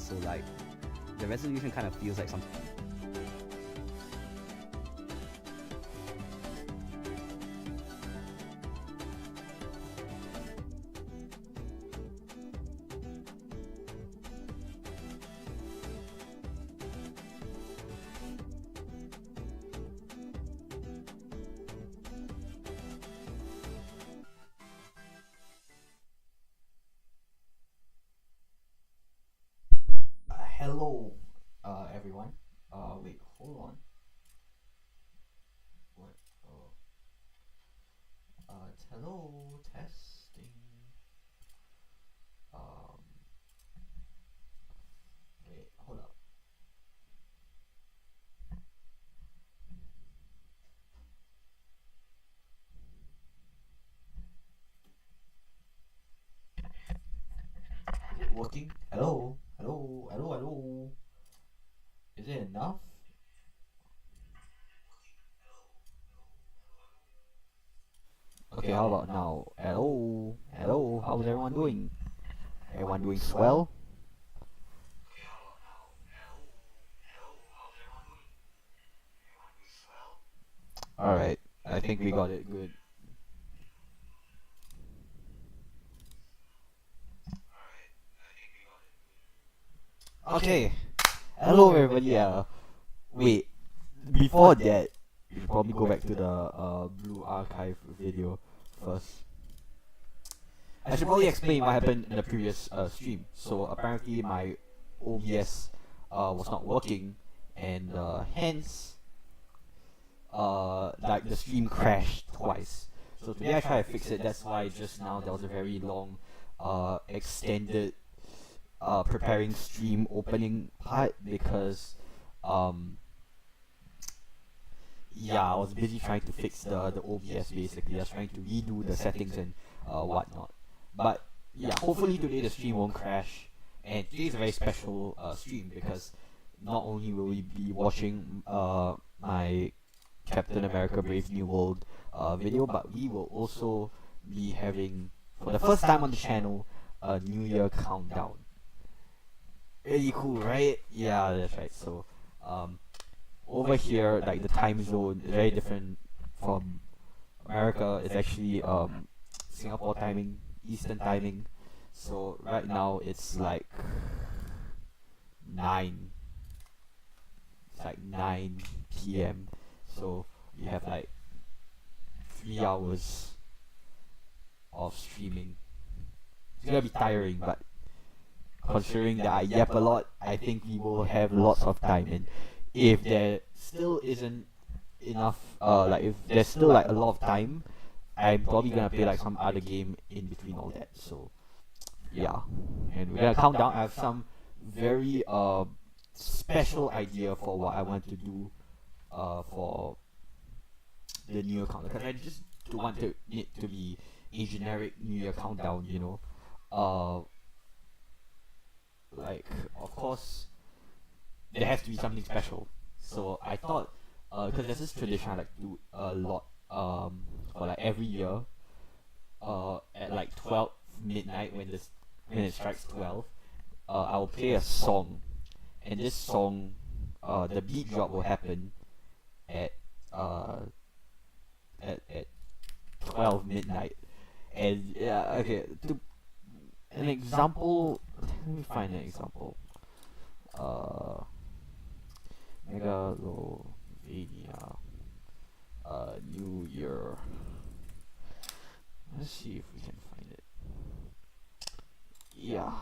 so like the resolution kind of feels like something. Hello, everyone. Wait, hold on. What? Oh. Hello, testing. Um, wait, hold up. Is it working? Hello, hello, hello, hello. Is it enough? Okay, how about now? Hello, hello. How's everyone doing? Everyone doing swell? Alright, I think we got it good. Okay, hello everybody. Wait, before that, you should probably go back to the Blue Archive video first. I should probably explain what happened in the previous stream. So apparently my OBS was not working, and hence like the stream crashed twice. So today I tried to fix it. That's why just now there was a very long extended preparing stream opening part because um yeah, I was busy trying to fix the OBS basically. I was trying to redo the settings and whatnot. But yeah, hopefully today the stream won't crash. And today is a very special stream because not only will we be watching my Captain America Brave New World video, but we will also be having, for the first time on the channel, a New Year countdown. Really cool, right? Yeah, that's right. So, over here, like the time zone is very different from America. It's actually Singapore timing, Eastern timing. So right now it's like 9. It's like 9 p.m. So we have like 3 hours of streaming. It's gonna be tiring, but considering that I yap a lot, I think we will have lots of time. And if there still isn't enough, like if there's still like a lot of time, I'm probably gonna play like some other game in between all that. So yeah, and we're gonna count down. I have some very special idea for what I want to do for the New Year countdown, because I just don't want it to be a generic New Year countdown, you know. Uh, like of course there has to be something special. So I thought, because there's this tradition I like to do a lot, for like every year, at like 12 midnight when it strikes 12, I'll play a song, and this song, the beat drop will happen at uh at 12 midnight, and yeah, okay, to an example, let me find an example. Uh, Megalovania, New Year. Let's see if we can find it. Yeah.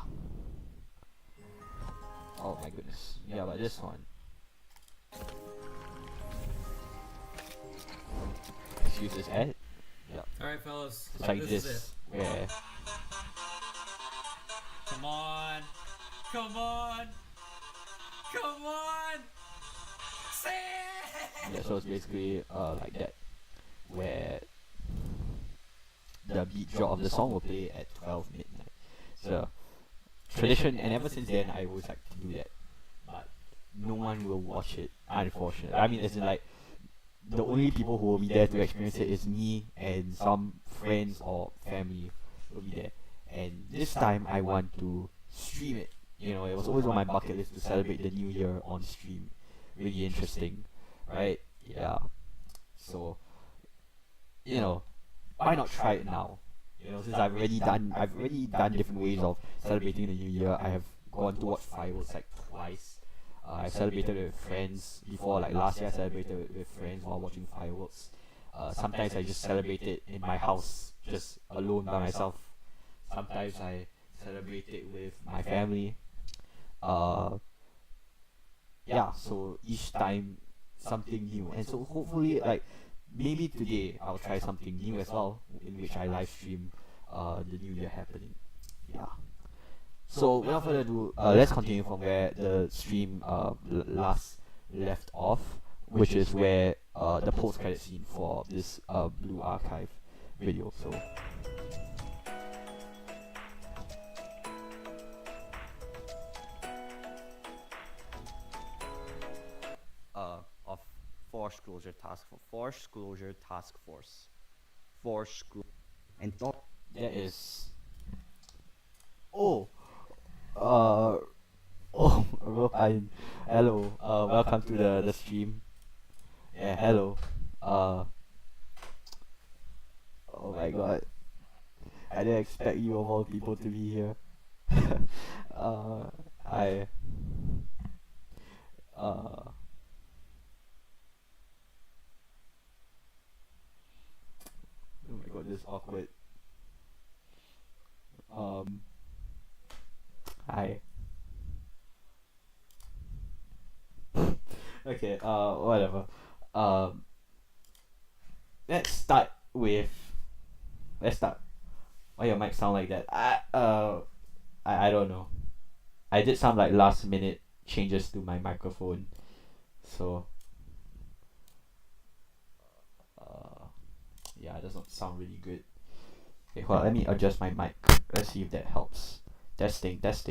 Oh my goodness. Yeah, but this one. Excuse this ad. Yeah. Alright, fellas. It's like this is this, where Come on. Come on. Come on. Say it. yeah, so it's basically like that, where the beat drop of the song will play at 12 midnight. So tradition, and ever since then I always like to do that, but no one will watch it, unfortunately. I mean, as in like, the only people who will be there to experience it is me and some friends or family will be there. And this time I want to stream it. You know, it was was always on my bucket list to celebrate the new year on stream. Really interesting, right? Yeah. So, why not try it now? Since I've already done different ways of celebrating the new year. I have gone to watch fireworks like twice. I celebrated with friends before, like last year I celebrated with friends while watching fireworks. Sometimes I just celebrate it in my house, just alone by myself. Sometimes I celebrate it with my family. Yeah, so each time something new. And so hopefully, like, maybe today I'll try something new as well, in which I live stream the new year happening. Yeah. So without further ado, let's continue from where the stream last left off, which is where the post credit scene for this Blue Archive video. So of Force Closure Task Force. Force Closure and top. that is. Oh, uh, oh, Rohan, hello. Welcome to the stream. Yeah, hello. Oh my God, I didn't expect you of all people to be here. I. Oh my God, this is awkward. Hi. Okay, whatever. Let's start with. Let's start. Why your mic sound like that? I don't know. I did some like last minute changes to my microphone, so yeah, it doesn't sound really good. Okay, well, let me adjust my mic. Let's see if that helps. Testing. Test.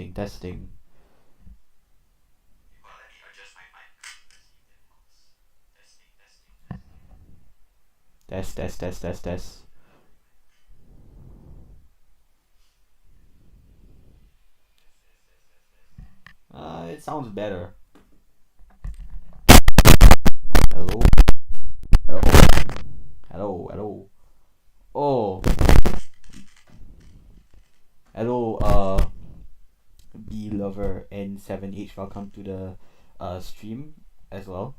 It sounds better. Hello. Oh. Hello, B Lover N7H. Welcome to the stream as well.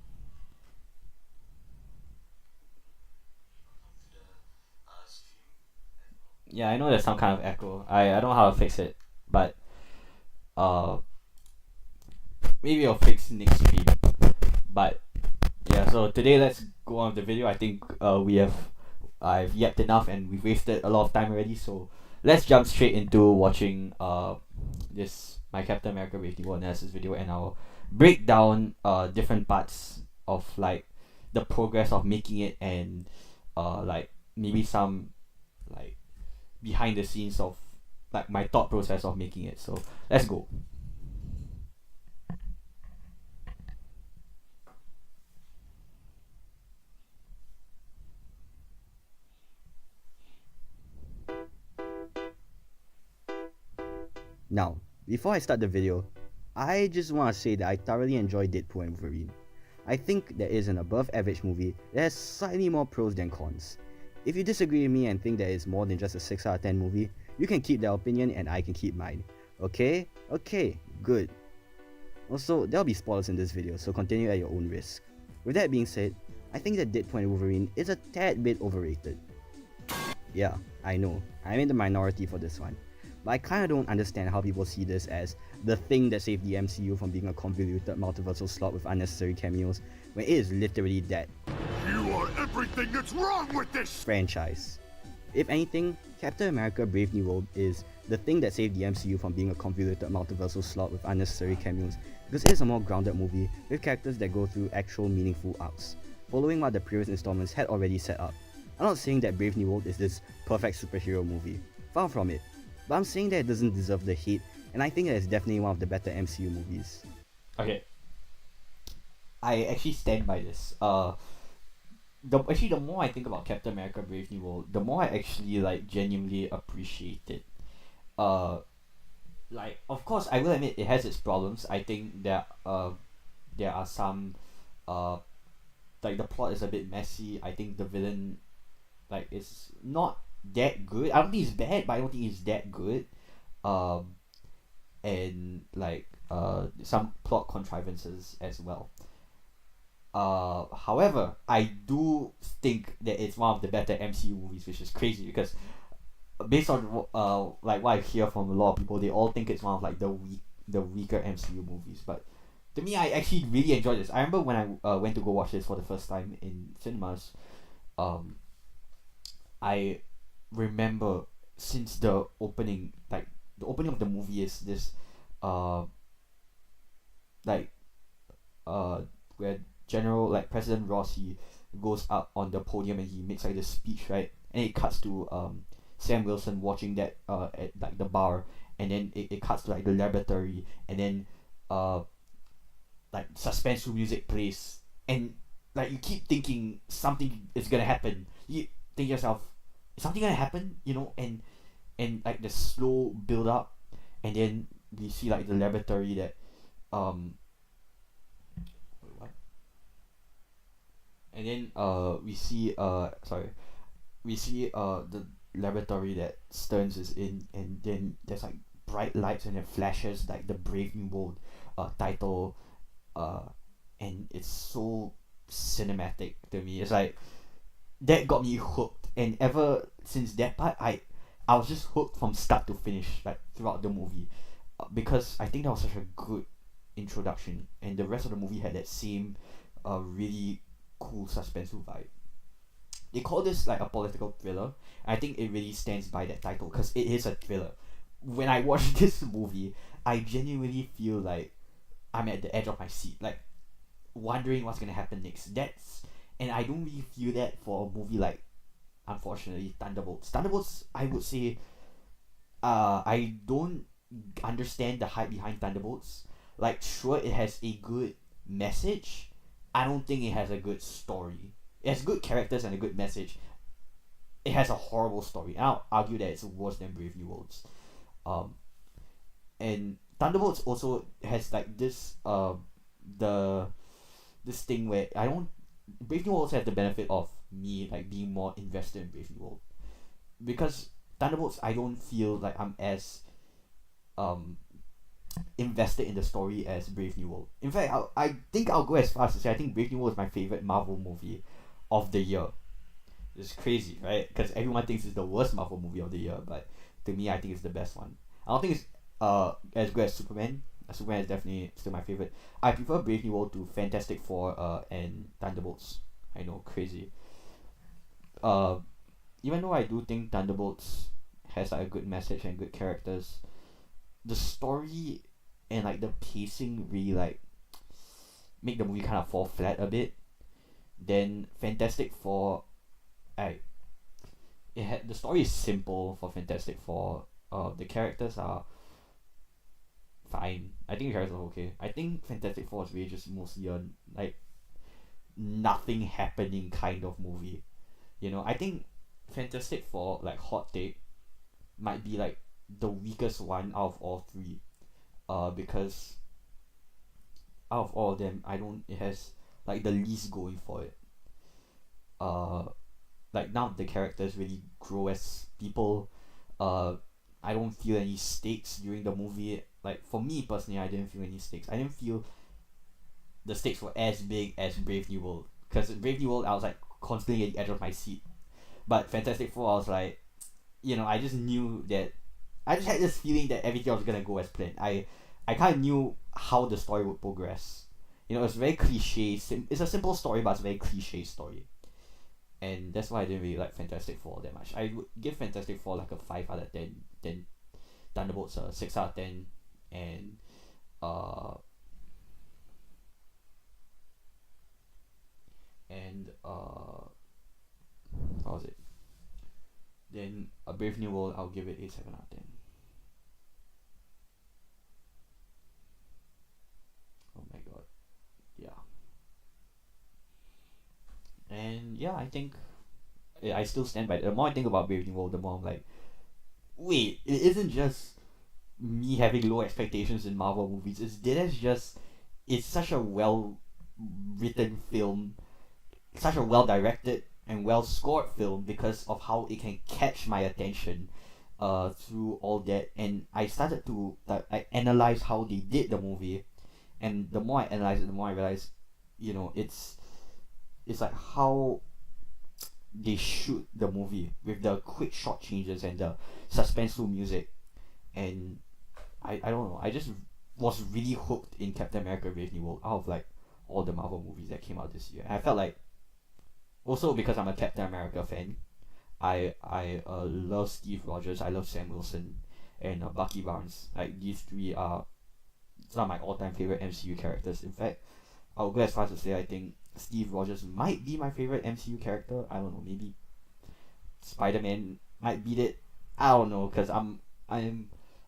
Yeah, I know there's some kind of echo. I don't know how to fix it, but maybe I'll fix next stream. But yeah, so today let's go on with the video. I think I've yapped enough and we've wasted a lot of time already, so let's jump straight into watching this my Captain America Brave New World analysis video, and I'll break down different parts of like the progress of making it, and like maybe some like behind the scenes of like my thought process of making it. So let's go. Now, before I start the video, I just want to say that I thoroughly enjoyed Deadpool and Wolverine. I think that is an above average movie that has slightly more pros than cons. If you disagree with me and think that it's more than just a 6 out of 10 movie, you can keep that opinion and I can keep mine. Okay, good. Also, there'll be spoilers in this video, so continue at your own risk. With that being said, I think that Deadpool and Wolverine is a tad bit overrated. Yeah, I know, I'm in the minority for this one. But I kinda don't understand how people see this as the thing that saved the MCU from being a convoluted multiversal slot with unnecessary cameos, when it is literally that You are everything that's wrong with this franchise. If anything, Captain America Brave New World is the thing that saved the MCU from being a convoluted multiversal slot with unnecessary cameos, because it is a more grounded movie with characters that go through actual meaningful arcs, following what the previous installments had already set up. I'm not saying that Brave New World is this perfect superhero movie, far from it. But I'm saying that it doesn't deserve the hate, and I think that it's definitely one of the better MCU movies. Okay. I actually stand by this. The more I think about Captain America Brave New World, the more I actually like genuinely appreciate it. like, of course, I will admit it has its problems. I think there are some uh like the plot is a bit messy. I think the villain, like, is not that good. I don't think he's bad, but I don't think he's that good. Um, and like some plot contrivances as well. However, I do think that it's one of the better MCU movies, which is crazy because based on like what I hear from a lot of people, they all think it's one of like the weaker MCU movies. But to me, I actually really enjoyed this. I remember when I went to go watch this for the first time in cinemas. Um, I remember since the opening, like the opening of the movie is this, uh, like uh where General, like President Ross, he goes up on the podium and he makes like this speech, right? And it cuts to Sam Wilson watching that at like the bar, and then it cuts to like the laboratory, and then uh like suspenseful music plays, and like you keep thinking something is gonna happen. You think to yourself, is something gonna happen? You know, and like the slow build up, and then we see like the laboratory that wait, what? And then we see the laboratory that Stearns is in, and then there's like bright lights and it flashes like the Brave New World title, uh and it's so cinematic to me. It's like that got me hooked, and ever since that part, I was just hooked from start to finish, like throughout the movie, because I think that was such a good introduction, and the rest of the movie had that same really cool suspenseful vibe. They call this like a political thriller. I think it really stands by that title because it is a thriller. When I watch this movie, I genuinely feel like I'm at the edge of my seat, like wondering what's gonna happen next. And I don't really feel that for a movie like, unfortunately, Thunderbolts. Thunderbolts, I would say, I don't understand the hype behind Thunderbolts. Like, sure, it has a good message. I don't think it has a good story. It has good characters and a good message. It has a horrible story. And I'll argue that it's worse than Brave New Worlds. And Thunderbolts also has like this this thing where I don't Brave New World also has the benefit of me like being more invested in Brave New World, because Thunderbolts, I don't feel like I'm as invested in the story as Brave New World. In fact, I think I'll go as far as to say I think Brave New World is my favorite Marvel movie of the year. It's crazy, right? Because everyone thinks it's the worst Marvel movie of the year, but to me, I think it's the best one. I don't think it's as good as Superman. Superman is definitely still my favorite. I prefer Brave New World to Fantastic Four and Thunderbolts. I know, crazy. Even though I do think Thunderbolts has like a good message and good characters, the story and like the pacing really like make the movie kind of fall flat a bit. Then Fantastic Four, the story is simple for Fantastic Four. The characters are fine. I think the characters are okay. I think Fantastic Four is really just mostly a like nothing happening kind of movie. You know, I think Fantastic Four, like hot take, might be like the weakest one out of all three. Because out of all of them, it has like the least going for it. Like none of the characters really grow as people. I don't feel any stakes during the movie. Like for me personally, I didn't feel any stakes. I didn't feel the stakes were as big as Brave New World. Because Brave New World, I was like constantly at the edge of my seat. But Fantastic Four, I was like, I just knew that. I just had this feeling that everything was gonna go as planned. I kind of knew how the story would progress. It's very cliche. It's a simple story, but it's a very cliche story. And that's why I didn't really like Fantastic Four that much. I would give Fantastic Four like a 5 out of 10. Then Thunderbolts a 6 out of 10. And what was it? Then A Brave New World, I'll give it a 7 out of 10. Oh my god. Yeah. And yeah, I think I still stand by it. The more I think about Brave New World, the more I'm like, wait, it isn't just me having low expectations in Marvel movies is it's such a well written film, such a well directed and well scored film because of how it can catch my attention through all that. And I started to I analyze how they did the movie, and the more I analyze it, the more I realize, it's like how they shoot the movie with the quick shot changes and the suspenseful music. And I don't know, I just was really hooked in Captain America Brave New World out of like all the Marvel movies that came out this year. I felt like, also because I'm a Captain America fan, I love Steve Rogers, I love Sam Wilson, and Bucky Barnes. Like, these three are some of my all-time favorite MCU characters. In fact, I'll go as far as to say I think Steve Rogers might be my favorite MCU character. I don't know, maybe Spider-Man might beat it. I don't know, because I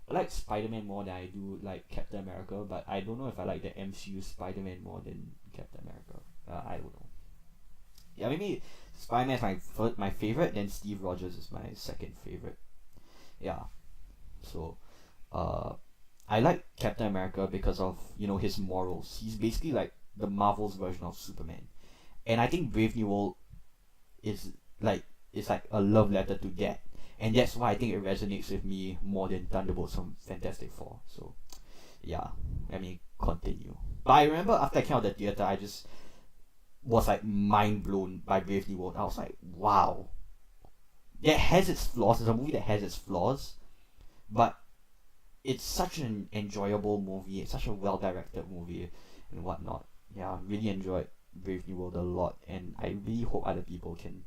like Spider-Man more than I do like Captain America, but I don't know if I like the MCU Spider-Man more than Captain America. I don't know. Yeah, maybe Spider-Man is my favorite, then Steve Rogers is my second favorite. Yeah. So, I like Captain America because of, his morals. He's basically like the Marvel's version of Superman. And I think Brave New World is like a love letter to that. And that's why I think it resonates with me more than Thunderbolts from Fantastic Four. So, yeah, let me continue. But I remember after I came out of the theater, I just was like mind blown by Brave New World. I was like, wow. That has its flaws. It's a movie that has its flaws, but it's such an enjoyable movie. It's such a well directed movie and whatnot. Yeah, I really enjoyed Brave New World a lot, and I really hope other people can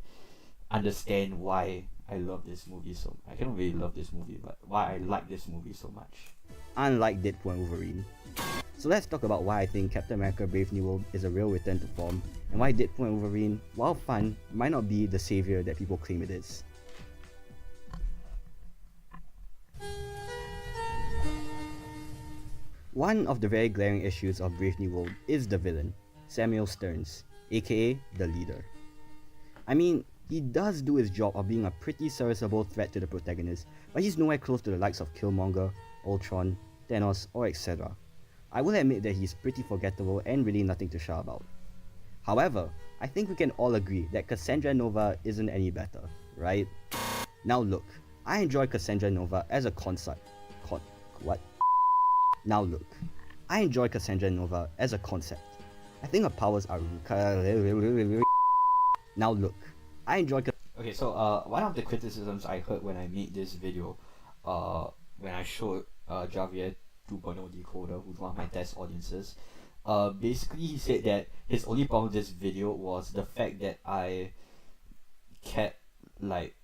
understand why I love this movie so much. I cannot really love this movie, but why I like this movie so much. Unlike Deadpool and Wolverine. So let's talk about why I think Captain America Brave New World is a real return to form, and why Deadpool and Wolverine, while fun, might not be the savior that people claim it is. One of the very glaring issues of Brave New World is the villain, Samuel Stearns, aka the leader. I mean, he does do his job of being a pretty serviceable threat to the protagonist, but he's nowhere close to the likes of Killmonger, Ultron, Thanos, or etc. I will admit that he's pretty forgettable and really nothing to shout about. However, I think we can all agree that Cassandra Nova isn't any better, right? Now look, I enjoy Cassandra Nova as a concept. Now look, I enjoy Cassandra Nova as a concept. I think her powers are... Now look, I enjoy... Okay, so one of the criticisms I heard when I made this video, when I showed Javier 2.0 Decoder, who's one of my test audiences, basically he said that his only problem with this video was the fact that I kept like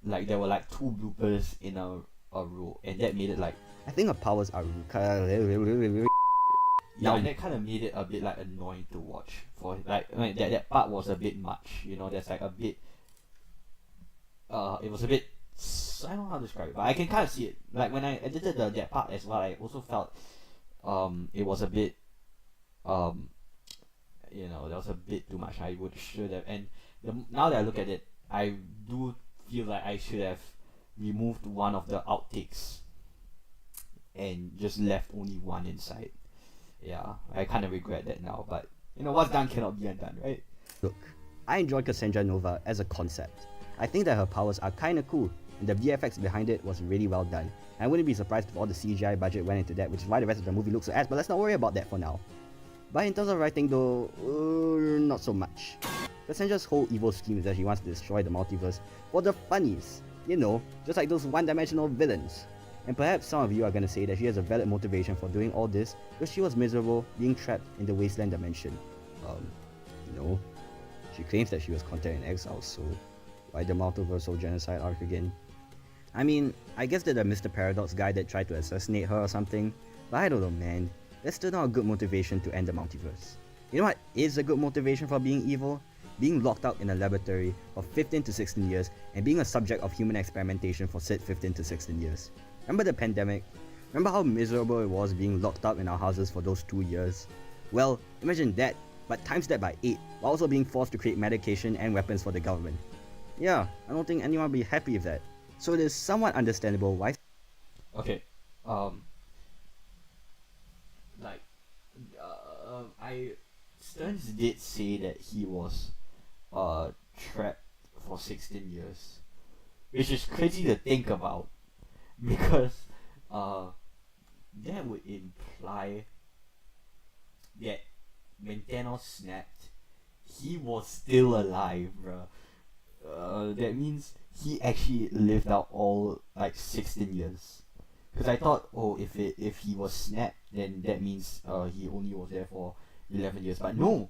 there were like two bloopers in a row, and that made it like... I think her powers are... Yeah, and that kind of made it a bit like annoying to watch. For like, I mean, that part was a bit much. There's like a bit. It was a bit. I don't know how to describe it, but I can kind of see it. Like when I edited that part as well, I also felt, it was a bit, there was a bit too much. I should have. And now that I look at it, I do feel like I should have removed one of the outtakes, and just left only one inside. Yeah, I kind of regret that now, but what's done cannot be undone, right? Look, I enjoy Cassandra Nova as a concept. I think that her powers are kinda cool, and the VFX behind it was really well done. And I wouldn't be surprised if all the CGI budget went into that, which is why the rest of the movie looks so ass, but let's not worry about that for now. But in terms of writing though, not so much. Cassandra's whole evil scheme is that she wants to destroy the multiverse for the funnies. Just like those one-dimensional villains. And perhaps some of you are gonna say that she has a valid motivation for doing all this because she was miserable being trapped in the wasteland dimension. She claims that she was content in exile, so why the multiversal genocide arc again? I mean, I guess that the Mr. Paradox guy that tried to assassinate her or something, but I don't know, man. That's still not a good motivation to end the multiverse. You know what is a good motivation for being evil? Being locked out in a laboratory for 15 to 16 years and being a subject of human experimentation for said 15 to 16 years. Remember the pandemic? Remember how miserable it was being locked up in our houses for those 2 years? Well, imagine that, but times that by 8, while also being forced to create medication and weapons for the government. Yeah, I don't think anyone will be happy with that. So it is somewhat understandable why Okay, um, like, I Stearns did say that he was trapped for 16 years, which is crazy to think about because uh that would imply that when Thanos snapped, he was still alive, bruh. That means he actually lived out all like 16 years. Cause I thought, oh, if he was snapped, then that means he only was there for 11 years. But no,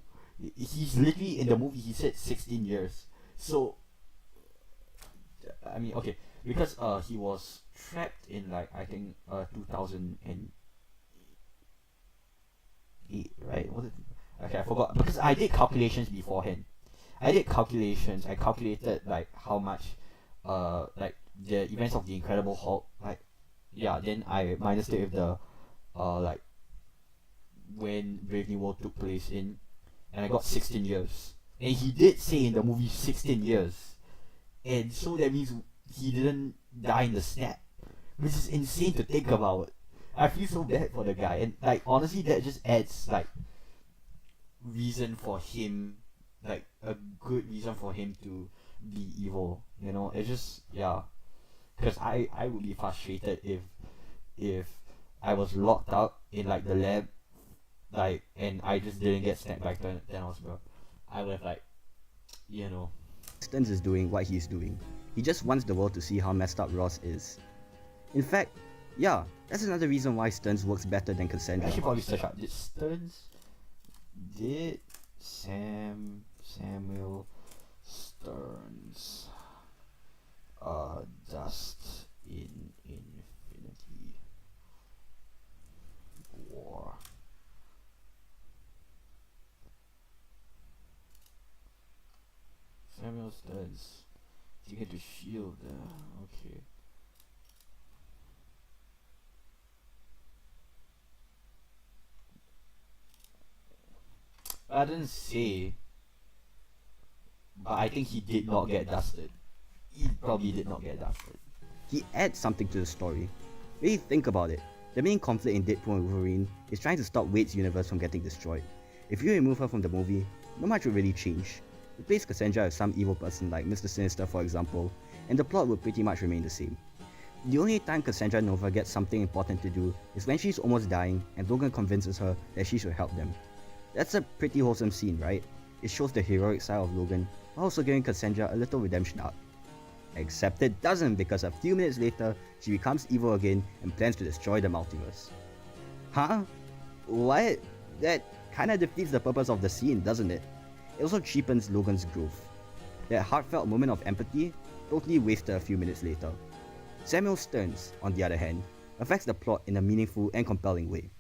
he's literally in the movie. He said 16 years. So I mean, okay, because he was trapped in like I think 2008, right? Was it? Okay, I forgot because I did calculations beforehand. I calculated like how much like the events of the Incredible Hulk, like, yeah, then I minus it with the like when Brave New World took place in, and I got 16 years. And he did say in the movie 16 years. And so that means he didn't die in the snap, which is insane to think about. I feel so bad for the guy, and like honestly, that just adds like reason for him, like a good reason for him to be evil. You know, it's just, yeah, because I would be frustrated if I was locked out in like the lab, like, and I just didn't get snapped by Thanos, bro. I would have like, you know. Stearns is doing what he's doing. He just wants the world to see how messed up Ross is. In fact, yeah, that's another reason why Stearns works better than I Cassandra. should probably search up. Did Samuel Stearns dust in Infinity War? Samuel Stearns. You get to shield. Okay. I didn't say, but I think he did not get dusted. He probably did not get dusted. He adds something to the story. Really think about it. The main conflict in Deadpool and Wolverine is trying to stop Wade's universe from getting destroyed. If you remove her from the movie, not much would really change. Replace Cassandra with some evil person like Mr. Sinister, for example, and the plot would pretty much remain the same. The only time Cassandra Nova gets something important to do is when she's almost dying and Logan convinces her that she should help them. That's a pretty wholesome scene, right? It shows the heroic side of Logan, while also giving Cassandra a little redemption arc. Except it doesn't, because a few minutes later, she becomes evil again and plans to destroy the multiverse. Huh? What? That kinda defeats the purpose of the scene, doesn't it? It also cheapens Logan's growth. That heartfelt moment of empathy, totally wasted a few minutes later. Samuel Stearns, on the other hand, affects the plot in a meaningful and compelling way.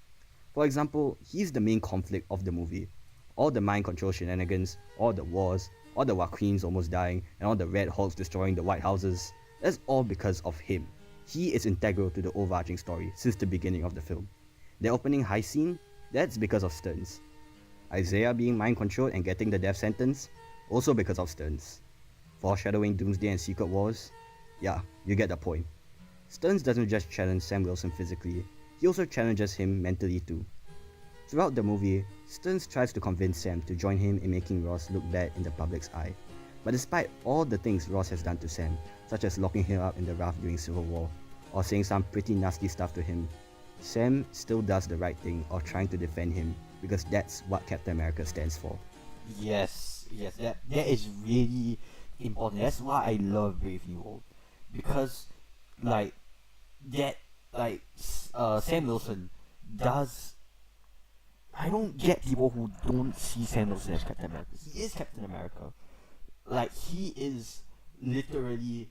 For example, he's the main conflict of the movie. All the mind control shenanigans, all the wars, all the Waqueens almost dying, and all the Red Hulks destroying the White Houses, that's all because of him. He is integral to the overarching story since the beginning of the film. The opening high scene, that's because of Stearns. Isaiah being mind controlled and getting the death sentence, also because of Stearns. Foreshadowing Doomsday and Secret Wars, yeah, you get the point. Stearns doesn't just challenge Sam Wilson physically, he also challenges him mentally too. Throughout the movie, Stearns tries to convince Sam to join him in making Ross look bad in the public's eye. But despite all the things Ross has done to Sam, such as locking him up in the raft during Civil War, or saying some pretty nasty stuff to him, Sam still does the right thing of trying to defend him, because that's what Captain America stands for. Yes, that is really important. That's why I love Brave New World, because like that, like Sam Wilson does. I don't get people who don't see Sam Wilson as Captain America. He is Captain America. Like, he is literally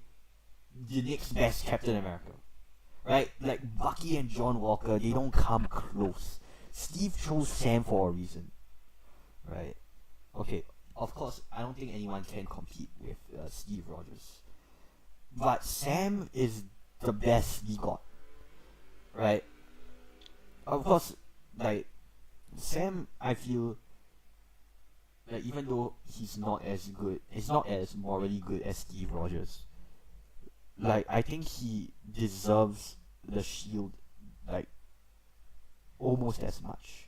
the next best Captain America. Right? Like, Bucky and John Walker, they don't come close. Steve chose Sam for a reason. Right? Okay, of course, I don't think anyone can compete with Steve Rogers. But Sam is the best we got. Right? Of course, like, Sam, I feel like even though he's not as morally good as Steve Rogers, like I think he deserves the shield like almost as much.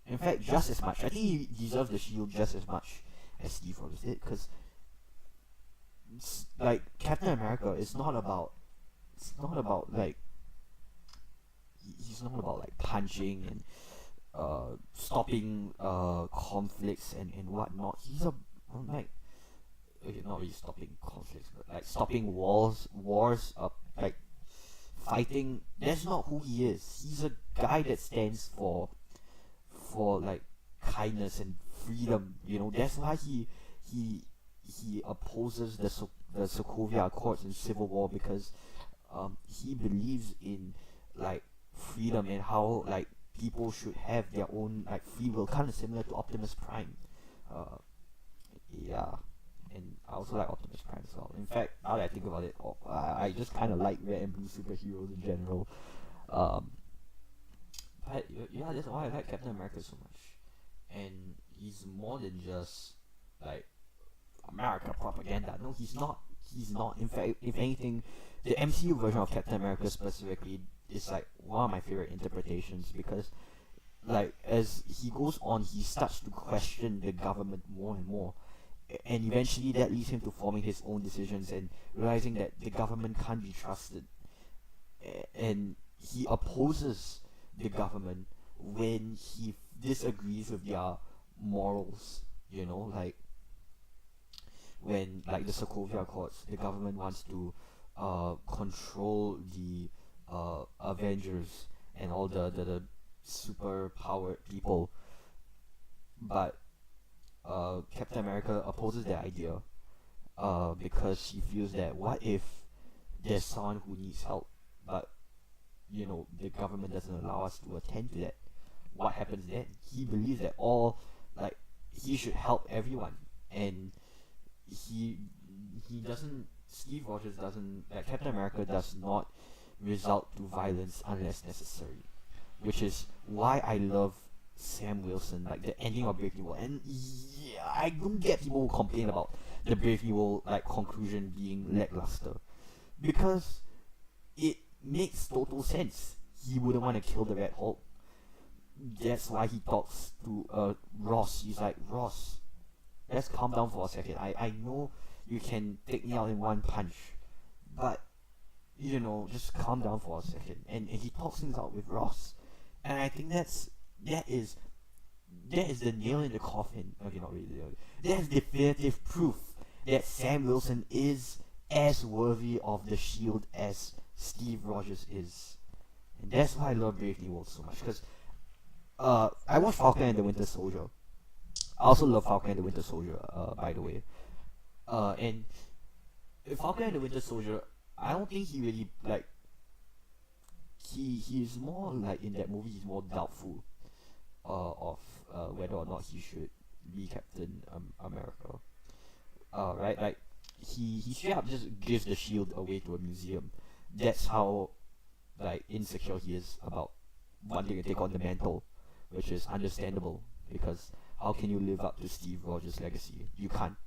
In fact, just as much. I think he deserves the shield just as much as Steve Rogers did, because like Captain America is not about. It's not about like. He's not about like punching and stopping conflicts and whatnot. He's a like okay, not really stopping conflicts, but like stopping wars, like fighting. That's not who he is. He's a guy that stands for like kindness and freedom. You know, that's why he opposes the Sokovia Accords and Civil War, because he believes in like freedom and how like people should have their own like free will, kind of similar to Optimus Prime. Yeah, and I also like Optimus Prime as well. In fact, now that I think about it, I just kind of like red and blue superheroes in general. But yeah, that's why I like Captain America so much. And he's more than just like America propaganda. No, he's not. He's not. In fact, if anything, the MCU version of Captain America specifically is like one of my favorite interpretations, because like as he goes on, he starts to question the government more and more, and eventually that leads him to forming his own decisions and realizing that the government can't be trusted, and he opposes the government when he disagrees with their morals. You know, like when like the Sokovia Accords, the government wants to control the Avengers and all the super powered people, but Captain America opposes that idea because he feels that what if there's someone who needs help, but you know the government doesn't allow us to attend to that? What happens then? He believes that all like he should help everyone, and he doesn't. Steve Rogers doesn't. Like Captain America does not result to violence unless necessary, which is why I love Sam Wilson, like the ending of Brave New World. And yeah, I don't get people who complain about the Brave New World like conclusion being lackluster, because it makes total sense. He wouldn't want to kill the Red Hulk. That's why he talks to Ross. He's like, Ross, let's calm down for a second. I know you can take me out in one punch, but you know, just calm down for a second. And he talks things out with Ross, and I think that is the nail in the coffin. Okay, not really. That's definitive proof that Sam Wilson is as worthy of the shield as Steve Rogers is, and that's why I love Brave New World so much. Because I watched Falcon and the Winter Soldier. I also love Falcon and the Winter Soldier, by the way. And Falcon and the Winter Soldier, I don't think he really like. He's more like in that movie. He's more doubtful of whether or not he should be Captain America. Right, like he straight up just gives the shield away to a museum. That's how like insecure he is about wanting to take on the mantle, which is understandable, because how can you live up to Steve Rogers' legacy? You can't.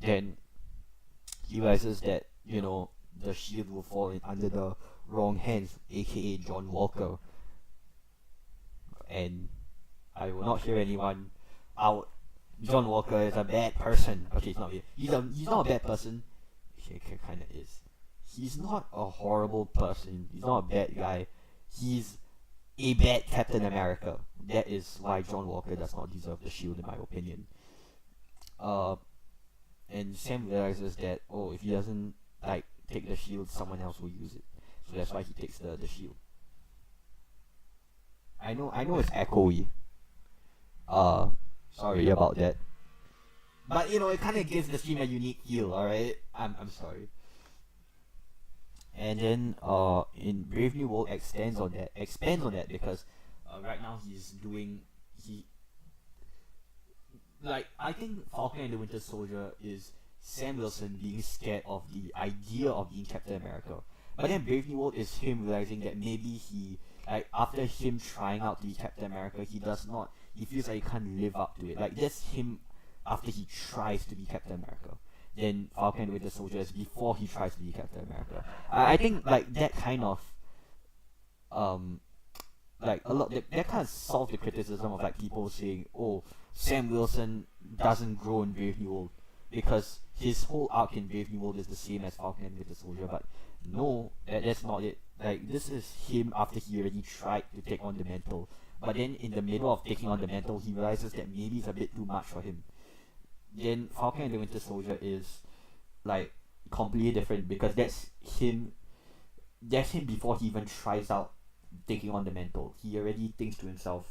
Then he realizes that, you know, the shield will fall under the wrong hands, aka John Walker. And I will not hear anyone out. John Walker is a bad person. Okay, he's not. He's not a bad person. He kind of is. He's not a horrible person. He's not a bad guy. He's a bad Captain America. That is why John Walker does not deserve the shield, in my opinion. And Sam realizes that, oh, if he doesn't like take the shield, someone else will use it. So that's why he takes the shield. I know it's echoey. Sorry about that. But you know, it kind of gives the stream a unique feel. All right, I'm sorry. And then in Brave New World expands on that because right now I think Falcon and the Winter Soldier is Sam Wilson being scared of the idea of being Captain America. But then Brave New World is him realizing that maybe after him trying out to be Captain America, he feels like he can't live up to it. Like that's him after he tries to be Captain America. then Falcon and the Winter Soldier is before he tries to be Captain America. I think like that kind of like a lot that kind of solves the criticism of like people saying, oh, Sam Wilson doesn't grow in Brave New World because his whole arc in Brave New World is the same as Falcon and Winter Soldier. But no, that's not it. Like, this is him after he already tried to take on the mantle, but then in the middle of taking on the mantle, he realizes that maybe it's a bit too much for him. Then Falcon and the Winter Soldier is like completely different because that's him. That's him before he even tries out taking on the mantle. He already thinks to himself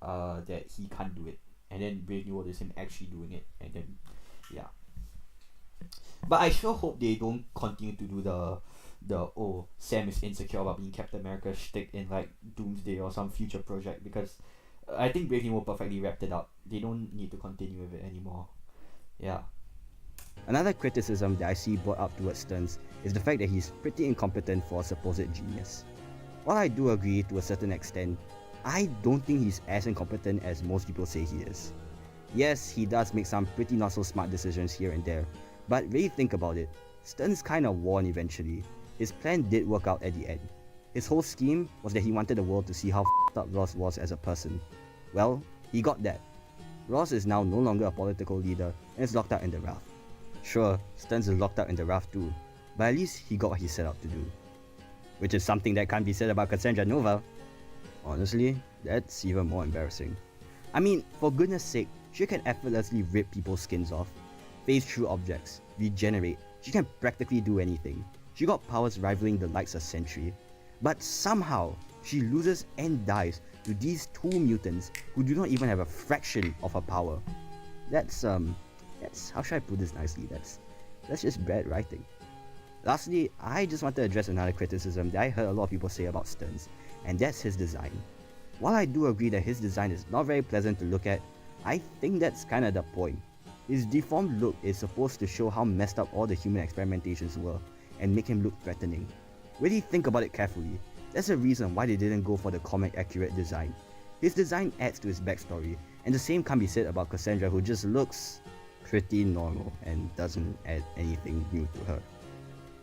that he can't do it, and then Brave New World is him actually doing it, and then yeah. But I sure hope they don't continue to do the oh, Sam is insecure about being Captain America shtick in like Doomsday or some future project, because I think Brave New World perfectly wrapped it up. They don't need to continue with it anymore. Yeah. Another criticism that I see brought up towards Stearns is the fact that he's pretty incompetent for a supposed genius. While I do agree to a certain extent, I don't think he's as incompetent as most people say he is. Yes, he does make some pretty not so smart decisions here and there, but really think about it, Stearns kinda won eventually. His plan did work out at the end. His whole scheme was that he wanted the world to see how f***ed up Ross was as a person. Well, he got that. Ross is now no longer a political leader and is locked out in the raft. Sure, Stearns is locked out in the raft too, but at least he got what he set out to do. Which is something that can't be said about Cassandra Nova. Honestly, that's even more embarrassing. I mean, for goodness sake, she can effortlessly rip people's skins off, phase through objects, regenerate, she can practically do anything. She got powers rivaling the likes of Sentry. But somehow, she loses and dies to these two mutants who do not even have a fraction of her power. That's how should I put this nicely? That's just bad writing. Lastly, I just want to address another criticism that I heard a lot of people say about Stearns, and that's his design. While I do agree that his design is not very pleasant to look at, I think that's kinda the point. His deformed look is supposed to show how messed up all the human experimentations were, and make him look threatening. Really think about it carefully. There's a reason why they didn't go for the comic accurate design. His design adds to his backstory, and the same can't be said about Cassandra, who just looks pretty normal and doesn't add anything new to her.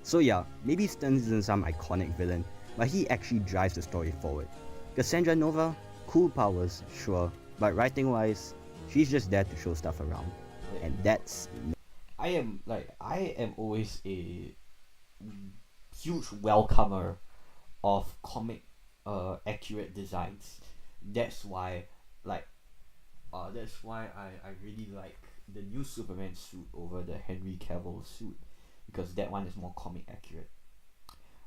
So yeah, maybe Stearns isn't some iconic villain, but he actually drives the story forward. Cassandra Nova, cool powers, sure, but writing wise, she's just there to show stuff around. And that's... I am always a huge welcomer of comic accurate designs. That's why I really like the new Superman suit over the Henry Cavill suit, because that one is more comic accurate,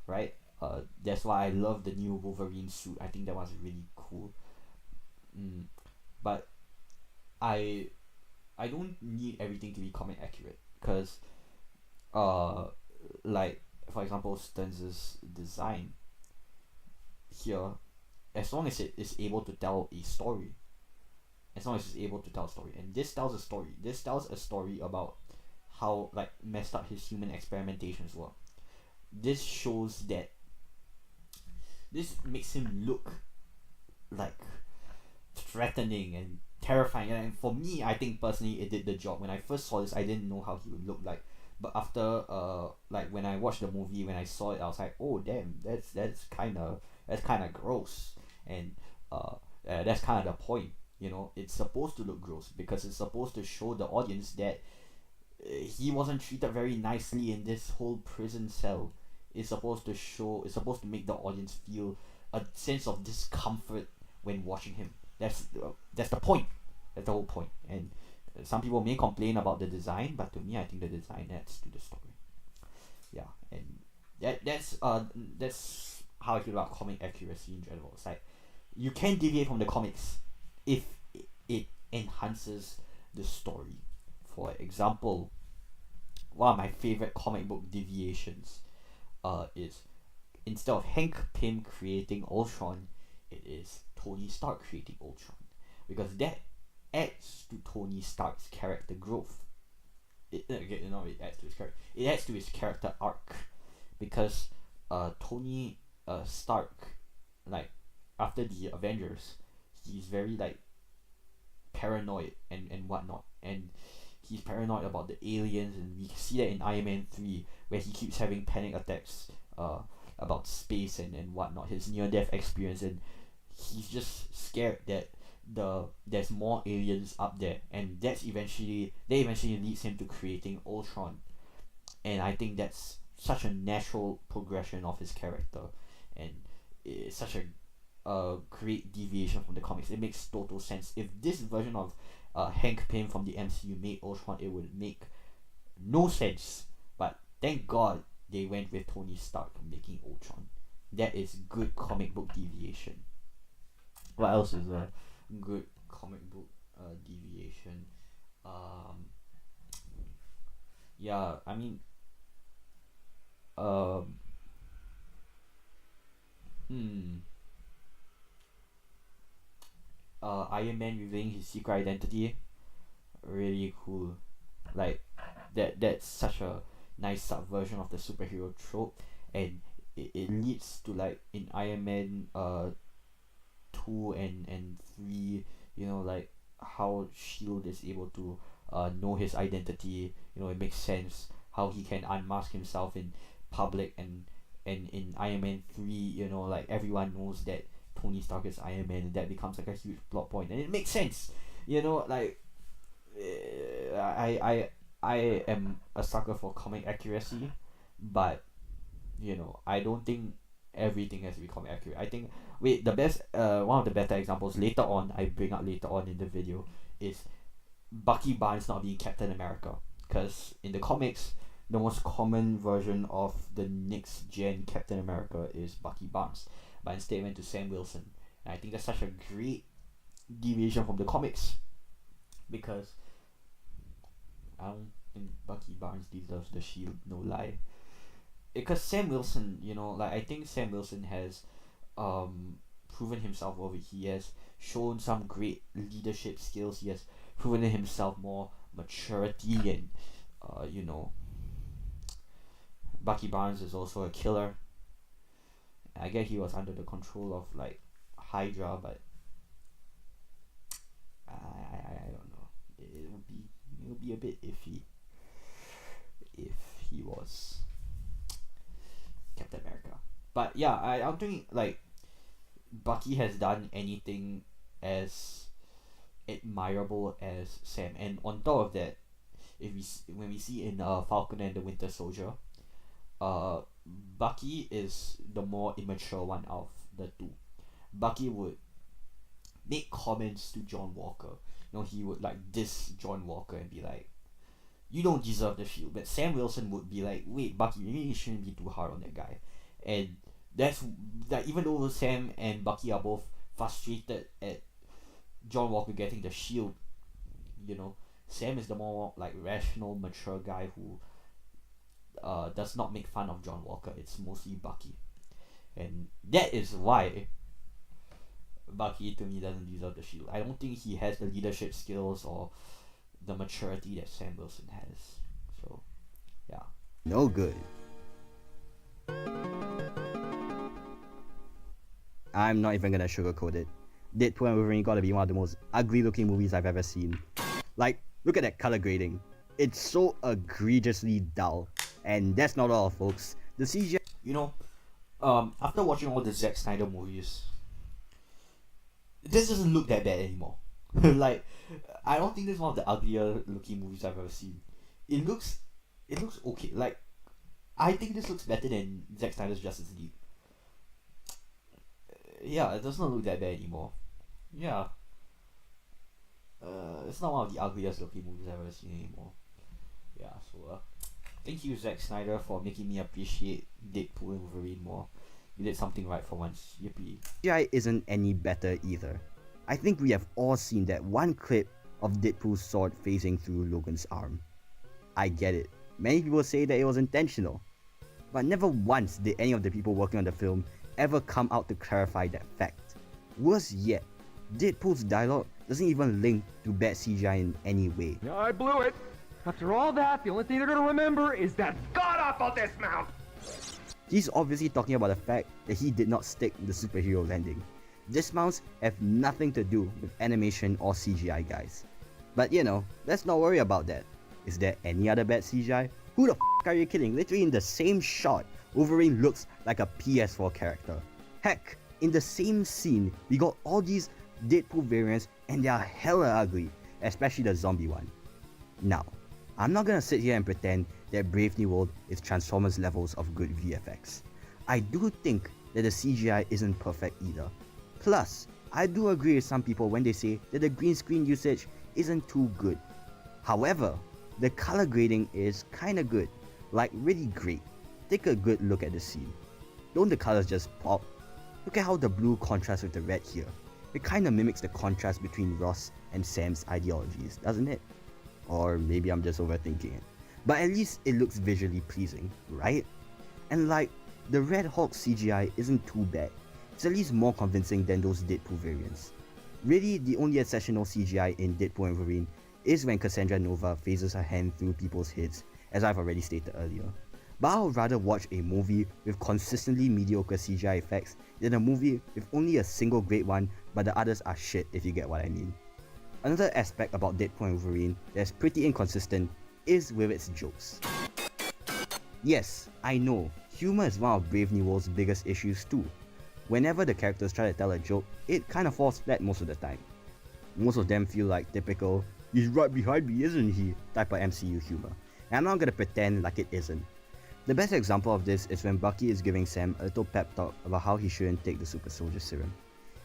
right? That's why I love the new Wolverine suit. I think that was really cool. But I don't need everything to be comic accurate, because like for example Stearns' design here, as long as it is able to tell a story, and this tells a story about how like messed up his human experimentations were. This shows that, this makes him look like threatening and terrifying, and for me, I think personally it did the job. When I first saw this, I didn't know how he would look like, but after like when I watched the movie, when I saw it, I was like, oh damn, that's kind of gross, and that's kind of the point. You know, it's supposed to look gross because it's supposed to show the audience that he wasn't treated very nicely in this whole prison cell. It's supposed to make the audience feel a sense of discomfort when watching him. That's the point. That's the whole point. And some people may complain about the design, but to me, I think the design adds to the story. Yeah, and that's how I feel about comic accuracy in general. It's like, you can deviate from the comics if it enhances the story. For example, one of my favorite comic book deviations is, instead of Hank Pym creating Ultron, it is Tony Stark creating Ultron, because that adds to Tony Stark's character growth. It adds to his character arc, because Tony Stark, like after the Avengers, he's very like paranoid and whatnot, and he's paranoid about the aliens, and we see that in Iron Man 3 where he keeps having panic attacks about space and whatnot, his near-death experience, and he's just scared that there's more aliens up there, and that eventually leads him to creating Ultron. And I think that's such a natural progression of his character, and it's such a great deviation from the comics. It makes total sense. If this version of Hank Pym from the MCU made Ultron, it would make no sense. But thank God they went with Tony Stark making Ultron. That is good comic book deviation. What else is a good comic book deviation? Yeah, I mean, Iron Man revealing his secret identity, really cool. Like that's such a nice subversion of the superhero trope, and it leads to, like, in Iron Man 2 and 3, you know, like how Shield is able to know his identity. You know, it makes sense how he can unmask himself in public, and in Iron Man 3, you know, like everyone knows that Tony Stark is Iron Man, and that becomes like a huge plot point, and it makes sense. You know, like I am a sucker for comic accuracy, but you know, I don't think everything has to be comic accurate. I think the best one of the better examples later on, I bring up later on in the video, is Bucky Barnes not being Captain America, because in the comics the most common version of the next gen Captain America is Bucky Barnes, but instead went to Sam Wilson. And I think that's such a great deviation from the comics, because I don't think Bucky Barnes deserves the shield, no lie. Because Sam Wilson, you know, like I think Sam Wilson has proven himself over. He has shown some great leadership skills. He has proven in himself more maturity, and you know, Bucky Barnes is also a killer. I guess he was under the control of like Hydra, but I don't know. It would be a bit iffy if he was Captain America. But yeah, I don't think like Bucky has done anything as admirable as Sam. And on top of that, when we see in Falcon and the Winter Soldier, Bucky is the more immature one out of the two. Bucky would make comments to John Walker. You know, he would like diss John Walker and be like, "You don't deserve the shield." But Sam Wilson would be like, "Wait, Bucky, maybe you shouldn't be too hard on that guy." And that's that. Even though Sam and Bucky are both frustrated at John Walker getting the shield, you know, Sam is the more like rational, mature guy who does not make fun of John Walker. It's mostly Bucky, and that is why Bucky to me doesn't deserve the shield. I don't think he has the leadership skills or the maturity that Sam Wilson has. So, yeah. No good. I'm not even gonna sugarcoat it. Deadpool and Wolverine gotta be one of the most ugly looking movies I've ever seen. Like, look at that color grading. It's so egregiously dull. And that's not all, folks. The CGI... You know, after watching all the Zack Snyder movies, this doesn't look that bad anymore. Like, I don't think this is one of the uglier looking movies I've ever seen. It looks okay. Like, I think this looks better than Zack Snyder's Justice League. Yeah, it does not look that bad anymore. Yeah. It's not one of the ugliest looking movies I've ever seen anymore. Yeah, so thank you, Zack Snyder, for making me appreciate Deadpool and Wolverine more. You did something right for once. Yippee. CGI isn't any better either. I think we have all seen that one clip of Deadpool's sword phasing through Logan's arm. I get it. Many people say that it was intentional. But never once did any of the people working on the film ever come out to clarify that fact. Worse yet, Deadpool's dialogue doesn't even link to bad CGI in any way. Yeah, I blew it. After all that, the only thing they're gonna remember is that god-awful dismount! He's obviously talking about the fact that he did not stick the superhero landing. Dismounts have nothing to do with animation or CGI, guys. But you know, let's not worry about that. Is there any other bad CGI? Who the f are you kidding? Literally in the same shot, Wolverine looks like a PS4 character. Heck, in the same scene, we got all these Deadpool variants and they are hella ugly, especially the zombie one. Now, I'm not gonna sit here and pretend that Brave New World is Transformers levels of good VFX. I do think that the CGI isn't perfect either. Plus, I do agree with some people when they say that the green screen usage isn't too good. However, the color grading is kinda good, like really great. Take a good look at the scene. Don't the colors just pop? Look at how the blue contrasts with the red here. It kinda mimics the contrast between Ross and Sam's ideologies, doesn't it? Or maybe I'm just overthinking it. But at least it looks visually pleasing, right? And like, the Red Hulk CGI isn't too bad. It's at least more convincing than those Deadpool variants. Really, the only exceptional CGI in Deadpool and Wolverine is when Cassandra Nova phases her hand through people's heads, as I've already stated earlier. But I'll rather watch a movie with consistently mediocre CGI effects than a movie with only a single great one, but the others are shit, if you get what I mean. Another aspect about Deadpool and Wolverine that's pretty inconsistent is with its jokes. Yes, I know, humor is one of Brave New World's biggest issues too. Whenever the characters try to tell a joke, it kinda falls flat most of the time. Most of them feel like typical, "he's right behind me, isn't he?" type of MCU humor, and I'm not gonna pretend like it isn't. The best example of this is when Bucky is giving Sam a little pep talk about how he shouldn't take the super soldier serum.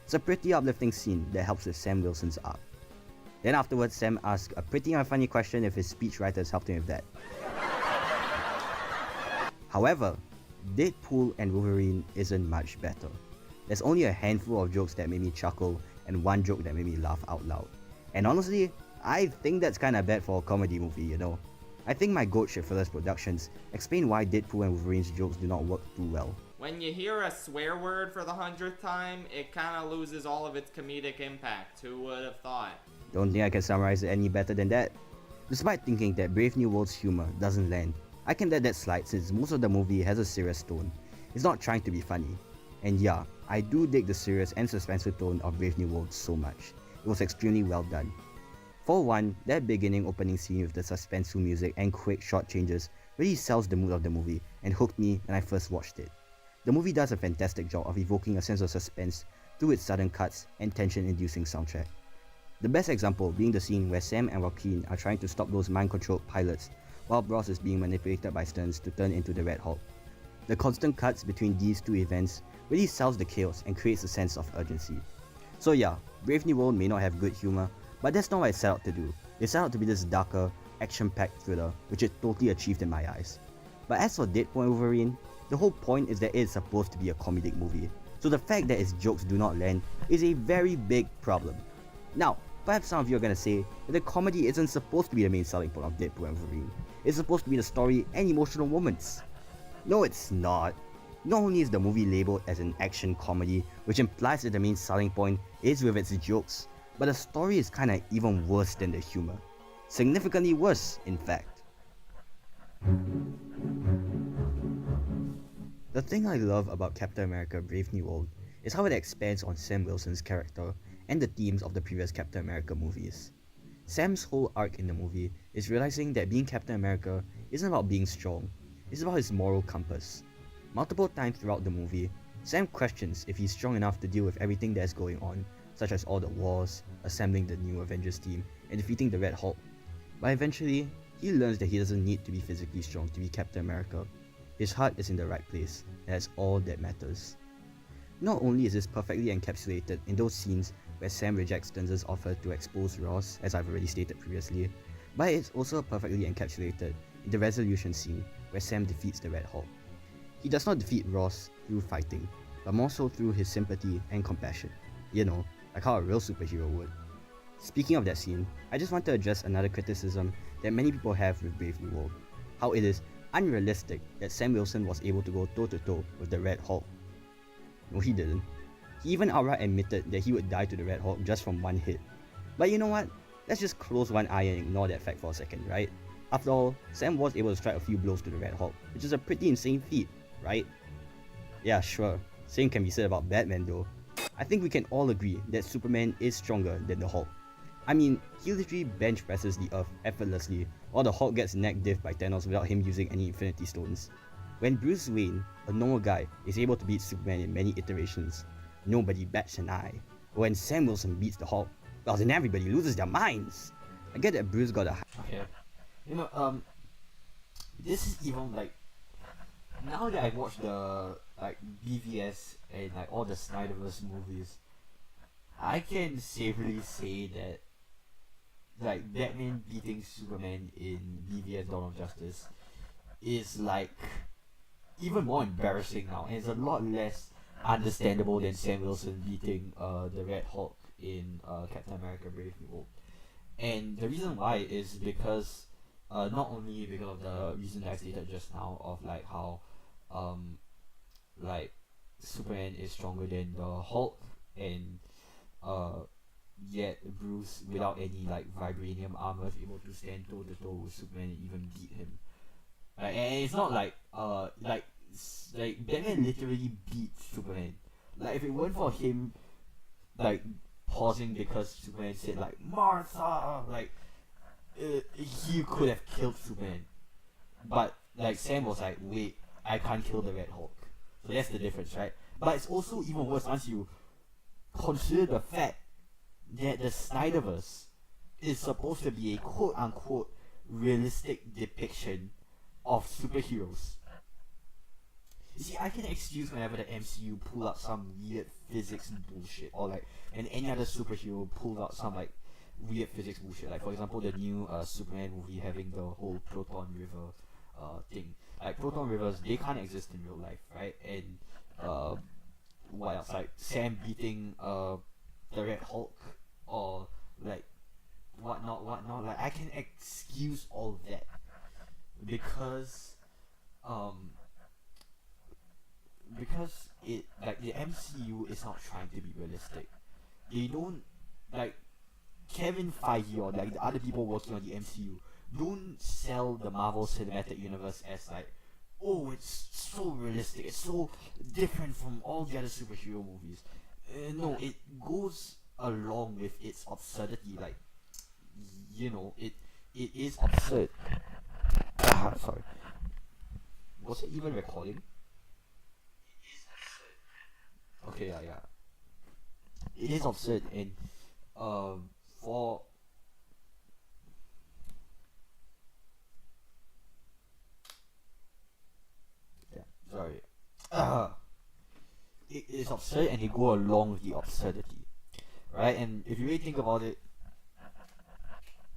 It's a pretty uplifting scene that helps with Sam Wilson's arc. Then afterwards, Sam asks a pretty unfunny question if his speechwriters helped him with that. However, Deadpool and Wolverine isn't much better. There's only a handful of jokes that made me chuckle and one joke that made me laugh out loud. And honestly, I think that's kinda bad for a comedy movie, you know. I think my Goat Shit Fillers Productions explain why Deadpool and Wolverine's jokes do not work too well. When you hear a swear word for the 100th time, it kinda loses all of its comedic impact. Who would have thought? Don't think I can summarize it any better than that. Despite thinking that Brave New World's humor doesn't land, I can let that slide since most of the movie has a serious tone. It's not trying to be funny. And yeah, I do dig the serious and suspenseful tone of Brave New World so much. It was extremely well done. For one, that beginning opening scene with the suspenseful music and quick shot changes really sells the mood of the movie and hooked me when I first watched it. The movie does a fantastic job of evoking a sense of suspense through its sudden cuts and tension-inducing soundtrack. The best example being the scene where Sam and Joaquin are trying to stop those mind-controlled pilots while Ross is being manipulated by Stearns to turn into the Red Hulk. The constant cuts between these two events really sells the chaos and creates a sense of urgency. So yeah, Brave New World may not have good humor, but that's not what it set out to do. It set out to be this darker, action-packed thriller, which it totally achieved in my eyes. But as for Deadpool and Wolverine, the whole point is that it is supposed to be a comedic movie, so the fact that its jokes do not land is a very big problem. Now, perhaps some of you are gonna say that the comedy isn't supposed to be the main selling point of Deadpool and Wolverine. It's supposed to be the story and emotional moments. No, it's not. Not only is the movie labeled as an action comedy, which implies that the main selling point is with its jokes, but the story is kinda even worse than the humor. Significantly worse, in fact. The thing I love about Captain America Brave New World is how it expands on Sam Wilson's character and the themes of the previous Captain America movies. Sam's whole arc in the movie is realizing that being Captain America isn't about being strong, it's about his moral compass. Multiple times throughout the movie, Sam questions if he's strong enough to deal with everything that's going on, such as all the wars, assembling the new Avengers team, and defeating the Red Hulk. But eventually, he learns that he doesn't need to be physically strong to be Captain America. His heart is in the right place, and that's all that matters. Not only is this perfectly encapsulated in those scenes where Sam rejects Stearns' offer to expose Ross, as I've already stated previously, but it's also perfectly encapsulated in the resolution scene where Sam defeats the Red Hulk. He does not defeat Ross through fighting, but more so through his sympathy and compassion. You know, like how a real superhero would. Speaking of that scene, I just want to address another criticism that many people have with Brave New World. How it is unrealistic that Sam Wilson was able to go toe-to-toe with the Red Hulk. No, he didn't. He even outright admitted that he would die to the Red Hulk just from one hit. But you know what? Let's just close one eye and ignore that fact for a second, right? After all, Sam was able to strike a few blows to the Red Hulk, which is a pretty insane feat, right? Yeah, sure. Same can be said about Batman though. I think we can all agree that Superman is stronger than the Hulk. I mean, he literally bench presses the Earth effortlessly, while the Hulk gets neck diff by Thanos without him using any Infinity Stones. When Bruce Wayne, a normal guy, is able to beat Superman in many iterations, nobody bats an eye. When Sam Wilson beats the Hulk, well then everybody loses their minds. I get that Bruce got a Okay. You know, this is even like, now that I've watched the like BVS and like all the Snyderverse movies, I can safely say that like Batman beating Superman in BVS Dawn of Justice is like even more embarrassing now, and it's a lot less understandable than Sam Wilson beating the Red Hulk in Captain America Brave New World. And the reason why is because not only because of the reason that I stated just now of like how like Superman is stronger than the Hulk, and yet Bruce without any like vibranium armor is able to stand toe to toe with Superman and even beat him. Right? And it's not like like Batman literally beat Superman. Like if it weren't for him like pausing because Superman said like Martha, like he could have killed Superman. But like Sam was like, wait, I can't kill the Red Hulk. So that's the difference, right? But it's also even worse once you consider the fact that the Snyderverse is supposed to be a quote unquote realistic depiction of superheroes. You see, I can excuse whenever the MCU pull out some weird physics bullshit, or like when any other superhero pulled out some like weird physics bullshit. Like for example, the new Superman movie having the whole Proton River thing. Like Proton Rivers, they can't exist in real life, right? And what else? Like Sam beating the Red Hulk, or like whatnot. Like I can excuse all that because it like the MCU is not trying to be realistic. They don't like Kevin Feige or like the other people working on the MCU don't sell the Marvel Cinematic Universe as like, oh, it's so realistic, it's so different from all the other superhero movies. No, it goes along with its absurdity. Like, you know, it is absurd. Sorry. Was it even recording? Okay, yeah. It is absurd, and for sorry. It is absurd, and they go along with the absurdity, right? And if you really think about it,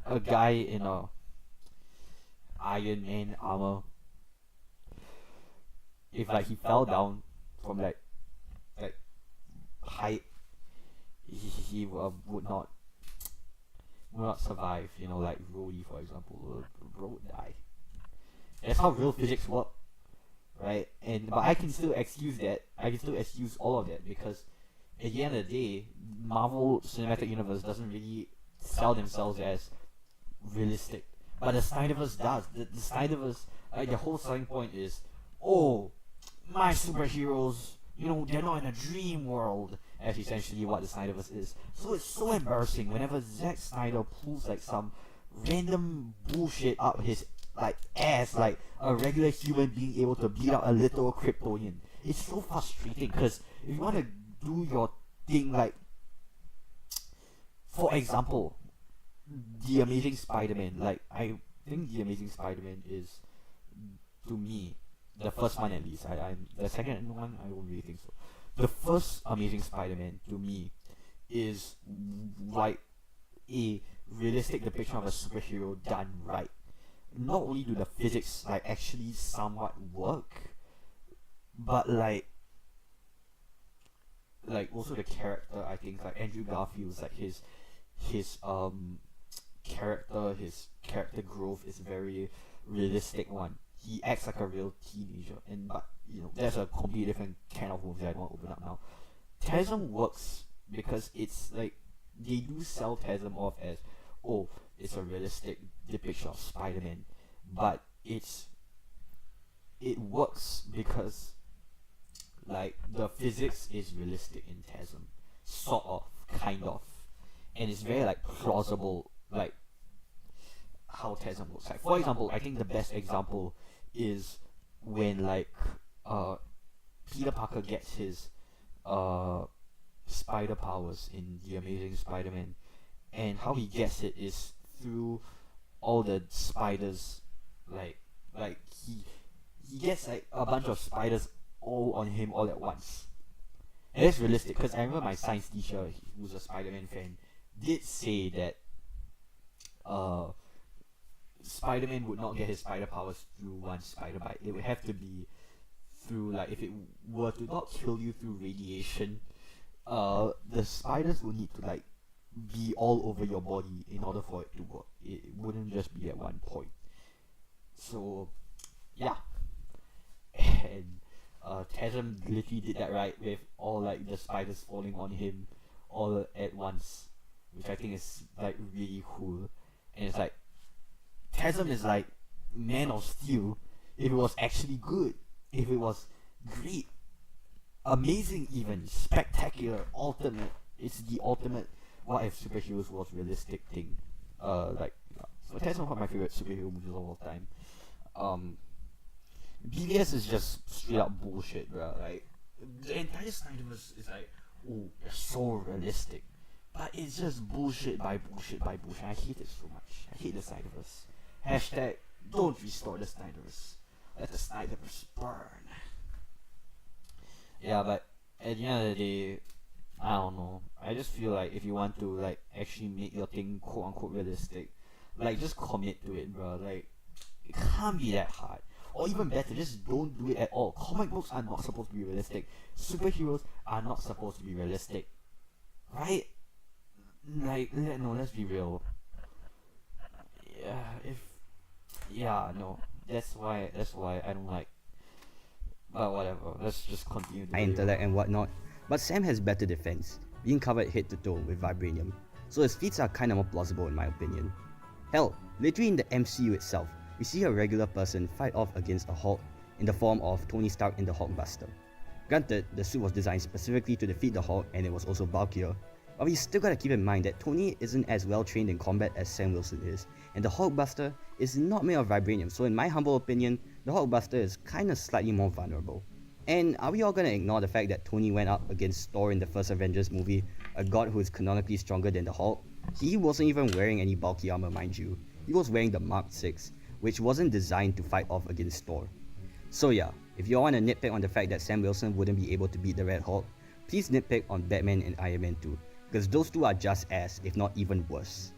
a guy in a Iron Man armor, if like he fell down from like height, he would not survive. You know, like Rhodey, for example, Bro would die. That's how real physics work, right? And but I can still excuse that. I can still excuse all of that because at the end of the day, Marvel Cinematic Universe doesn't really sell themselves as realistic, but the Snyderverse does. The Snyderverse, like the whole selling point is, oh, my superheroes, you know, they're not in a dream world, as essentially what the Snyderverse is. So it's so embarrassing whenever Zack Snyder pulls like some random bullshit up his like ass, like a regular human being able to beat out a little Kryptonian. It's so frustrating because if you want to do your thing, like for example, The Amazing Spider-Man, like I think The Amazing Spider-Man is, to me, the first one at least. I'm the second one, I don't really think so. The first Amazing Spider-Man to me is like a realistic depiction of a superhero done right. Not only do the physics like actually somewhat work, but like also the character, I think like Andrew Garfield's like his character growth is very realistic one. He acts like a real teenager, and but you know that's a completely different kind of movie I don't want to open up now. TASM works because it's like they do sell TASM off as, oh, it's a realistic depiction of Spider-Man, but it works because like the physics is realistic in TASM, sort of, kind of, and it's very like plausible, like how TASM works. Like for example, I think the best example is when like Peter Parker gets his spider powers in The Amazing Spider-Man, and how he gets it is through all the spiders, like he gets like a bunch of spiders all on him all at once. And that's realistic because I remember my science teacher, who's a Spider-Man fan, did say that Spider-Man would not get his spider powers through one spider bite. It would have to be through, like, if it were to not kill you through radiation, the spiders would need to like be all over your body in order for it to work. It wouldn't just be at one point. So yeah. And TASM literally did that right with all like the spiders falling on him all at once, which I think is like really cool. And it's like TASM is like Man of Steel if it was actually good, if it was great, amazing, even spectacular, ultimate. It's the ultimate what if superheroes was realistic thing. So TASM one of my favorite superhero movies of all time. BVS is just straight up bullshit, bro. Like the entire Snyderverse is like, oh, it's so realistic, but it's just bullshit by bullshit by bullshit. I hate it so much. I hate the Snyderverse. Hashtag don't restore the Snyderverse. Let the Snyderverse burn. Yeah, but at the end of the day, I don't know. I just feel like if you want to like actually make your thing quote unquote realistic, like just commit to it, bro. Like it can't be that hard. Or even better, just don't do it at all. Comic books are not supposed to be realistic. Superheroes are not supposed to be realistic. Right? Like, no, let's be real. No. That's why I don't like. But whatever, let's just continue the video. Intellect and whatnot. But Sam has better defense, being covered head to toe with vibranium. So his feats are kinda more plausible in my opinion. Hell, literally in the MCU itself, we see a regular person fight off against a Hulk in the form of Tony Stark in the Hulkbuster. Granted, the suit was designed specifically to defeat the Hulk and it was also bulkier, but we still gotta keep in mind that Tony isn't as well trained in combat as Sam Wilson is, and the Hulkbuster is not made of vibranium, so in my humble opinion, the Hulkbuster is kinda slightly more vulnerable. And are we all gonna ignore the fact that Tony went up against Thor in the first Avengers movie, a god who is canonically stronger than the Hulk? He wasn't even wearing any bulky armor, mind you. He was wearing the Mark 6, which wasn't designed to fight off against Thor. So yeah, if you all want to nitpick on the fact that Sam Wilson wouldn't be able to beat the Red Hulk, please nitpick on Batman and Iron Man 2, because those two are just as, if not even worse.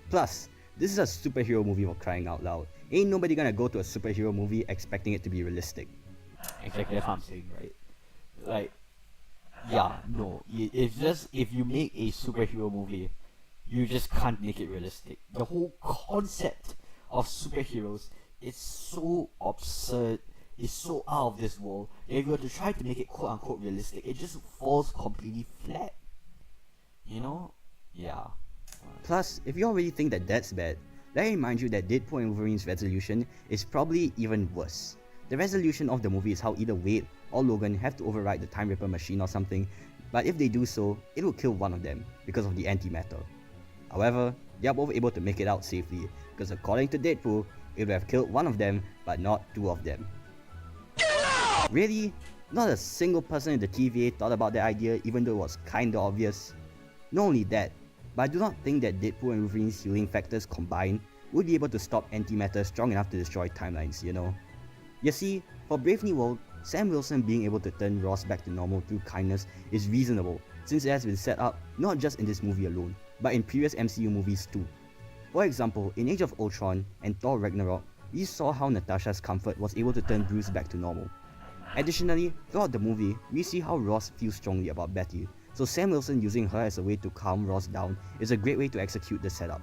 Plus, this is a superhero movie for crying out loud. Ain't nobody gonna go to a superhero movie expecting it to be realistic. Exactly that's what I'm saying, right? Like, yeah, no. If you make a superhero movie, you just can't make it realistic. The whole concept of superheroes is so absurd, it's so out of this world. If you were to try to make it quote unquote realistic, it just falls completely flat. You know? Yeah. Plus, if you already think that that's bad, let me remind you that Deadpool and Wolverine's resolution is probably even worse. The resolution of the movie is how either Wade or Logan have to override the Time Ripper machine or something, but if they do so, it will kill one of them because of the antimatter. However, they are both able to make it out safely, because according to Deadpool, it would have killed one of them, but not two of them. Really? Not a single person in the TVA thought about that idea, even though it was kinda obvious? Not only that, but I do not think that Deadpool and Wolverine's healing factors combined would be able to stop antimatter strong enough to destroy timelines, you know? You see, for Brave New World, Sam Wilson being able to turn Ross back to normal through kindness is reasonable, since it has been set up not just in this movie alone, but in previous MCU movies too. For example, in Age of Ultron and Thor Ragnarok, we saw how Natasha's comfort was able to turn Bruce back to normal. Additionally, throughout the movie, we see how Ross feels strongly about Betty, so Sam Wilson using her as a way to calm Ross down is a great way to execute the setup.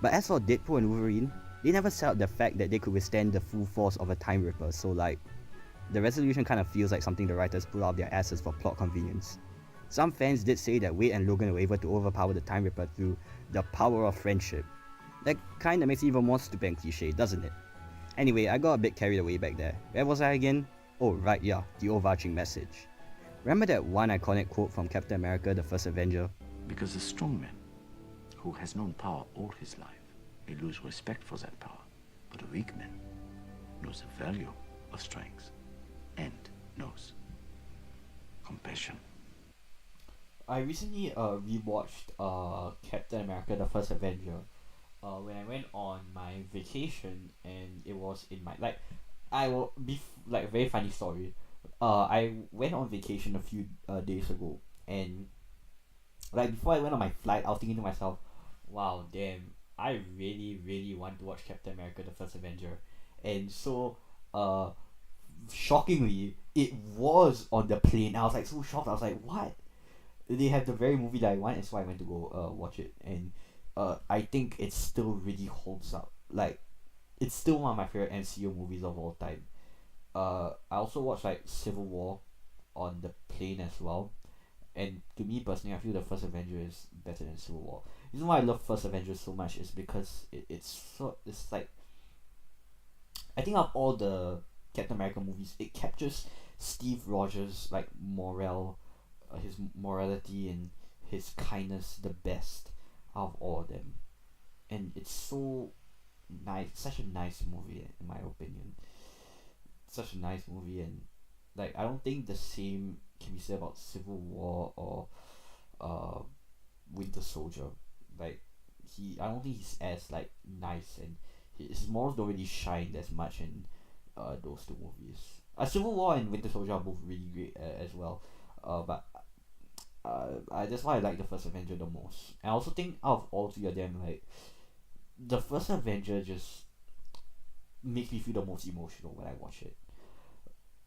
But as for Deadpool and Wolverine, they never set up the fact that they could withstand the full force of a Time Ripper, so like, the resolution kind of feels like something the writers pulled out of their asses for plot convenience. Some fans did say that Wade and Logan were able to overpower the Time Ripper through the power of friendship. That kinda makes it even more stupid and cliche, doesn't it? Anyway, I got a bit carried away back there. Where was I again? Oh right, yeah, the overarching message. Remember that one iconic quote from Captain America the First Avenger? Because the strong men who has known power all his life may lose respect for that power, but a weak man knows the value of strength and knows compassion. I recently rewatched Captain America: The First Avenger when I went on my vacation, and it was in my like I will be like very funny story. I went on vacation a few days ago, and like before I went on my flight, I was thinking to myself, wow, damn, I really really want to watch Captain America: The First Avenger, and so shockingly it was on the plane. I was like so shocked. I was like, what? They have the very movie that I want, and so I went to go watch it, and I think it still really holds up. Like, it's still one of my favorite MCU movies of all time. I also watched like Civil War on the plane as well, and to me personally, I feel the first Avenger is better than Civil War. The reason why I love first Avenger so much is because it's like, I think of all the Captain America movies, it captures Steve Rogers' like his morality and his kindness the best out of all of them, and it's so nice, such a nice movie in my opinion. Such a nice movie, and like I don't think the same can be said about Civil War or Winter Soldier. Like I don't think he's as like nice, and his morals don't really shine as much in those two movies. Civil War and Winter Soldier are both really great as well. But that's why I like the first Avenger the most. And I also think out of all three of them, like the first Avenger just makes me feel the most emotional when I watch it.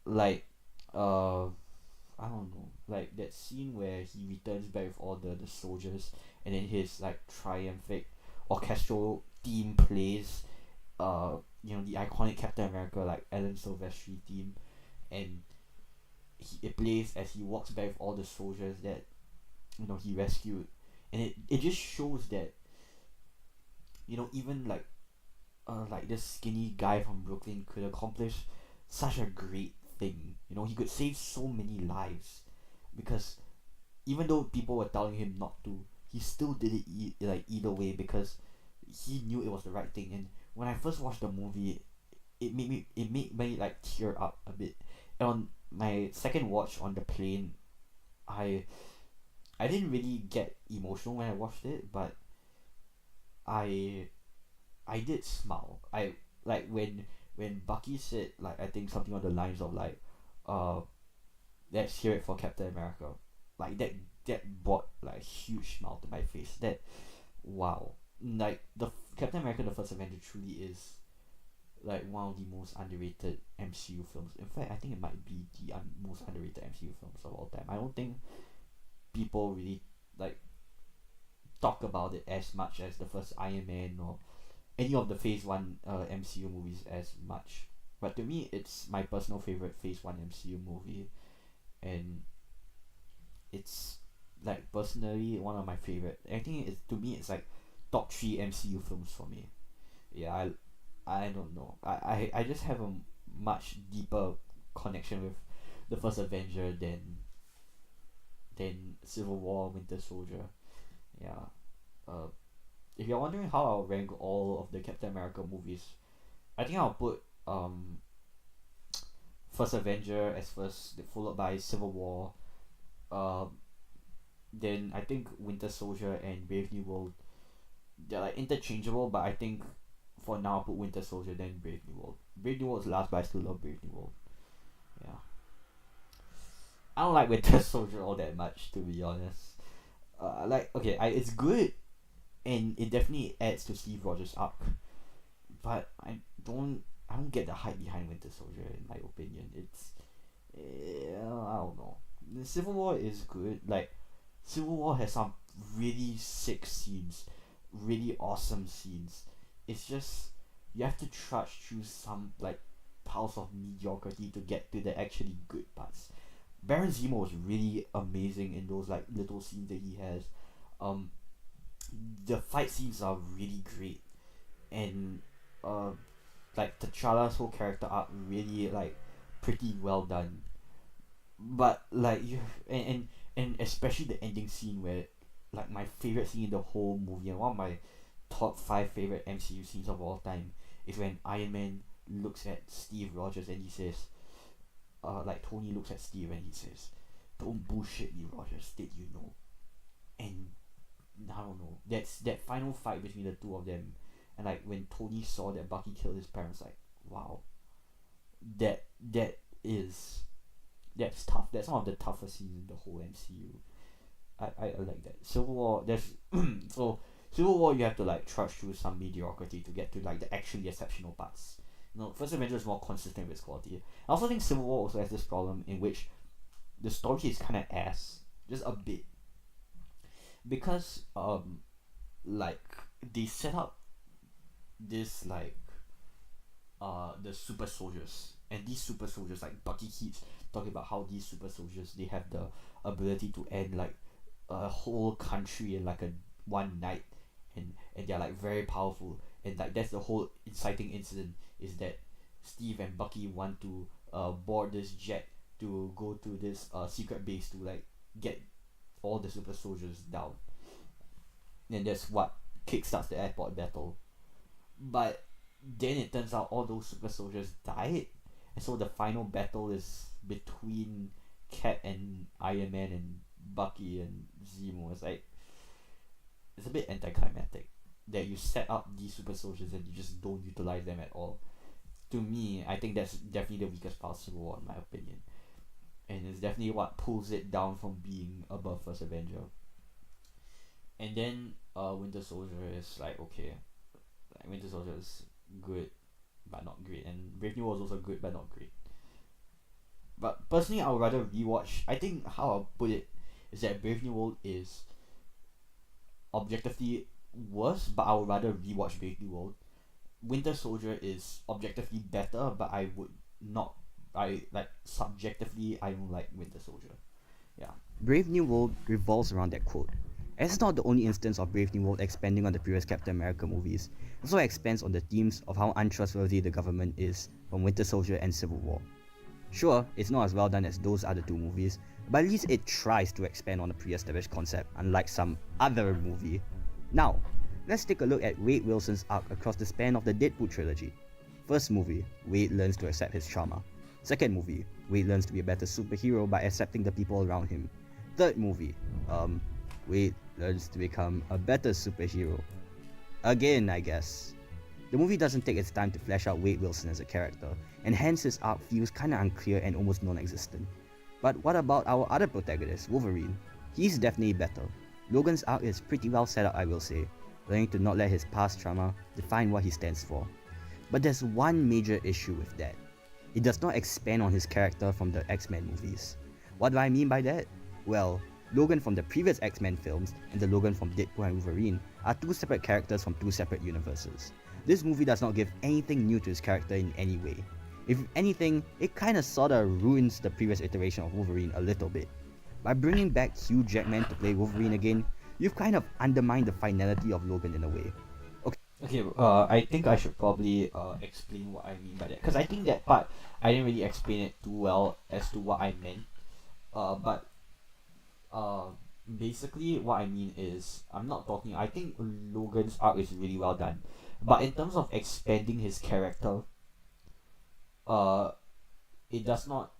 Like, I don't know, like that scene where he returns back with all the soldiers, and then his like triumphant orchestral theme plays, the iconic Captain America like Alan Silvestri theme, and it plays as he walks back with all the soldiers that he rescued, and it just shows that even like this skinny guy from Brooklyn could accomplish such a great thing. He could save so many lives, because even though people were telling him not to, he still did it either way, because he knew it was the right thing. And when I first watched the movie, it made me like tear up a bit. And on my second watch on the plane, I didn't really get emotional when I watched it, but I did smile. I like when Bucky said, like, I think something on the lines of like, let's hear it for Captain America. Like that brought like a huge smile to my face. That, wow, like the Captain America: The First Avenger truly is like one of the most underrated MCU films. In fact, I think it might be the most underrated MCU films of all time. I don't think people really like talk about it as much as the first Iron Man or any of the Phase 1 MCU movies as much. But to me, it's my personal favorite Phase 1 MCU movie, and it's like personally one of my favorite. I think it's like top 3 MCU films for me. Yeah, I don't know. I just have a much deeper connection with the first Avenger than Civil War, Winter Soldier. Yeah. If you're wondering how I'll rank all of the Captain America movies, I think I'll put First Avenger as first, followed by Civil War. Then I think Winter Soldier and Brave New World, they're like interchangeable, but I think for now I'll put Winter Soldier, then Brave New World. Brave New World is last, but I still love Brave New World. Yeah. I don't like Winter Soldier all that much, to be honest. It's good, and it definitely adds to Steve Rogers' arc, but I don't get the hype behind Winter Soldier. In my opinion, I don't know. The Civil War is good. Like, Civil War has some really sick scenes, really awesome scenes. It's just you have to trudge through some like piles of mediocrity to get to the actually good parts. Baron Zemo is really amazing in those like little scenes that he has. The fight scenes are really great, and like T'Challa's whole character arc really like pretty well done. But like and especially the ending scene where like my favorite scene in the whole movie, and one of my top 5 favorite MCU scenes of all time, is when Iron Man looks at Steve Rogers and he says, like Tony looks at Steve and he says, "Don't bullshit me, Rogers. Did you know?" And I don't know. That's that final fight between the two of them, and like when Tony saw that Bucky killed his parents, like wow, that's tough. That's one of the toughest scenes in the whole MCU. I like that. Civil War, there's so Civil War, you have to like trudge through some mediocrity to get to like the actually exceptional parts. First Avenger is more consistent with its quality. I also think Civil War also has this problem in which the story is kind of ass, just a bit, because like they set up this like the super soldiers, and these super soldiers, like Bucky keeps talking about how these super soldiers, they have the ability to end like a whole country in like a one night, and they're like very powerful, and like that's the whole inciting incident, is that Steve and Bucky want to board this jet to go to this secret base to like get all the super soldiers down, and that's what kickstarts the airport battle. But then it turns out all those super soldiers died, and so the final battle is between Cap and Iron Man and Bucky and Zemo. It's a bit anticlimactic that you set up these super soldiers and you just don't utilize them at all. To me, I think that's definitely the weakest part of Civil War, in my opinion, and it's definitely what pulls it down from being above First Avenger. And then Winter Soldier is like okay, like Winter Soldier is good but not great, and Brave New World is also good but not great. But personally, I would rather rewatch. I think how I'll put it is that Brave New World is objectively worse, but I would rather rewatch Brave New World. Winter Soldier is objectively better, but I would not. I like subjectively, I don't like Winter Soldier. Yeah. Brave New World revolves around that quote. And it's not the only instance of Brave New World expanding on the previous Captain America movies. It also expands on the themes of how untrustworthy the government is from Winter Soldier and Civil War. Sure, it's not as well done as those other two movies, but at least it tries to expand on the pre-established concept, unlike some other movie. Now, let's take a look at Wade Wilson's arc across the span of the Deadpool trilogy. First movie, Wade learns to accept his trauma. Second movie, Wade learns to be a better superhero by accepting the people around him. Third movie, Wade learns to become a better superhero. Again, I guess. The movie doesn't take its time to flesh out Wade Wilson as a character, and hence his arc feels kinda unclear and almost non-existent. But what about our other protagonist, Wolverine? He's definitely better. Logan's arc is pretty well set up, I will say, learning to not let his past trauma define what he stands for. But there's one major issue with that. It does not expand on his character from the X-Men movies. What do I mean by that? Well, Logan from the previous X-Men films and the Logan from Deadpool and Wolverine are two separate characters from two separate universes. This movie does not give anything new to his character in any way. If anything, it kinda sorta ruins the previous iteration of Wolverine a little bit. By bringing back Hugh Jackman to play Wolverine again, you've kind of undermined the finality of Logan in a way. Okay, I think I should probably explain what I mean by that, because I think that part I didn't really explain it too well as to what I meant. But basically what I mean is I think Logan's arc is really well done, but in terms of expanding his character, it does not,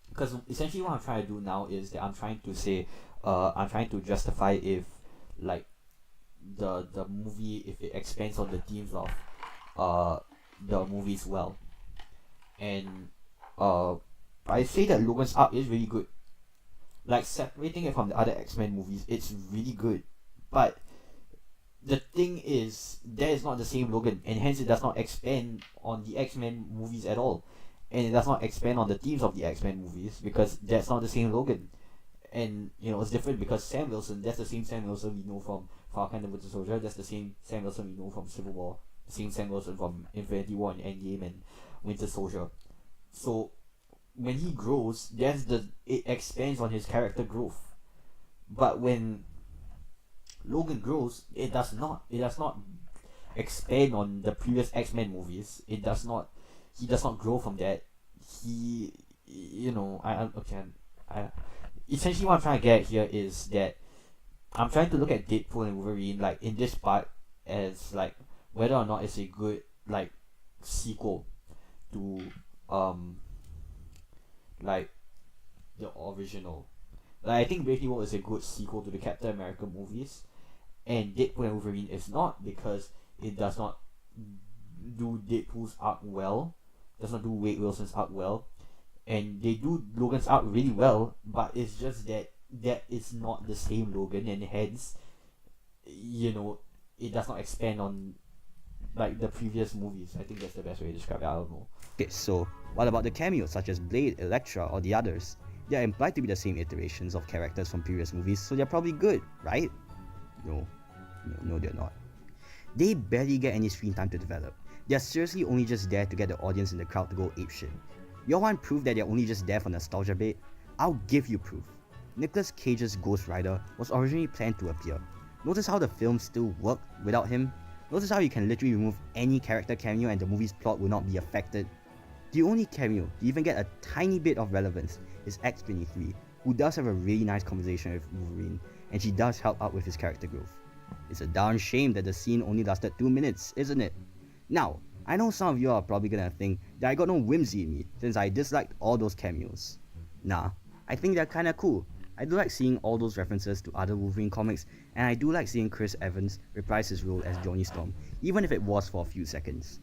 because essentially what I'm trying to do now is that I'm trying to justify if like the movie, if it expands on the themes of the movies well. And I say that Logan's arc is really good. Like separating it from the other X-Men movies, it's really good. But the thing is, that is not the same Logan, and hence it does not expand on the X-Men movies at all. And it does not expand on the themes of the X-Men movies, because that's not the same Logan. And it's different because Sam Wilson, that's the same Sam Wilson we know from Falcon and the Winter Soldier, that's the same Sam Wilson we know from Civil War, the same Sam Wilson from Infinity War and Endgame and Winter Soldier. So when he grows, it expands on his character growth. But when Logan grows, it does not expand on the previous X-Men movies. He does not grow from that. Essentially what I'm trying to get here is that I'm trying to look at Deadpool and Wolverine like in this part as like whether or not it's a good like sequel to like the original. Like I think Brave New World is a good sequel to the Captain America movies, and Deadpool and Wolverine is not because it does not do Deadpool's arc well, does not do Wade Wilson's arc well, and they do Logan's arc really well, but it's just that is not the same Logan, and hence, you know, it does not expand on like the previous movies. I think that's the best way to describe it. I don't know. Okay, so what about the cameos such as Blade, Elektra, or the others? They are implied to be the same iterations of characters from previous movies, so they're probably good, right? No, they're not. They barely get any screen time to develop. They're seriously only just there to get the audience in the crowd to go apeshit. You want proof that they're only just there for nostalgia bait? I'll give you proof. Nicolas Cage's Ghost Rider was originally planned to appear. Notice how the film still worked without him? Notice how you can literally remove any character cameo and the movie's plot will not be affected? The only cameo to even get a tiny bit of relevance is X-23, who does have a really nice conversation with Wolverine, and she does help out with his character growth. It's a darn shame that the scene only lasted 2 minutes, isn't it? Now, I know some of you are probably gonna think that I got no whimsy in me since I disliked all those cameos. Nah, I think they're kinda cool. I do like seeing all those references to other Wolverine comics, and I do like seeing Chris Evans reprise his role as Johnny Storm, even if it was for a few seconds.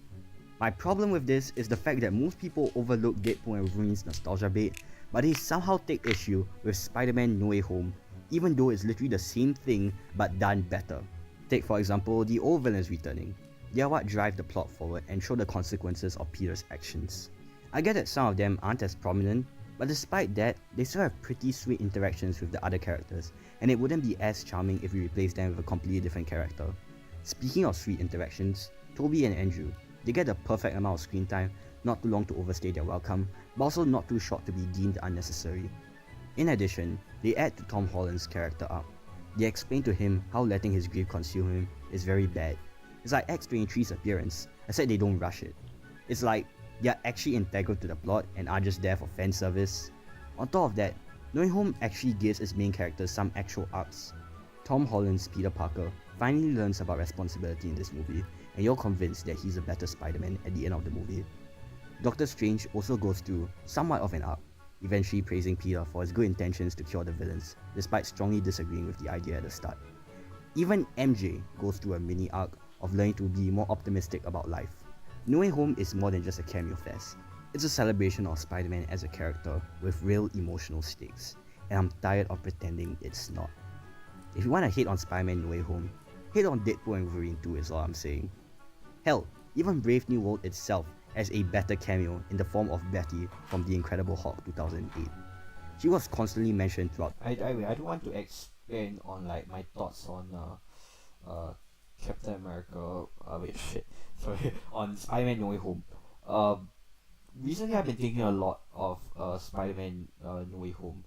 My problem with this is the fact that most people overlook Deadpool and Wolverine's nostalgia bait, but they somehow take issue with Spider-Man No Way Home, even though it's literally the same thing but done better. Take for example the old villains returning. They are what drive the plot forward and show the consequences of Peter's actions. I get that some of them aren't as prominent, but despite that, they still have pretty sweet interactions with the other characters, and it wouldn't be as charming if we replaced them with a completely different character. Speaking of sweet interactions, Toby and Andrew, they get the perfect amount of screen time, not too long to overstay their welcome, but also not too short to be deemed unnecessary. In addition, they add to Tom Holland's character arc. They explain to him how letting his grief consume him is very bad. It's like X-23's appearance, except they don't rush it. It's like they're actually integral to the plot and aren't just there for fan service. On top of that, No Way Home actually gives its main characters some actual arcs. Tom Holland's Peter Parker finally learns about responsibility in this movie, and you're convinced that he's a better Spider-Man at the end of the movie. Doctor Strange also goes through somewhat of an arc, eventually praising Peter for his good intentions to cure the villains, despite strongly disagreeing with the idea at the start. Even MJ goes through a mini arc of learning to be more optimistic about life. No Way Home is more than just a cameo fest. It's a celebration of Spider-Man as a character with real emotional stakes, and I'm tired of pretending it's not. If you want to hate on Spider-Man No Way Home, hate on Deadpool and Wolverine too is all I'm saying. Hell, even Brave New World itself has a better cameo in the form of Betty from The Incredible Hulk 2008. She was constantly mentioned throughout. I do want to expand on like my thoughts on Captain America. On Spider-Man No Way Home. Recently I've been thinking a lot of Spider-Man No Way Home,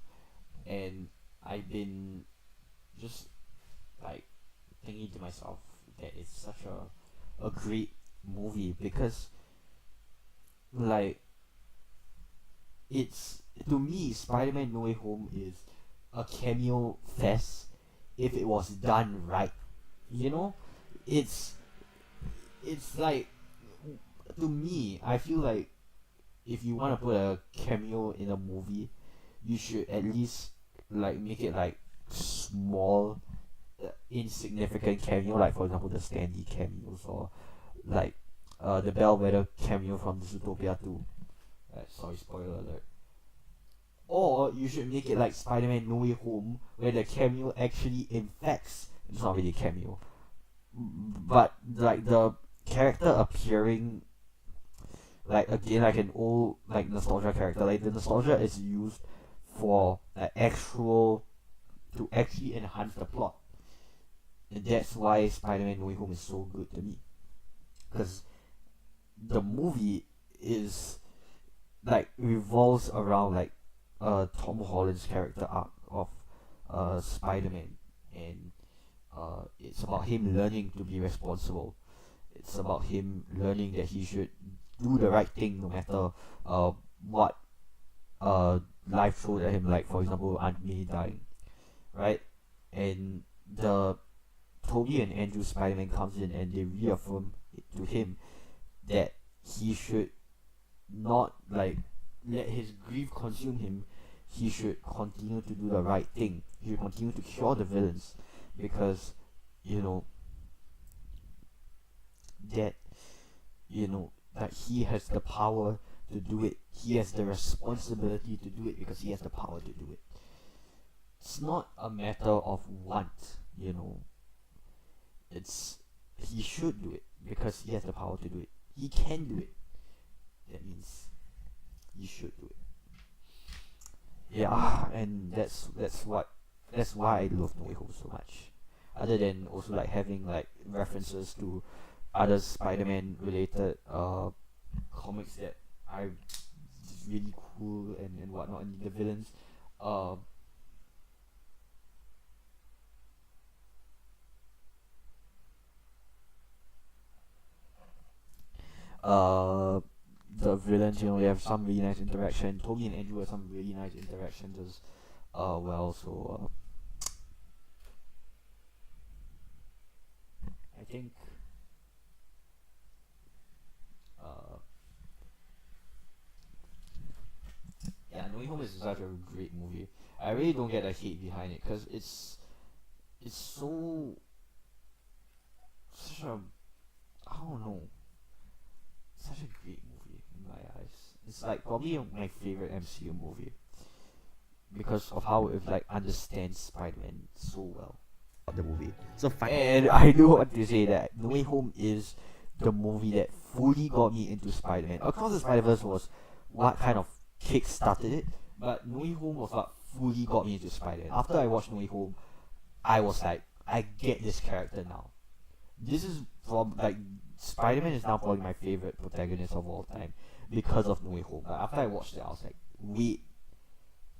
and I've been just like thinking to myself that it's such a great movie because like it's, to me, Spider-Man No Way Home is a cameo fest if it was done right. You know, it's like, to me, I feel like if you want to put a cameo in a movie, you should at least like make it like small, insignificant cameo, like for example the Stan Lee cameos, or like the Bellwether cameo from Zootopia 2. Sorry, spoiler alert. Or you should make it like Spider-Man No Way Home, where the cameo actually infects. It's not really a cameo, but like the character appearing like again like an old like nostalgia character. Like the nostalgia is used for to actually enhance the plot, and that's why Spider-Man No Way Home is so good to me, because the movie is like revolves around like Tom Holland's character arc of Spider-Man, and it's about him learning to be responsible. It's about him learning that he should do the right thing no matter what life throws at him, like for example Aunt May dying, right? And the Toby and Andrew Spider-Man comes in and they reaffirm it to him that he should not like let his grief consume him. He should continue to do the right thing. He should continue to cure the villains, because that that he has the power to do it. He has the responsibility to do it because he has the power to do it. It's not a matter of want, It's he should do it because he has the power to do it. He can do it. That means he should do it. Yeah, and that's why I love No Way Home so much. Other than also like having like references to other Spider-Man related comics that are just really cool and whatnot, and the villains. The villains, they have some really nice interaction. Toby and Andrew have some really nice interactions as well. So I think yeah, No Way Home is such a great movie. I really don't get the hate behind it because it's so such a I don't know, such a great movie in my eyes. It's like probably my favorite MCU movie because of how it like understands Spider-Man so well. The movie. So And I do want to say that No Way Home is the movie that fully got me into Spider-Man. Across the Spider-Verse was what kind of kick-started it, but No Way Home was what fully got me into Spider-Man. After I watched No Way Home, I was like, I get this character now. This is from like Spider-Man is now probably my favorite protagonist of all time because of No Way Home. But after I watched it, I was like, wait,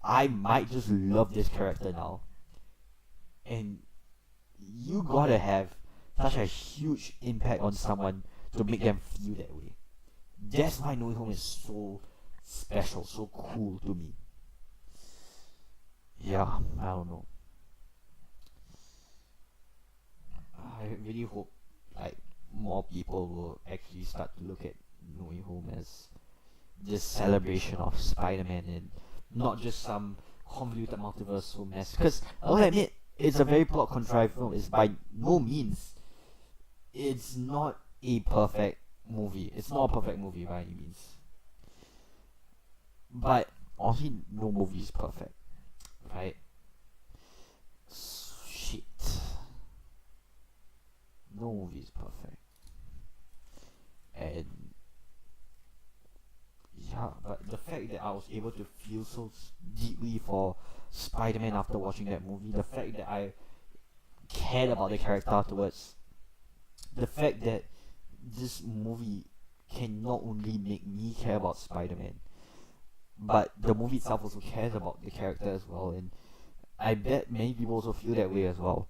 I might just love this character now. And you gotta have such a huge impact on someone to make them feel that way. That's why No Way Home is so special, so cool to me. Yeah, I don't know. I really hope like more people will actually start to look at No Way Home as this celebration of Spider-Man and not just some convoluted multiversal mess. Because I'll admit, it's a very plot contrived film. It's by no means, it's not a perfect movie. It's not a perfect movie by any means. But honestly, no movie is perfect, right? Shit. No movie is perfect. And yeah, but the fact that I was able to feel so deeply for Spider-Man after watching that movie, the fact that I cared about the character afterwards, the fact that this movie can not only make me care about Spider-Man, but the movie itself also cares about the character as well, and I bet many people also feel that way as well.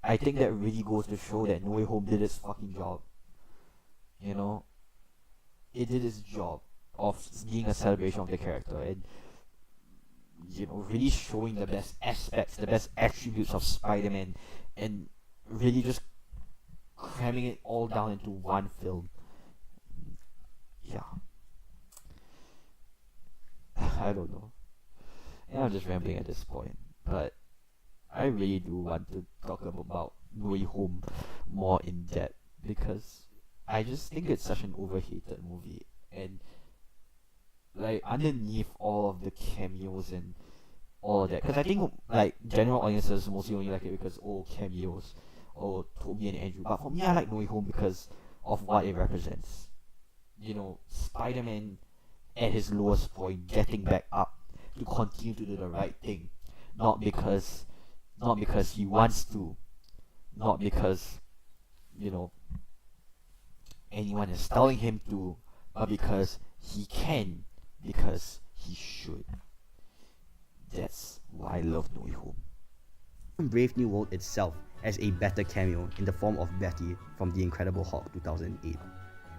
I think that really goes to show that No Way Home did its fucking job. It did its job of being a celebration of the character and really showing the best aspects, the best attributes of Spider-Man, and really just cramming it all down into one film. Yeah. I don't know. And I'm just rambling at this point, but I really do want to talk about No Way Home more in depth because I just think it's such an overhated movie, and like underneath all of the cameos and all of that, because I think like general audiences mostly only like it because cameos, Toby and Andrew. But for me, I like No Way Home because of what it represents. Spider-Man at his lowest point, getting back up to continue to do the right thing, not because he wants to, not because anyone is telling him to, but because he can, because he should. That's why I love No Way Home. Brave New World itself as a better cameo in the form of Betty from The Incredible Hulk 2008.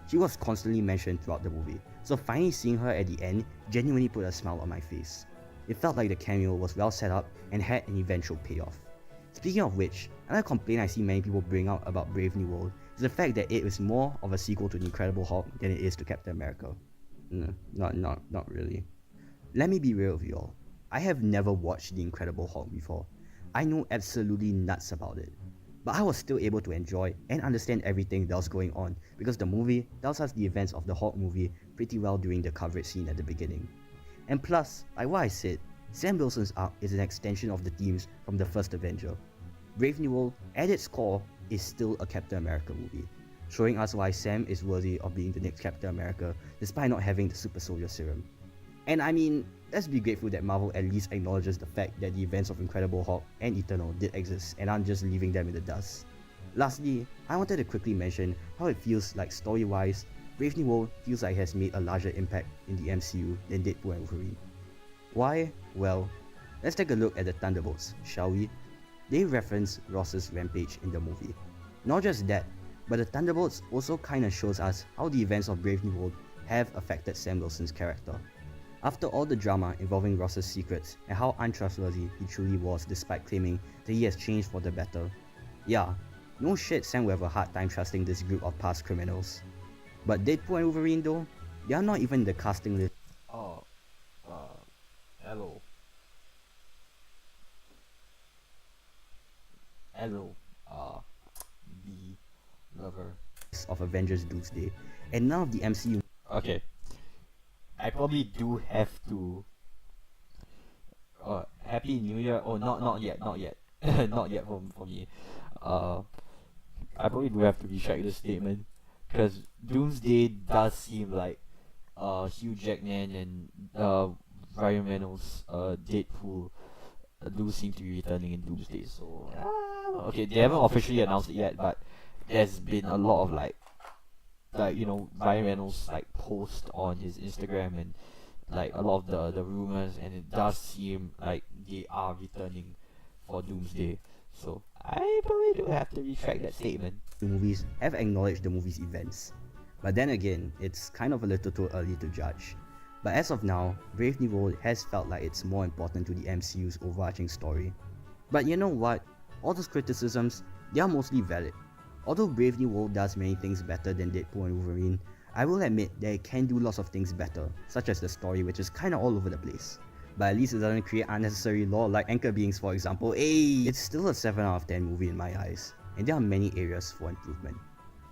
She was constantly mentioned throughout the movie, so finally seeing her at the end genuinely put a smile on my face. It felt like the cameo was well set up and had an eventual payoff. Speaking of which, another complaint I see many people bring out about Brave New World is the fact that it is more of a sequel to The Incredible Hulk than it is to Captain America. Not really. Let me be real with you all. I have never watched The Incredible Hulk before. I know absolutely nuts about it. But I was still able to enjoy and understand everything that was going on because the movie tells us the events of the Hulk movie pretty well during the coverage scene at the beginning. And plus, like what I said, Sam Wilson's arc is an extension of the themes from the first Avenger. Brave New World, at its core, is still a Captain America movie, showing us why Sam is worthy of being the next Captain America despite not having the super soldier serum. And I mean, let's be grateful that Marvel at least acknowledges the fact that the events of Incredible Hulk and Eternal did exist and aren't just leaving them in the dust. Lastly, I wanted to quickly mention how it feels like story-wise, Brave New World feels like it has made a larger impact in the MCU than Deadpool and Wolverine. Why? Well, let's take a look at the Thunderbolts, shall we? They reference Ross's rampage in the movie. Not just that, but the Thunderbolts also kinda shows us how the events of Brave New World have affected Sam Wilson's character. After all the drama involving Ross's secrets and how untrustworthy he truly was despite claiming that he has changed for the better, yeah, no shit Sam will have a hard time trusting this group of past criminals. But Deadpool and Wolverine though, they are not even in the casting list. Oh, hello. Hello, the lover. Of Avengers Doomsday, and none of the MCU. Okay. I probably do have to. Happy New Year. Oh, not yet. not yet for me. I probably do have to retract this statement, because Doomsday does seem like Hugh Jackman and Ryan Reynolds, Deadpool, do seem to be returning in Doomsday. So okay, they haven't officially announced it yet, but there's been a lot of like you know, Ryan Reynolds like post on his Instagram and like a lot of the rumors, and it does seem like they are returning for Doomsday. So I probably do have to retract that statement. The movies have acknowledged the movie's events. But then again, it's kind of a little too early to judge. But as of now, Brave New World has felt like it's more important to the MCU's overarching story. But you know what? All those criticisms, they are mostly valid. Although Brave New World does many things better than Deadpool and Wolverine, I will admit that it can do lots of things better, such as the story, which is kinda all over the place. But at least it doesn't create unnecessary lore like Anchor Beings, for example. It's still a 7 out of 10 movie in my eyes, and there are many areas for improvement.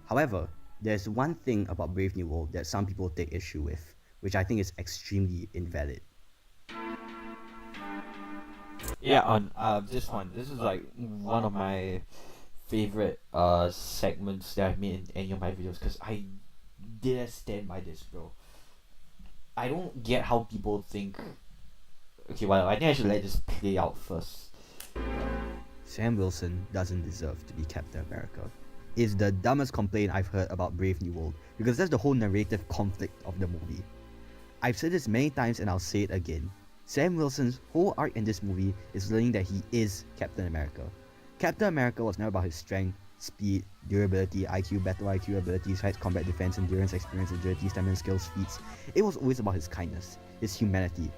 However, there's one thing about Brave New World that some people take issue with, which I think is extremely invalid. Yeah, on this one, this is like one of my favorite segments that I've made in any of my videos, because I didn't stand by this, bro. I don't get how people think. Okay, well, I think I should let this play out first. Sam Wilson doesn't deserve to be Captain America. It's the dumbest complaint I've heard about Brave New World, because that's the whole narrative conflict of the movie. I've said this many times and I'll say it again. Sam Wilson's whole arc in this movie is learning that he is Captain America. Captain America was never about his strength, speed, durability, IQ, battle IQ, abilities, height, combat defense, endurance, experience, agility, stamina, skills, feats. It was always about his kindness, his humanity.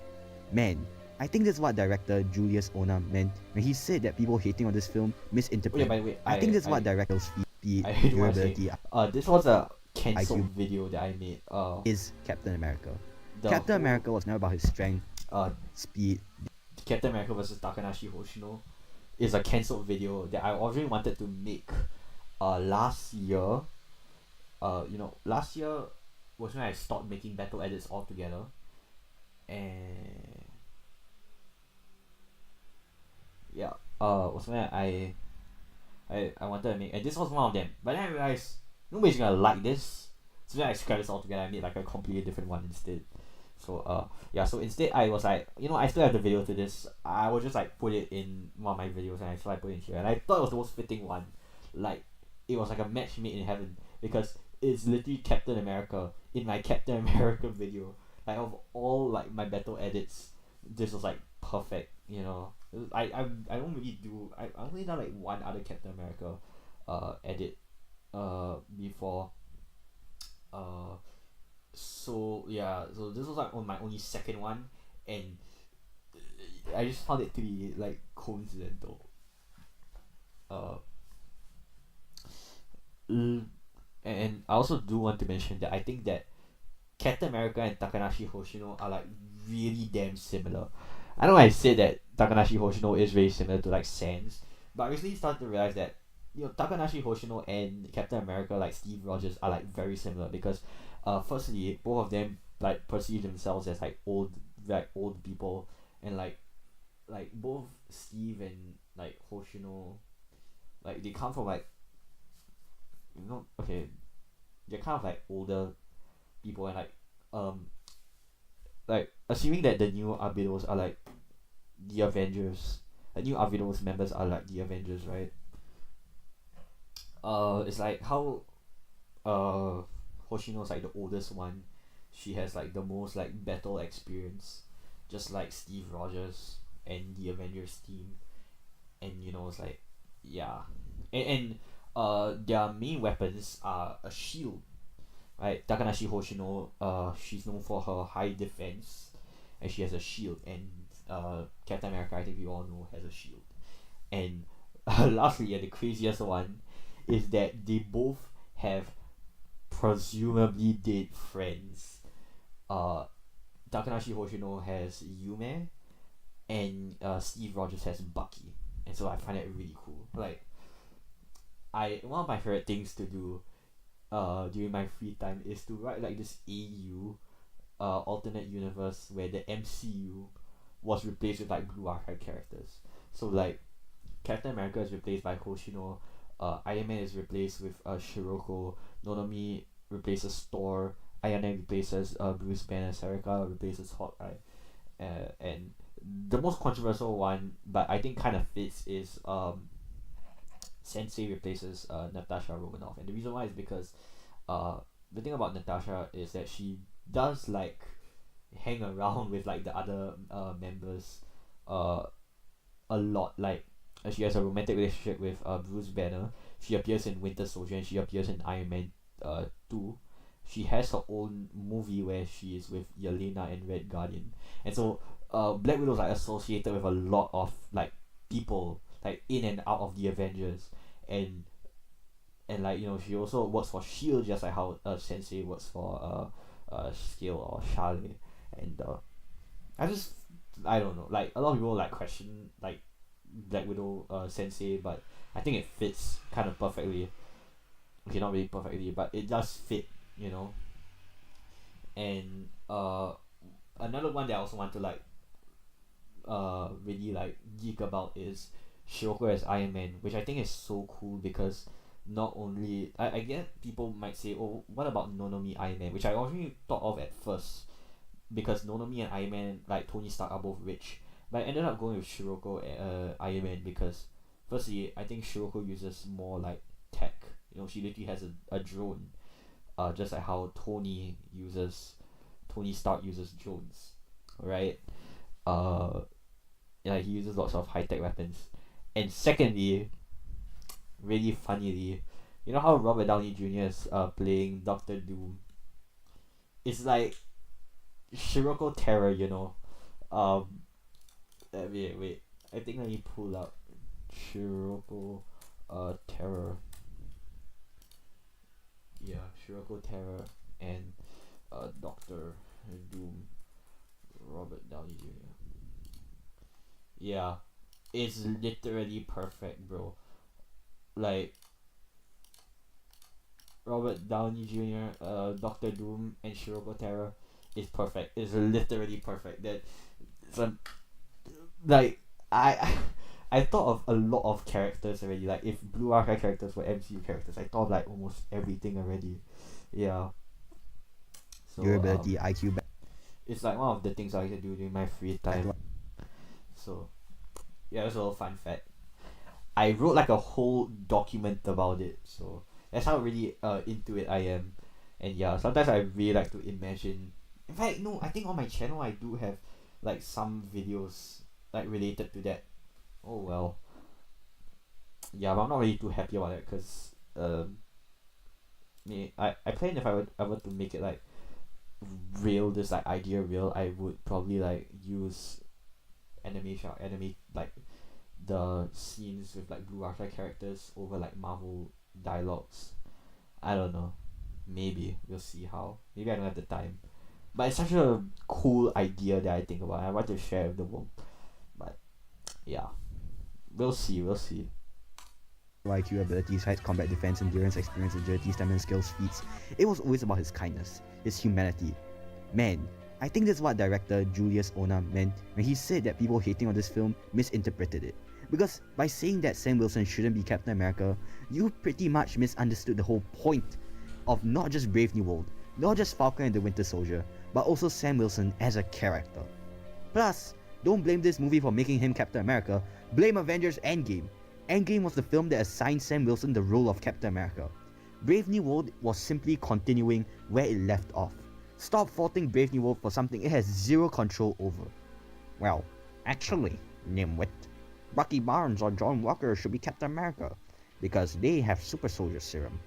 Man, I think that's what director Julius Ona meant when he said that people hating on this film misinterpret. By the way, I think that's what director's speed, I do wanna durability this was a cancelled IQ video that I made. is Captain America. The Captain whole- America was never about his strength, speed. Captain America vs Takanashi Hoshino is a cancelled video that I originally wanted to make last year. Last year was when I stopped making battle edits altogether, and yeah, was when I wanted to make, and this was one of them. But then I realized nobody's gonna like this, so then I scrapped this all together. I made like a completely different one instead. So so instead I was like, I still have the video to this. I will just like put it in one of my videos, and I put it in here. And I thought it was the most fitting one. Like, it was like a match made in heaven, because it's literally Captain America in my Captain America video. Like, of all like my battle edits, this was like perfect. I don't really do. I only done like one other Captain America edit before. So this was like on my only second one, and I just found it to be like coincidental. uh and I also do want to mention that I think that Captain America and Takanashi Hoshino are like really damn similar. I know I said that Takanashi Hoshino is very similar to like Sans, but I recently started to realize that Takanashi Hoshino and Captain America, like Steve Rogers, are like very similar because firstly both of them like perceive themselves as like old people, and like both Steve and like Hoshino, like they come from like okay, they're kind of like older people, and like assuming that the new Abydos are like the Avengers, the new Abydos members are like the Avengers, right? It's like how Hoshino's like the oldest one. She has like the most like battle experience, just like Steve Rogers and the Avengers team, and it's like yeah, and their main weapons are a shield, right? Takanashi Hoshino, she's known for her high defense, and she has a shield, and Captain America, I think we all know, has a shield, and lastly, and the craziest one, is that they both have presumably dead friends. Takanashi Hoshino has Yume, and Steve Rogers has Bucky, and so I find it really cool. Like, one of my favorite things to do during my free time is to write like this AU alternate universe where the MCU was replaced with like Blue Archive characters. So like Captain America is replaced by Hoshino, Iron Man is replaced with Shiroko, Nonomi replaces Thor, Iron Man replaces Bruce Banner, Sarika replaces Hawkeye, and the most controversial one, but I think kind of fits, is Sensei replaces Natasha Romanoff, and the reason why is because the thing about Natasha is that she does like hang around with like the other members a lot. Like she has a romantic relationship with Bruce Banner. She appears in Winter Soldier, and she appears in Iron Man 2. She has her own movie where she is with Yelena and Red Guardian, and so Black Widow is like associated with a lot of like people like in and out of the Avengers, and like she also works for Shield, just like how Sensei works for Scale or Charlie, and I don't know, like a lot of people like question like Black Widow Sensei, but I think it fits kind of perfectly. Okay, not really perfectly, but it does fit, and another one that I also want to like really like geek about is Shiroko as Iron Man, which I think is so cool because not only I get people might say, oh, what about Nonomi Iron Man, which I already thought of at first, because Nonomi and Iron Man, like Tony Stark, are both rich, but I ended up going with Shiroko Iron Man because firstly I think Shiroko uses more like tech. She literally has a drone, just like how Tony Stark uses drones, right? Yeah, he uses lots of high tech weapons. And secondly, really funnily, you know how Robert Downey Jr. is playing Doctor Doom? It's like Shiroko Terror, wait. I think let me pull up Shiroko Terror. Yeah, Shiroko Terror and Doctor Doom, Robert Downey Jr. Yeah, it's literally perfect, bro. Like Robert Downey Jr., Doctor Doom, and Shiroko Terror is perfect. It's literally perfect. That some like I thought of a lot of characters already. Like if Blue Archive characters were MCU characters, I thought of like almost everything already. Yeah. So Durability, IQ. it's like one of the things I like to do during my free time. So yeah, that's a little fun fact. I wrote like a whole document about it, so that's how really into it I am. And yeah, sometimes I really like to imagine. In fact, no, I think on my channel I do have like some videos like related to that. Oh well. Yeah, but I'm not really too happy about it because I plan, if I were ever to make it like real, this like idea real, I would probably like use animation, animate like the scenes with like Blue Russia characters over like Marvel dialogues. I don't know. Maybe we'll see how. Maybe I don't have the time. But it's such a cool idea that I think about. I want to share with the world. But yeah, we'll see. We'll see. IQ abilities, height, combat defense, endurance, experience, agility, stamina, skills, feats. It was always about his kindness, his humanity. Man, I think that's what director Julius Ona meant when he said that people hating on this film misinterpreted it. Because by saying that Sam Wilson shouldn't be Captain America, you pretty much misunderstood the whole point of not just Brave New World, not just Falcon and the Winter Soldier, but also Sam Wilson as a character. Plus, don't blame this movie for making him Captain America, blame Avengers Endgame. Endgame was the film that assigned Sam Wilson the role of Captain America. Brave New World was simply continuing where it left off. Stop faulting Brave New World for something it has zero control over. Well, actually, Nimwit, Bucky Barnes or John Walker should be Captain America, because they have super soldier serum.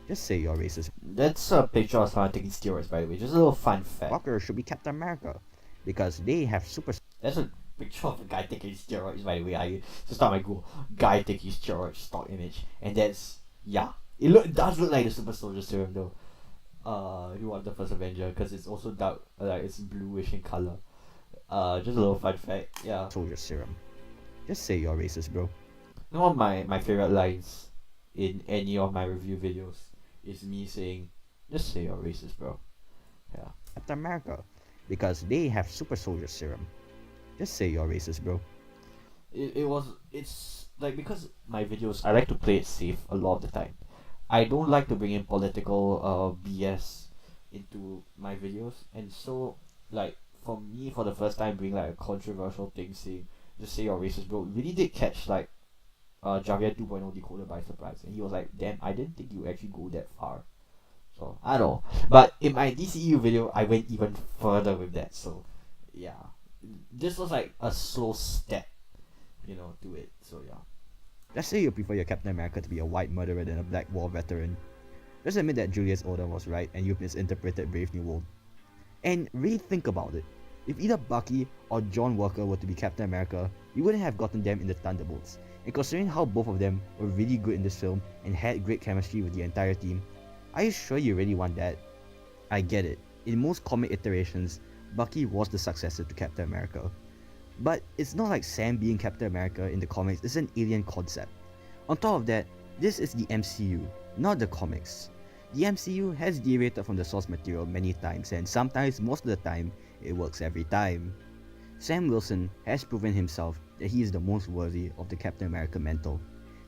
Just say you're racist. That's a picture of someone taking steroids, by the way. Just a little fun fact. Walker should be Captain America, because they have super. That's a picture of a guy taking steroids, by the way. I just thought my Google guy taking steroids stock image, and that's yeah. It does look like the super soldier serum though. If you want the first Avenger, because it's also dark, like it's bluish in color. Just a little fun fact. Yeah. Soldier serum. Just say you're racist, bro. You know, one of my favorite lines in any of my review videos is me saying, "Just say you're racist, bro." Yeah. Captain America, because they have super soldier serum. Just say you're racist, bro. It's like, because my videos, I like to play it safe a lot of the time. I don't like to bring in political BS into my videos, and so like for me, for the first time, bring like a controversial thing saying "just say you're racist, bro" really did catch like Javier 2.0 Decoder by surprise, and he was like, "Damn, I didn't think you actually go that far." So I don't know, but in my DCEU video, I went even further with that. So yeah, this was like a slow step, to it. So yeah. Let's say you prefer your Captain America to be a white murderer than a black war veteran. Just admit that Julius Oda was right and you've misinterpreted Brave New World. And really think about it. If either Bucky or John Walker were to be Captain America, we wouldn't have gotten them in the Thunderbolts. And considering how both of them were really good in this film and had great chemistry with the entire team, are you sure you really want that? I get it. In most comic iterations, Bucky was the successor to Captain America. But it's not like Sam being Captain America in the comics is an alien concept. On top of that, this is the MCU, not the comics. The MCU has deviated from the source material many times, and sometimes, most of the time, it works every time. Sam Wilson has proven himself that he is the most worthy of the Captain America mantle.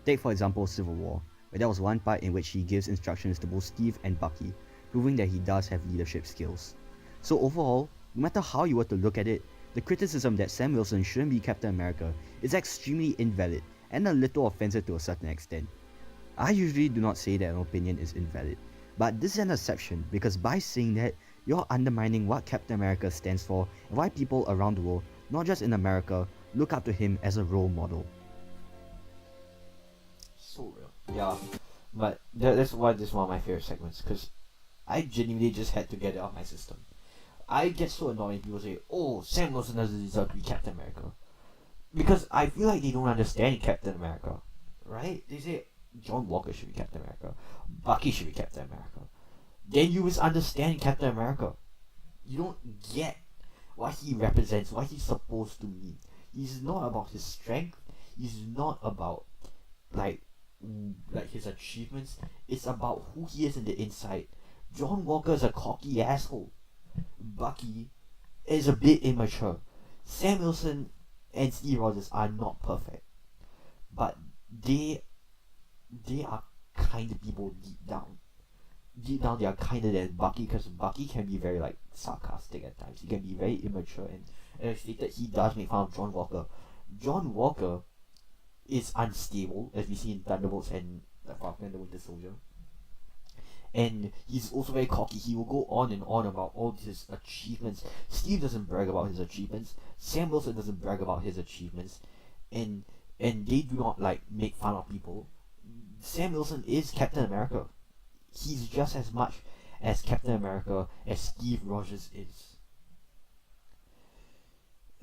Take for example Civil War, where there was one part in which he gives instructions to both Steve and Bucky, proving that he does have leadership skills. So overall, no matter how you were to look at it, the criticism that Sam Wilson shouldn't be Captain America is extremely invalid and a little offensive to a certain extent. I usually do not say that an opinion is invalid, but this is an exception because by saying that, you're undermining what Captain America stands for and why people around the world, not just in America, look up to him as a role model. So real. Yeah, but that's why this is one of my favorite segments, because I genuinely just had to get it off my system. I get so annoyed when people say, "Oh, Sam Wilson doesn't deserve to be Captain America," because I feel like they don't understand Captain America, right? They say John Walker should be Captain America, Bucky should be Captain America. Then you misunderstand Captain America. You don't get what he represents, what he's supposed to mean. He's not about his strength. He's not about like his achievements. It's about who he is in the inside. John Walker is a cocky asshole. Bucky is a bit immature. Sam Wilson and Steve Rogers are not perfect, but they are kind of people deep down. Deep down, they are kinder than Bucky, because Bucky can be very like sarcastic at times. He can be very immature, and as stated, he does make fun of John Walker. John Walker is unstable, as we see in Thunderbolts and the Falcon and the Winter Soldier. And he's also very cocky. He will go on and on about all his achievements. Steve doesn't brag about his achievements. Sam Wilson doesn't brag about his achievements. And they do not like make fun of people. Sam Wilson is Captain America. He's just as much as Captain America as Steve Rogers is.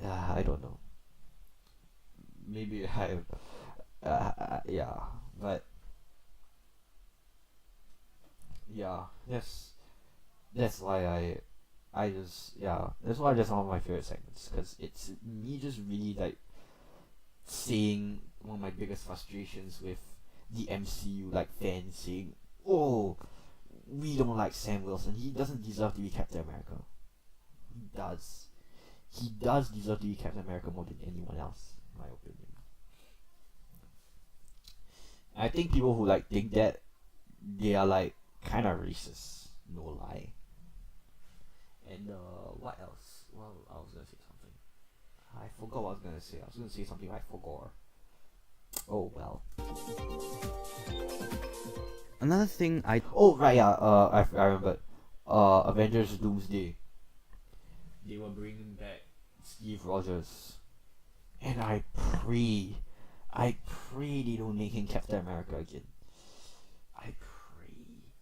I don't know. maybe I, yeah, but yeah, that's why I just yeah, that's why that's one of my favorite segments because it's me just really like saying one of my biggest frustrations with the MCU, like fans saying, "Oh, we don't like Sam Wilson. He doesn't deserve to be Captain America." He does. He does deserve to be Captain America more than anyone else, in my opinion. I think people who like think that they are like kind of racist, no lie. And what else? Well, I was gonna say something. I forgot what I was gonna say. I was gonna say something I forgot. Oh well. Another thing I Oh right, yeah. I remembered. Avengers Doomsday. They were bringing back Steve Rogers, and I pray they don't make him Captain America again. I pray,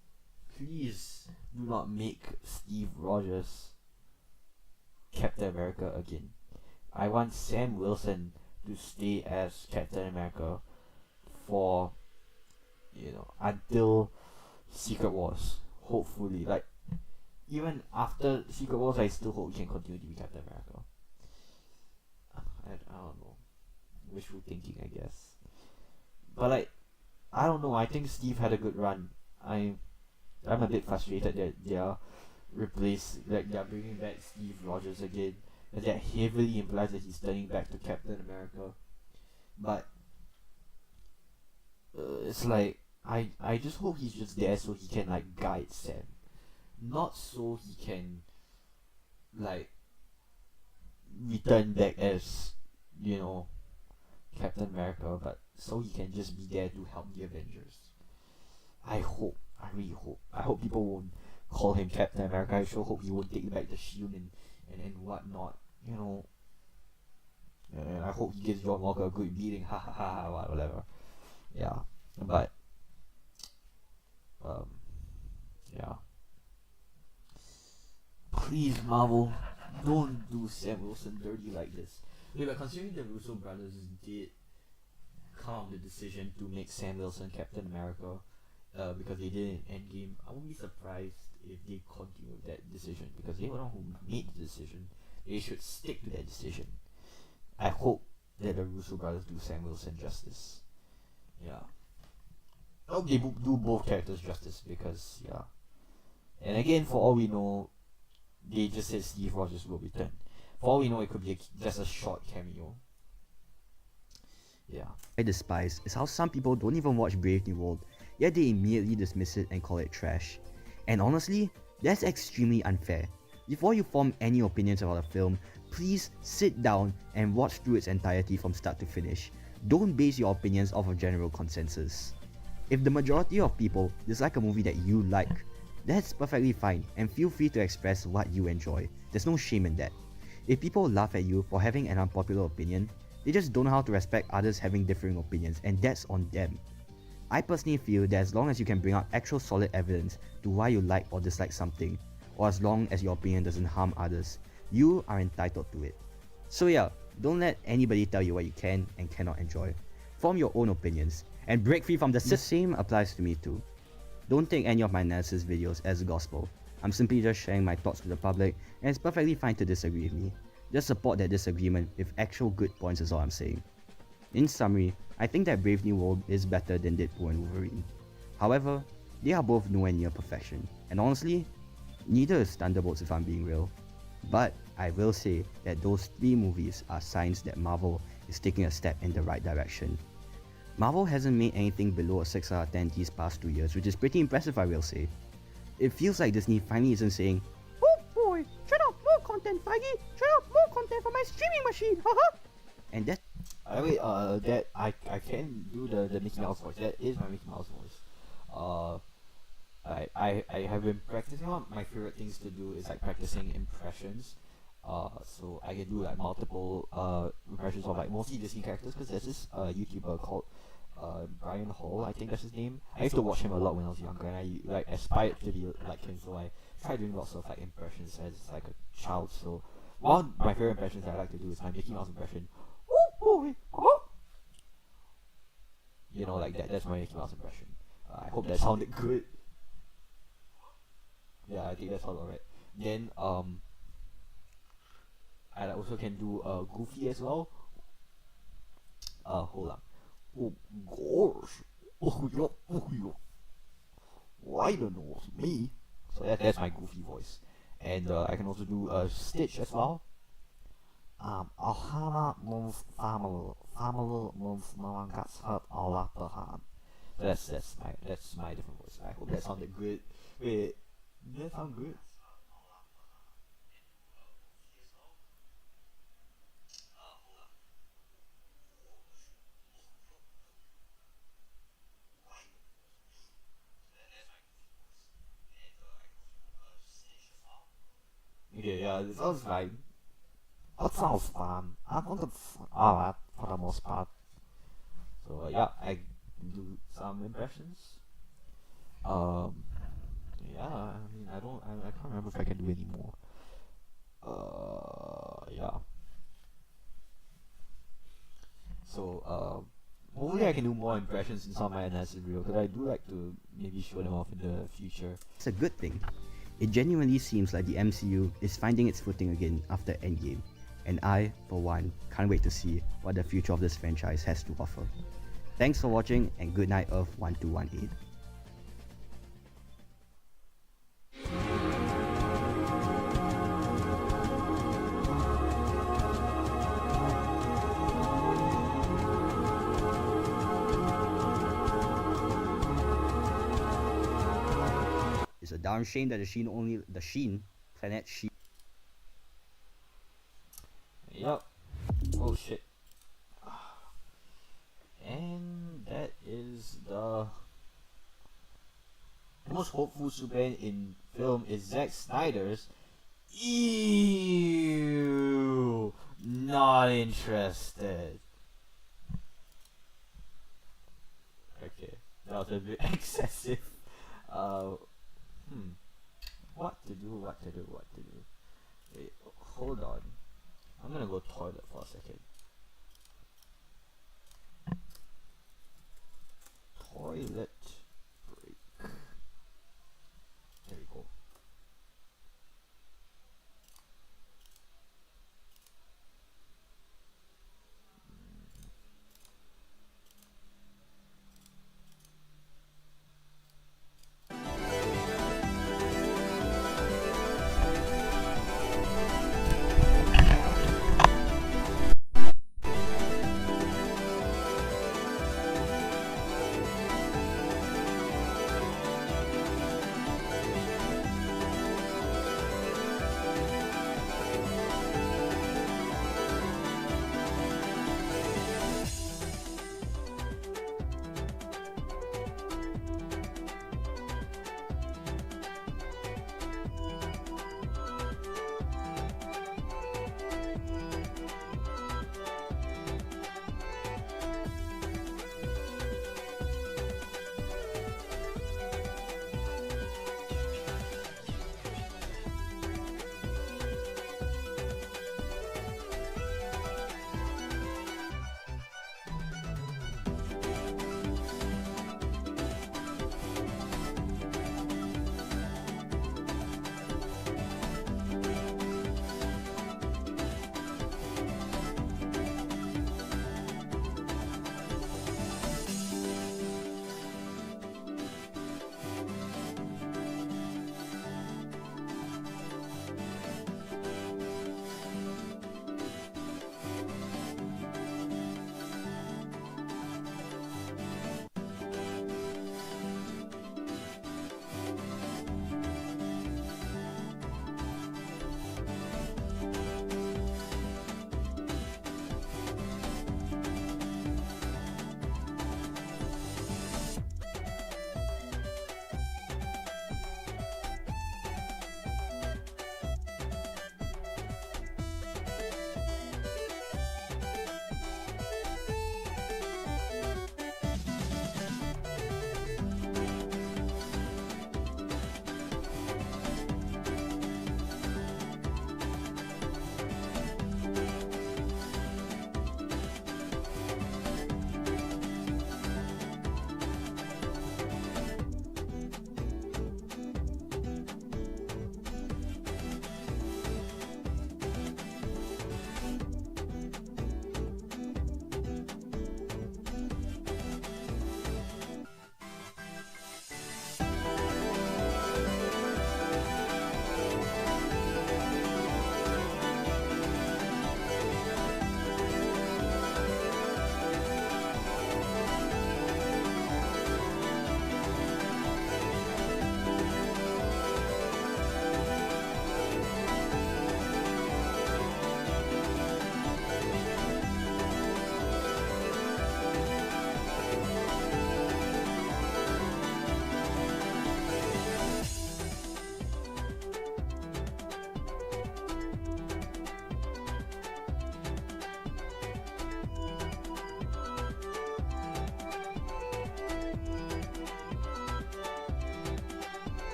please do not make Steve Rogers Captain America again. I want Sam Wilson to stay as Captain America for, until Secret Wars. Hopefully, like even after Secret Wars, I still hope he can continue to be Captain America. I don't know, wishful thinking, I guess. But like, I don't know. I think Steve had a good run. I'm a bit frustrated that they're they're bringing back Steve Rogers again. And that heavily implies that he's turning back to Captain America. But it's like I just hope he's just there so he can like guide Sam, not so he can like return back as Captain America, but so he can just be there to help the Avengers. I really hope. I hope people won't call him Captain America. I sure hope he won't take back the shield and whatnot. And I hope he gives John Walker a good beating. Ha ha ha, whatever. Yeah, but yeah. Please, Marvel, don't do Sam Wilson dirty like this. Okay, but considering the Russo brothers did come up with the decision to make Sam Wilson Captain America, because they did it in Endgame, I won't be surprised if they continue with that decision because they were the one who made the decision. They should stick to that decision. I hope that the Russo brothers do Sam Wilson justice. Yeah. I hope they do both characters justice because, yeah. And again, for all we know, they just said Steve Rogers will return. For all we know, it could be just a short cameo. Yeah. I despise is how some people don't even watch Brave New World, yet they immediately dismiss it and call it trash. And honestly, that's extremely unfair. Before you form any opinions about a film, please sit down and watch through its entirety from start to finish. Don't base your opinions off of general consensus. If the majority of people dislike a movie that you like, that's perfectly fine and feel free to express what you enjoy. There's no shame in that. If people laugh at you for having an unpopular opinion, they just don't know how to respect others having differing opinions, and that's on them. I personally feel that as long as you can bring up actual solid evidence to why you like or dislike something, or as long as your opinion doesn't harm others, you are entitled to it. So yeah, don't let anybody tell you what you can and cannot enjoy. Form your own opinions, and break free from the system. The same applies to me too. Don't take any of my analysis videos as gospel. I'm simply just sharing my thoughts to the public, and it's perfectly fine to disagree with me. Just support that disagreement with actual good points is all I'm saying. In summary, I think that Brave New World is better than Deadpool and Wolverine. However, they are both nowhere near perfection, and honestly, neither is Thunderbolts if I'm being real. But I will say that those three movies are signs that Marvel is taking a step in the right direction. Marvel hasn't made anything below a 6 out of 10 these past 2 years, which is pretty impressive I will say. It feels like Disney finally isn't saying, "Oh boy, shut up, more content Feige, shut up, more content for my streaming machine, haha." And that Wait, that I can do the Mickey Mouse voice. That is my Mickey Mouse voice. I have been practicing. One of my favorite things to do is like practicing impressions. So I can do like multiple impressions of like mostly Disney characters because there's this YouTuber called Brian Hall, I think that's his name. I used to watch him a lot when I was younger, and I like aspired to be like him. So I tried doing lots of like impressions as like a child. So one of my favorite impressions I like to do is my Mickey Mouse impression. Oh boy, oh, like that. That's my Mickey Mouse impression. I hope that sounded good. Yeah, I think that sounded alright. Then I also can do Goofy as well. Hold on. Oh gosh. Oh yeah. Why don't know me? So that's my Goofy voice. And I can also do Stitch as well. Ohana move family move gets hurt a lot behind. So that's my different voice. I hope that sounded good. Wait, did that sound good? Okay, yeah, it sounds fine. That sounds fun. I think it's alright for the most part. So yeah, I do some impressions. Yeah, I mean, I can't remember if I can do any more. Yeah. So hopefully I can do more impressions in some of my analysis video, because I do like to maybe show them off in the future. It's a good thing. It genuinely seems like the MCU is finding its footing again after Endgame, and I, for one, can't wait to see what the future of this franchise has to offer. Thanks for watching, and good night, Earth 1218. It's a darn shame that the Sheen planet Sheen. Yup. Oh shit. And that is the most hopeful Superman in film is Zack Snyder's. Ew. Not interested. Okay, that was a bit excessive. What to do? Wait, hold on. I'm gonna go toilet for a second. Toilet break. There we go.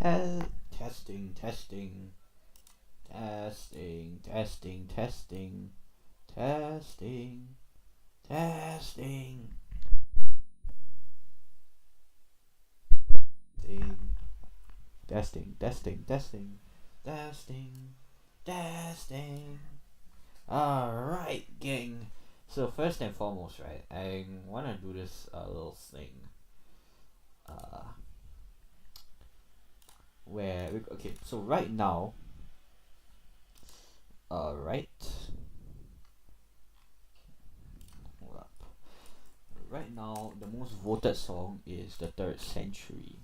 Testing, testing, testing, testing, testing, testing, testing. Testing, testing, testing, testing, testing. Alright, gang. So first and foremost, right, I wanna do this little thing. Where okay, so right now, right, hold up. Right now, the most voted song is The Third Century.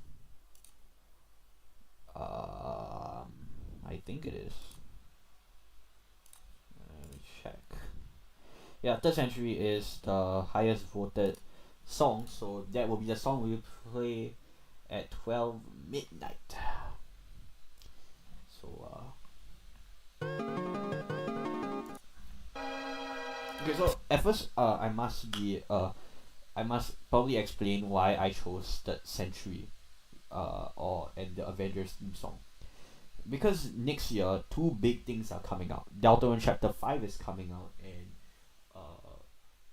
I think it is. Let me check. Yeah, Third Century is the highest voted song, so that will be the song we play at 12 midnight. So okay, so at first I must probably explain why I chose Third Century and the Avengers theme song. Because next year two big things are coming out. Deltarune Chapter 5 is coming out, and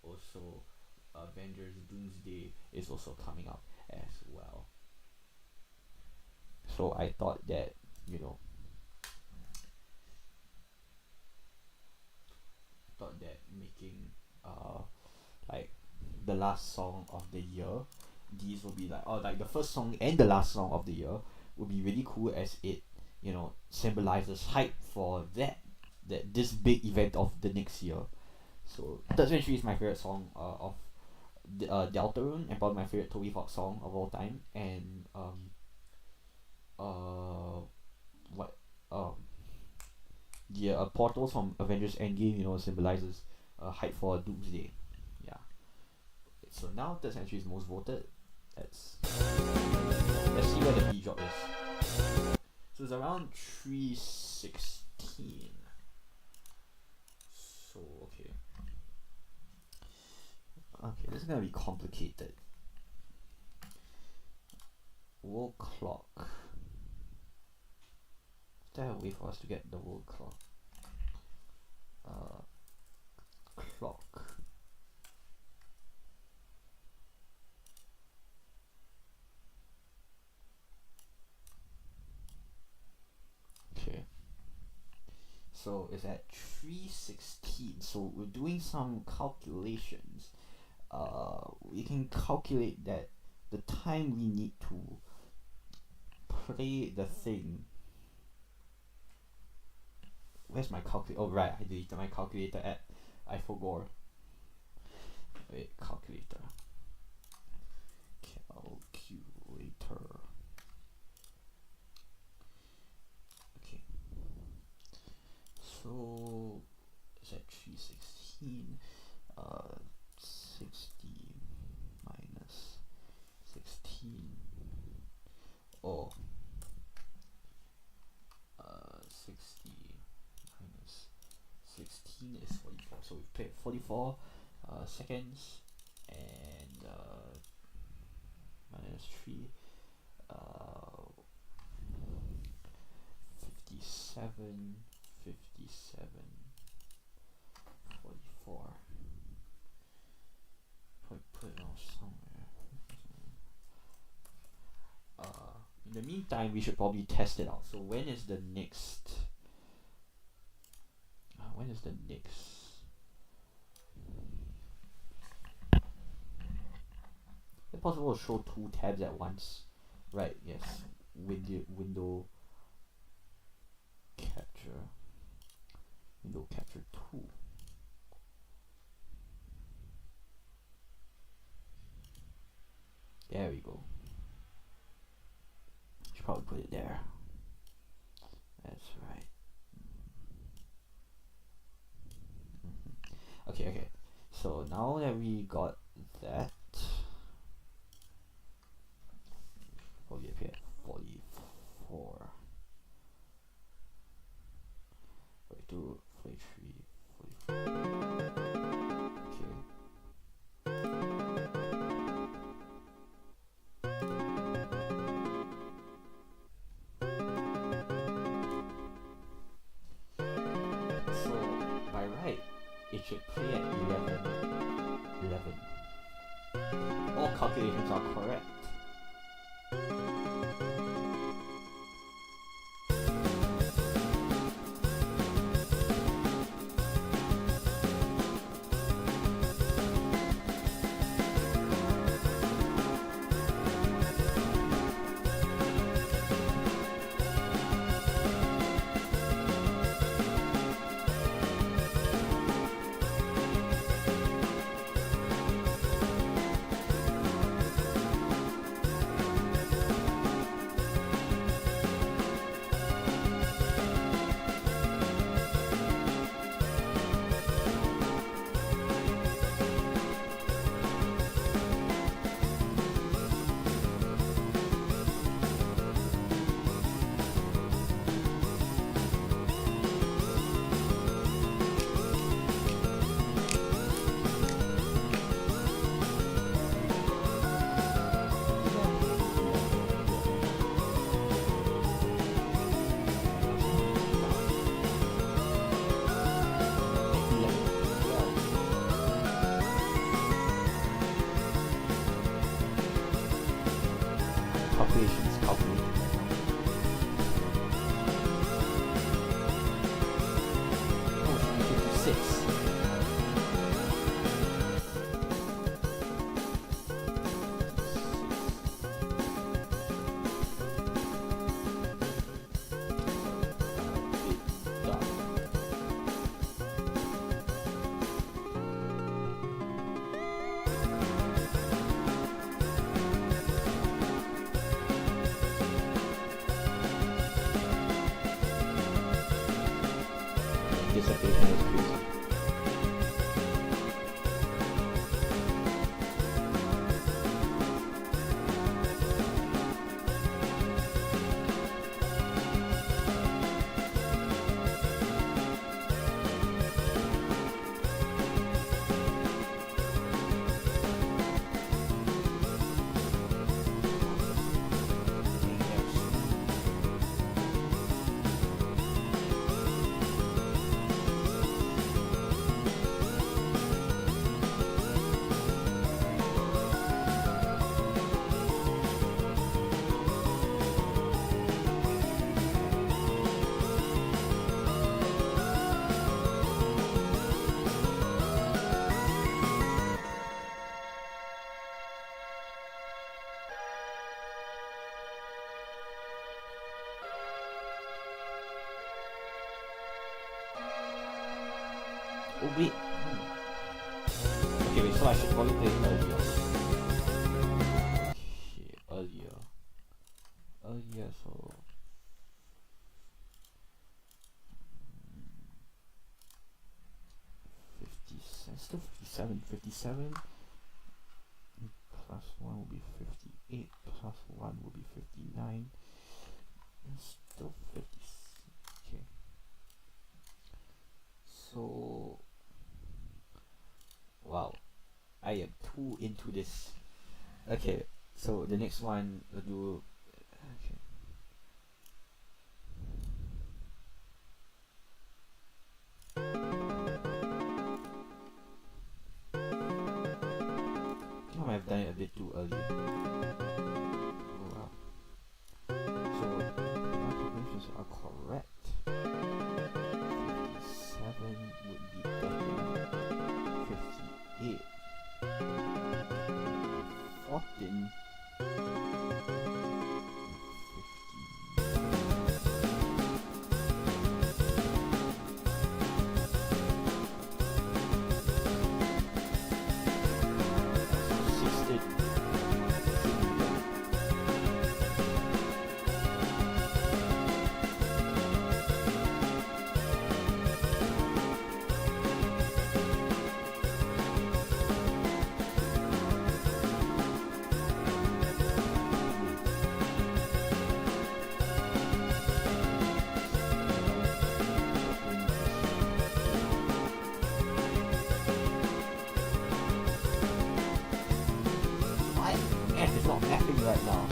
also Avengers Doomsday is also coming out as well. So I thought that, making like the last song of the year, these will be like the first song and the last song of the year would be really cool, as it symbolizes hype for this big event of the next year. So Third Century is my favorite song of Deltarune, and probably my favorite Toby Fox song of all time. And portals from Avengers Endgame symbolizes hype for Doomsday. Yeah. So now Third Century is most voted. Let's see where the B drop is. So it's around 316. So okay, this is gonna be complicated. World clock. Is there a way for us to get the world clock? Clock. Okay. So it's at 316. So we're doing some calculations. We can calculate that the time we need to play the thing. Where's my calculator? Oh right, I deleted my calculator app. I forgot. Wait, calculator. Calculator. Okay. So it's at 316. 60 minus 16. Oh. 60 minus 16 is 44. So we played 44 seconds, and minus 3. 57, 44. Put it on somewhere. In the meantime, we should probably test it out. So when is the next? When is the next? Is it possible to show two tabs at once? Right. Yes. Window capture. Window capture 2. There we go. Should probably put it there. That's right. Okay. So now that we got that, probably up here at 44. 42, 43, 44. Okay. it should play at 11. All calculations are correct. Calculations calculated right now. Oh, it's 56. Dissertation is crazy. Oh wait. Okay, wait, so I should probably play it earlier. Shit, earlier. Earlier, so... Still 57. 57 plus 1 will be 58, plus 1 will be 59. And still 50. Okay. So... Wow, I am too into this. Okay, so the next one we'll do. Okay. I might have done it a bit too early. Oh wow. So my calculations are correct. 57 would be better. 58 14 not mapping right now.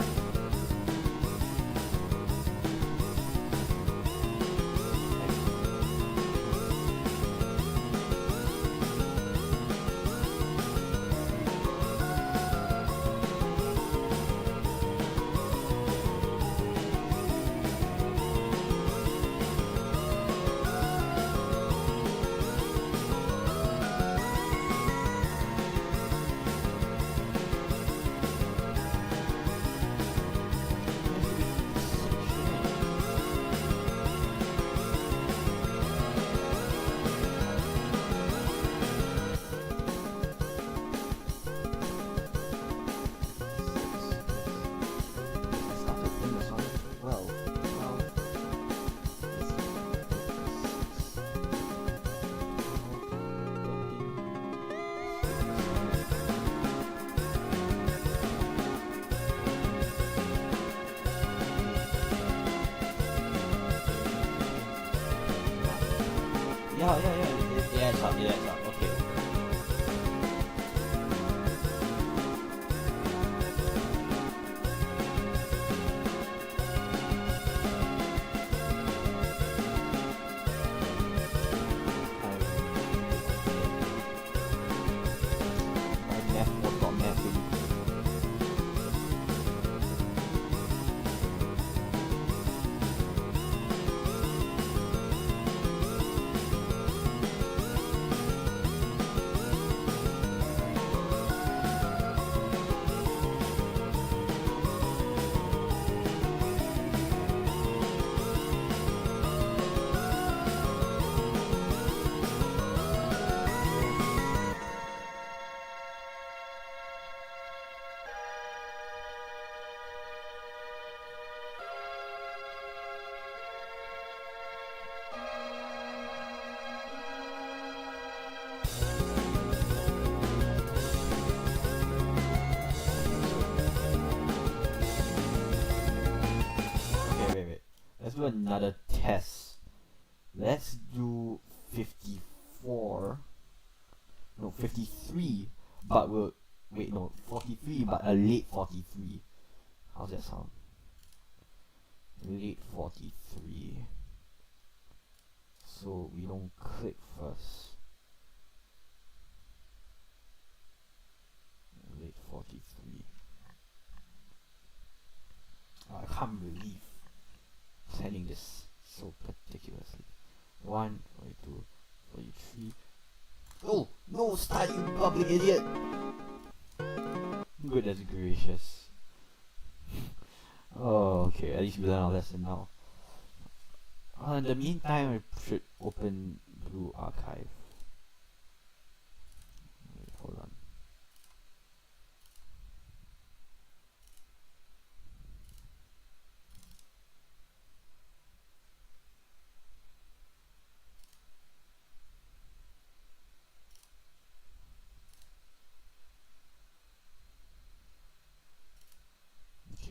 It adds up, it adds up. Okay. My math was not mathing. Wait. Let's do another test. Let's do 54. No, 53. But we'll. Wait, no, 43, but a late 43. How's that sound? Late 43. So we don't click first. Late 43. I can't believe planning this so meticulously. 1, 42, 43. Oh no, start you public idiot! Goodness gracious. Oh, okay, at least we learn our lesson now. In the meantime, I should open Blue Archive. Wait, hold on.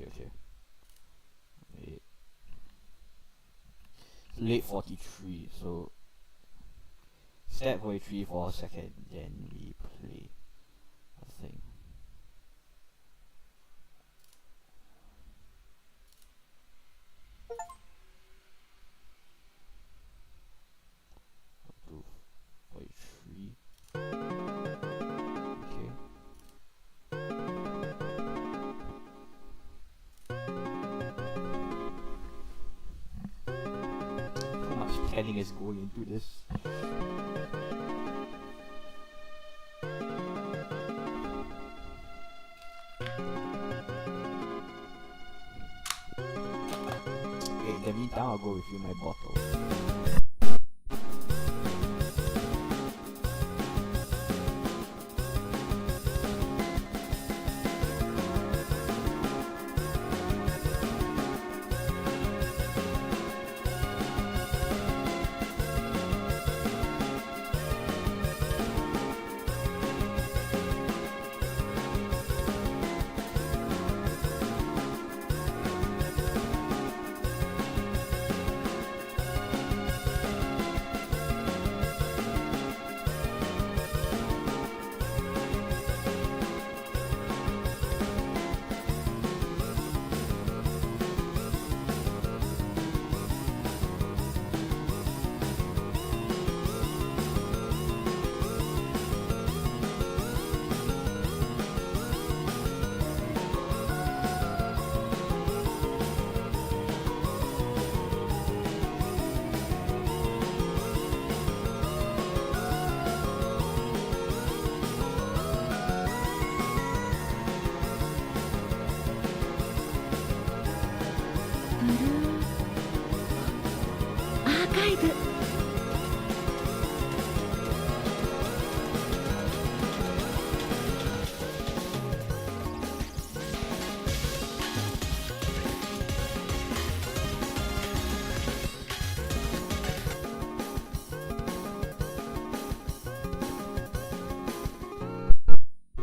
Okay. Wait. Late 43, so step 43 for a second, then we play a thing. Do 43. Okay. How much planning is going into this? Okay, in the meantime, I'll go refill my bottle.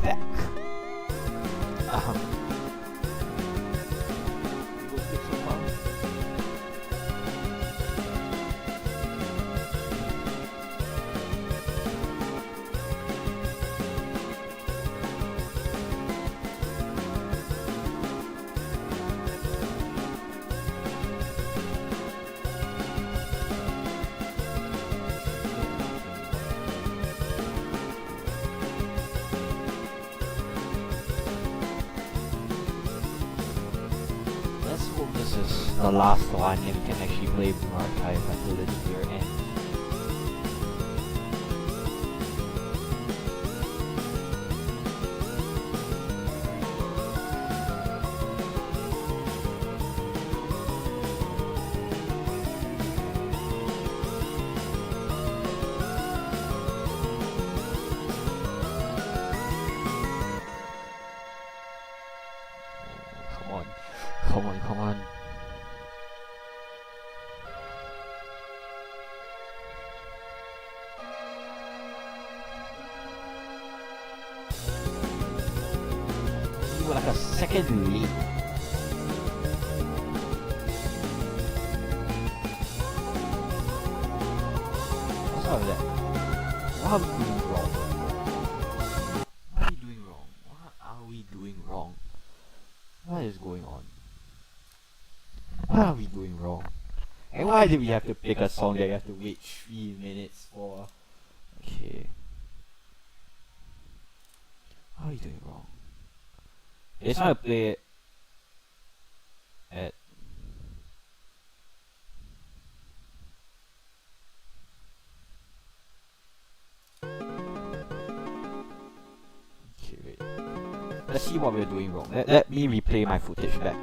Back. Go click so far. the last one and we can actually play Moon Archive until the year ends. Come on. You were like a second late. What's up with that? What are we doing wrong? What are we doing wrong? What are we doing wrong? What is going on? What are we doing wrong? And why did we have to pick a song that you have to wait 3 minutes for? Okay. What are we doing wrong? I just want to play it at... Okay, wait. Let's see what we're doing wrong. Let me replay my footage back.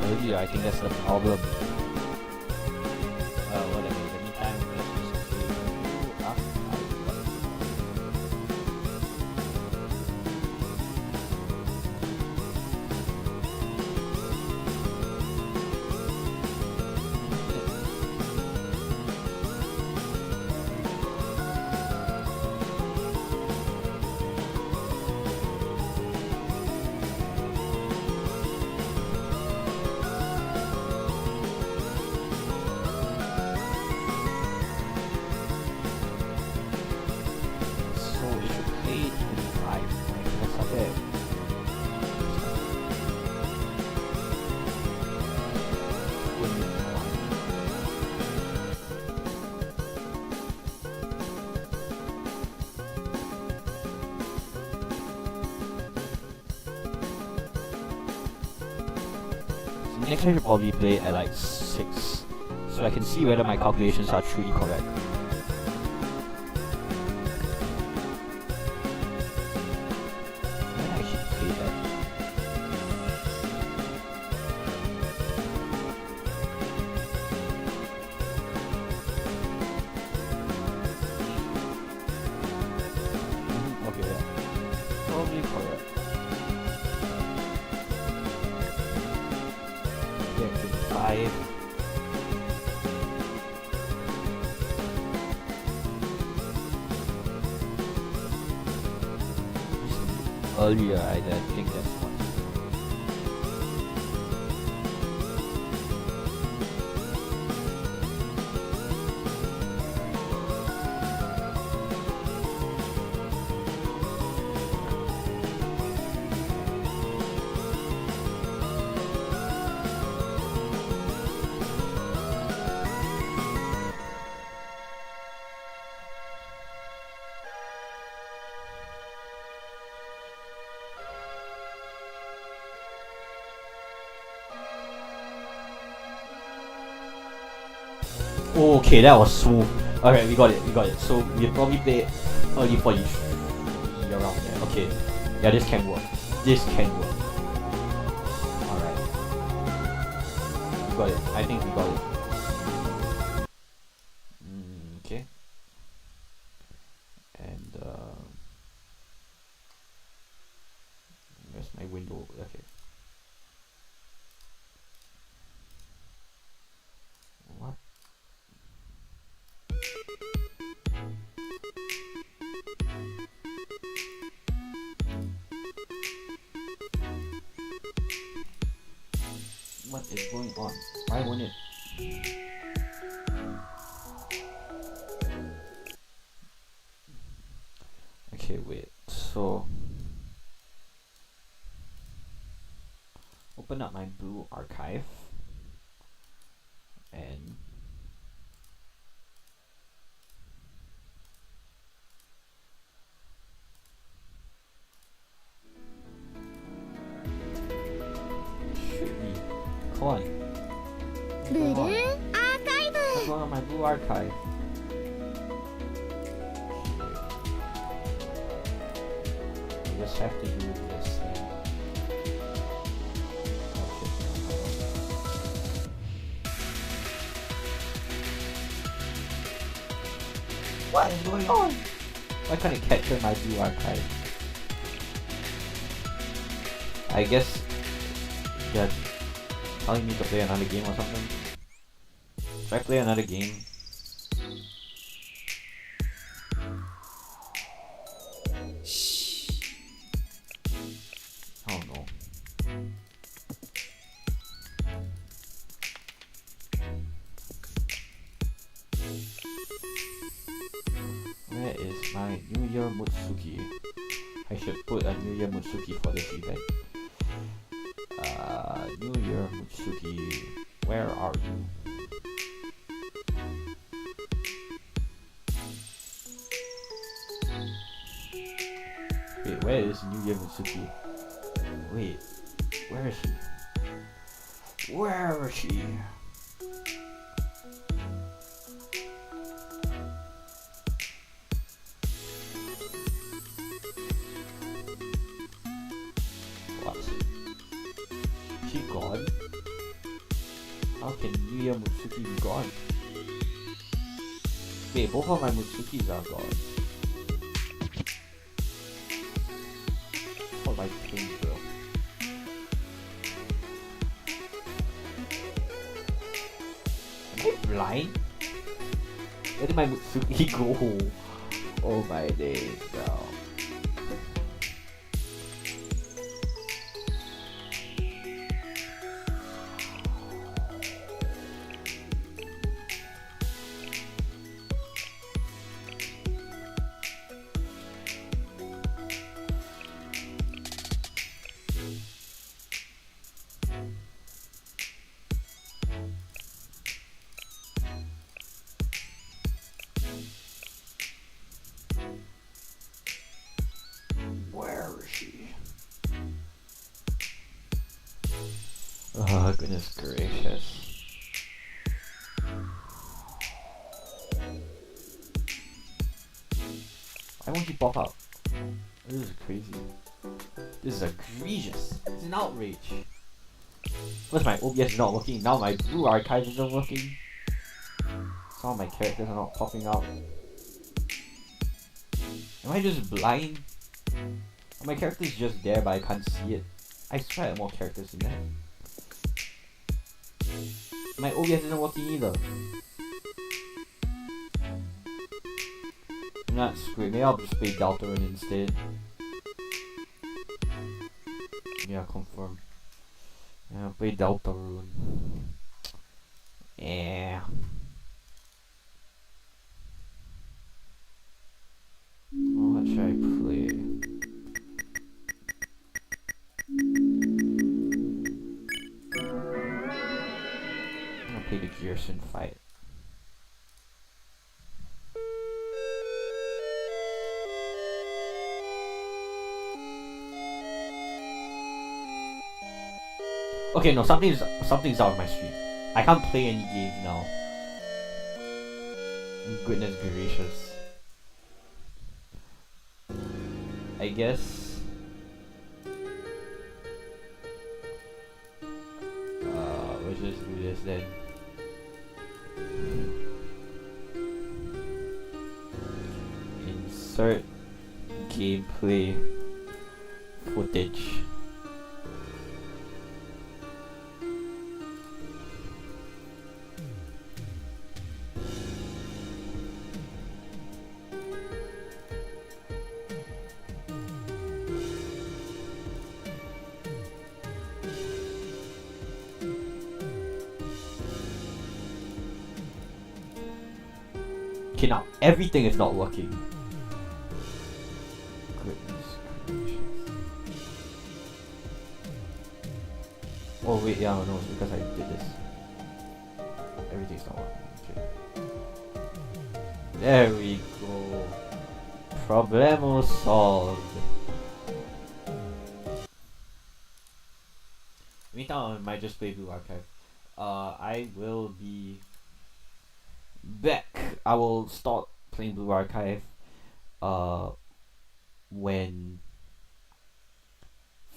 Earlier, I think that's the problem. Whatever. In the meantime, let's just play through after. Next I should probably play at like 6, so I can see whether my calculations are truly correct. When I should play that? Okay, yeah. Probably correct. Yeah, 25. Earlier, I think that's one. Okay, that was smooth. Alright, we got it. So we probably play early 43 around there. Okay. Yeah, this can work. Alright. We got it. I think we got it. Okay. And my window. Okay. What? What is going on? Why won't it? Okay, wait. So open up my Blue Archive and should be. Come on. What's going on? What's going on my Blue Archive? I just have to do this thing. What is going on? Why can't it capture my Blue Archive? I guess they're telling me to play another game or something. Should I play another game? Oh no. Where is my New Year Mutsuki? I should put a New Year Mutsuki for this event. New Year Mutsuki, where are you? Wait, where is New Year Mutsuki? Wait, where is she? Where is she? What? She gone? How can New Year Mutsuki be gone? Wait, both of my Mutsukis are gone. Oh my pain, bro. Am I blind? Where did my Mutsuki go? Oh my days, bro. Where is she? Oh, goodness gracious. Why won't she pop up? This is crazy. This is egregious. It's an outrage. First my OBS is not working, now my Blue Archive isn't working. Some of my characters are not popping out. Am I just blind? Are my character's just there but I can't see it? I swear I have more characters than that. My OBS isn't working either. Not screwed. Maybe I'll just play Deltarune instead. Yeah, confirm. Yeah, play Deltarune. Yeah. What should I play? I'm gonna play the Gearson fight. Okay, no, something's out of my stream. I can't play any games now. Goodness gracious. I guess. We'll just do this then. Insert gameplay footage. Okay, now everything is not working. Goodness gracious. Oh wait, yeah, no, it's because I did this. Everything's not working. Okay. There we go. Problemo solved. Meantime, I might just play Blue Archive. I will be back. I will start playing Blue Archive when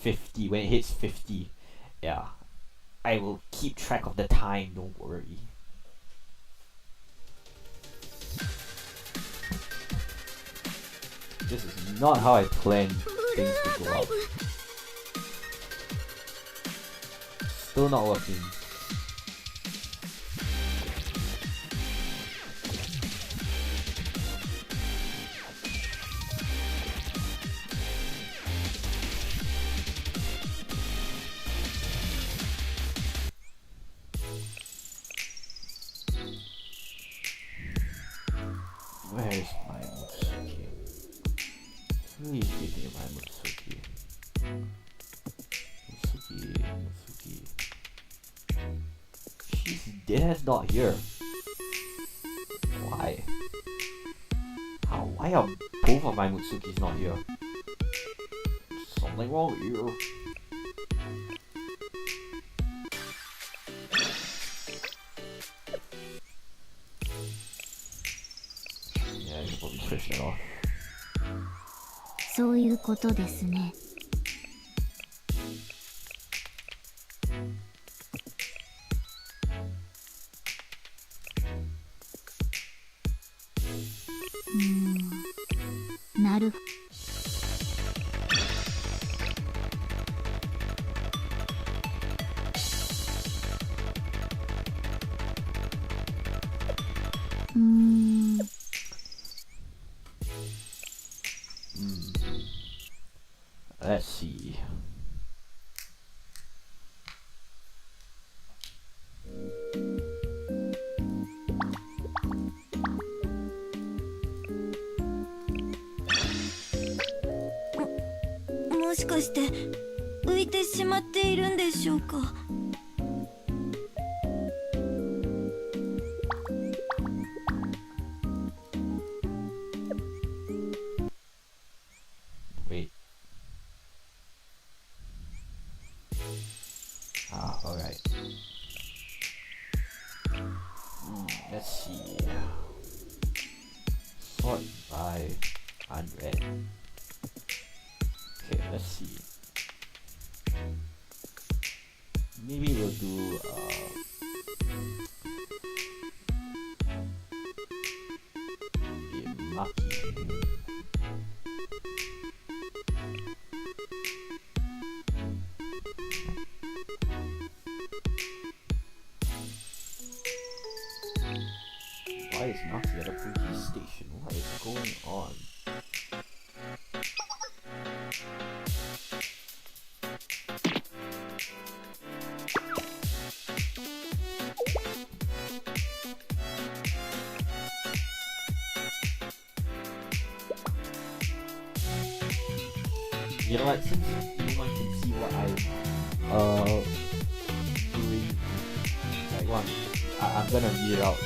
it hits 50. Yeah. I will keep track of the time, don't worry. This is not how I planned things to go out. Still not working. Where's my Mutsuki? Please give me my Mutsuki. Mutsuki. She's dead, not here. Why? Why are both of my Mutsukis not here? Something wrong with you. Yeah, you can probably switch that off. そういうことですね。なるほど。Let's see.「もしかして浮いてしまっているんでしょうか?」Wait. Alright. Let's see. Sort by 100. Okay, let's see. Maybe we'll do Maki. Why is Maki at a police station? What is going on? You know what, since no one can see what I'm doing, like I'm gonna read it out.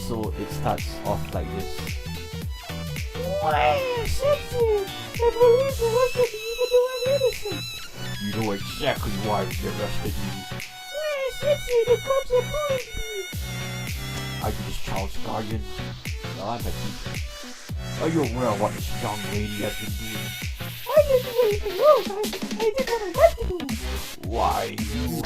So it starts off like this. Why, Sensei? I believe you arrested me even though I'm innocent. You know exactly why we arrested you. Why, Sensei? The cops are pulling me. Are you this child's guardian? No, I'm a teacher. Are you aware of what this young lady has been doing? I didn't do anything wrong. I did what I had to do. Why, you?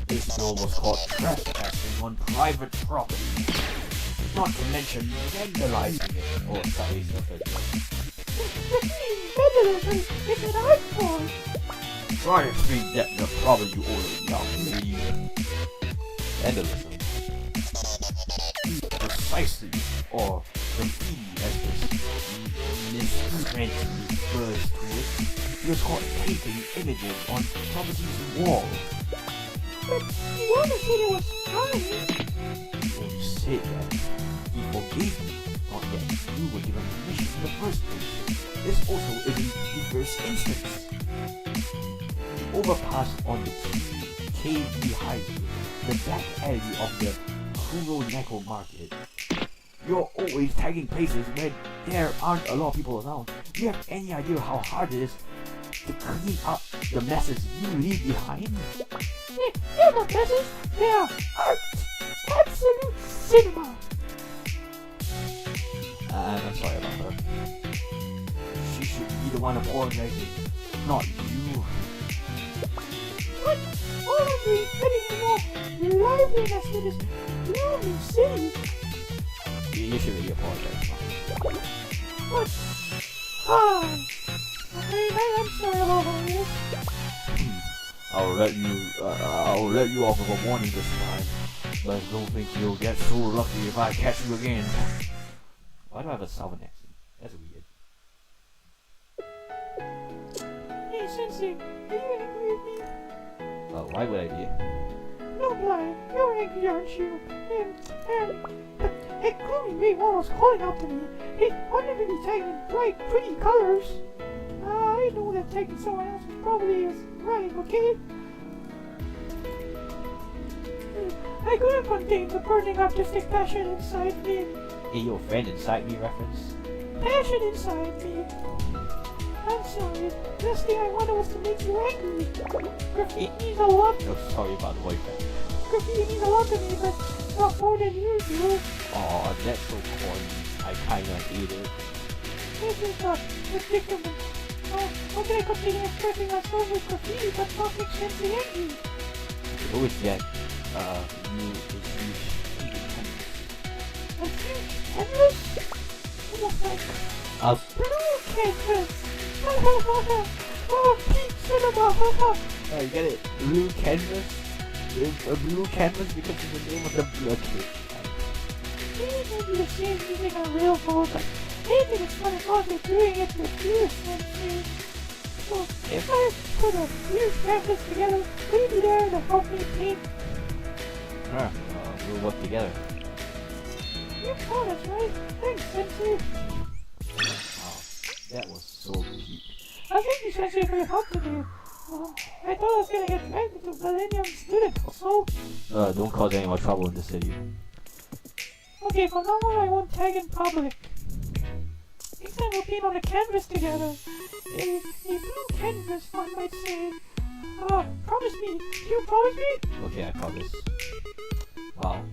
This girl was caught trespassing on private property. Not to mention vandalizing it. Oh, sorry, vandalism is an art form. Try to treat that the problem you owe, young lady. Vandalism. Precisely, or graffiti as this Miss Cranston refers to it. He was caught painting images on property's wall. But you always said it was fine. When you said that, he forgave me, not that you were given permission in the first place. This also isn't the first instance. The overpass on the KV Highway, the back alley of the Kuroneko Market. You're always tagging places where there aren't a lot of people around. Do you have any idea how hard it is to clean up the messes you leave behind? They're not messes. They are art. Absolute cinema. I'm sorry about her. She should be the one apologizing, not you. What? All of me letting you know the liveliness in this blooming city. You should really apologize. But, I'm sorry about all this. I'll let you off with a warning this time, but I don't think you'll get so lucky if I catch you again. Why do I have a southern accent? That's weird. Hey, Sensei, are you angry with me? Why would I be? No, Blind, you're angry, aren't you? Including me while was calling out to me. He wanted to be tagged in bright, pretty colors. I know that tagging someone else probably is right, okay? I couldn't contain the burning artistic passion inside me. Hey, your friend inside me reference? Passion inside me. I'm sorry. Last thing I wanted was to make you angry. Graffiti means a lot. Oh, sorry about the boyfriend. Graffiti means a lot to me, but not more than you do. Aw, that's so corny. I kinda hate it. This is a predicament. How can I continue expressing myself with graffiti but not make sense angry? You always get, you huge canvas. A huge canvas? Almost like blue canvas. Oh, peak cinema. You get it? Blue canvas? It's a blue canvas because it's the name of the blood kit. Maybe the same using a real boat, but maybe it's fun as long as they're doing it with you, Sensei. So, if I put a huge canvas together, will you be there to help me paint? We'll work together. You promise, right? Thanks, Sensei. Wow, that was so deep. Thank you, Sensei, for your help today. I thought I was gonna get dragged into Millennium Student, so... Don't cause any more trouble in the city. Okay, from now on I won't tag in public. Next time we'll paint on a canvas together. A blue canvas, one might say. Promise me. You promise me? Okay, I promise. Wow.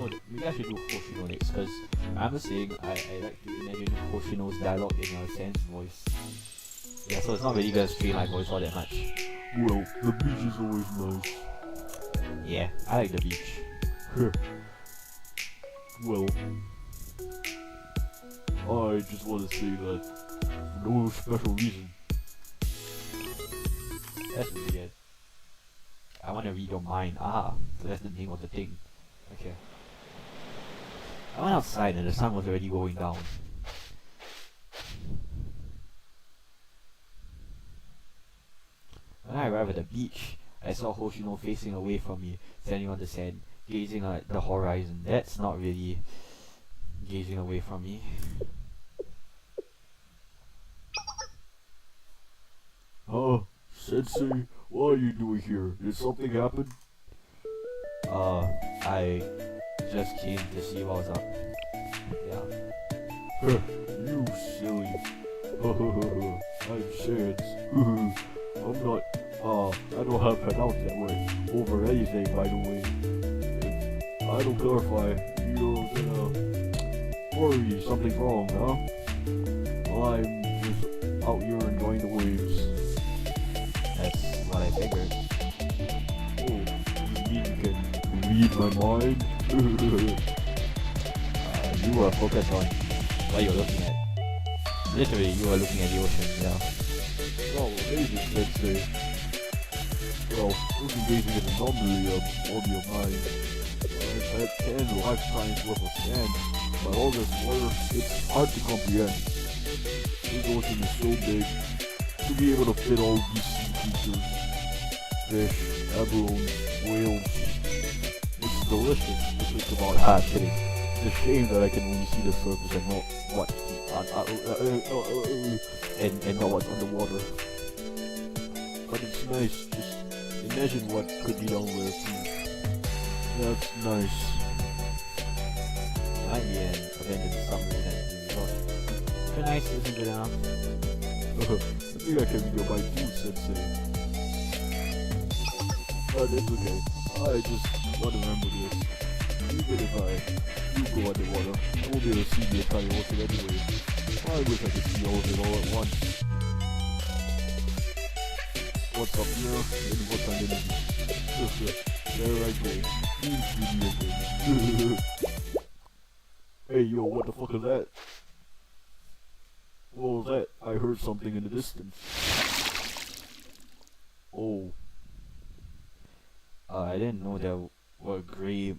Oh, maybe I should do Hoshino next, because I'm saying I like to imagine Hoshino's dialogue in a Sen's voice. Yeah, so it's not really gonna strain my voice all that much. Well, the beach is always nice. Yeah, I like the beach. Well, I just want to say that for no special reason. That's weird. I want to read your mind. So that's the name of the thing. Okay. I went outside and the sun was already going down. When I arrived at the beach, I saw Hoshino facing away from me, standing on the sand, gazing at the horizon. That's not really gazing away from me. Sensei, what are you doing here? Did something happen? I just came to see what was up. Yeah. You silly. I'm Sans. I'm not, I don't have pronounced that way over anything, by the way. If I don't clarify, you're gonna worry something's wrong, huh? I'm just out here enjoying the waves. That's what I figured. Oh, you mean you can read my mind? You were focused on what you were looking at. Literally, you were looking at the ocean, yeah. Oh, amazing, Sensei. Well, looking gazing at the anomaly on your mind. I've had 10 lifetimes worth of sand, but all this water, it's hard to comprehend. This ocean is so big, to be able to fit all these sea creatures. fish, abalone, whales. It's delicious to think about. Ah, kidding. It's a shame that I can only see the surface and not what's and not what's underwater. But it's nice. Just imagine what could be down there too. That's nice. Might be an abandoned submarine at the resort. Too nice isn't good enough. I think I can be your mind too, Sensei. But it's okay. I just want to remember this. Even if I do go underwater, I won't be able to see the entire ocean anyway. I wish I could see all of it all at once. What's up here? And what's underneath? There I go. Hey yo, what the fuck is that? What was that? I heard something in the distance. Oh. I didn't know there were gray,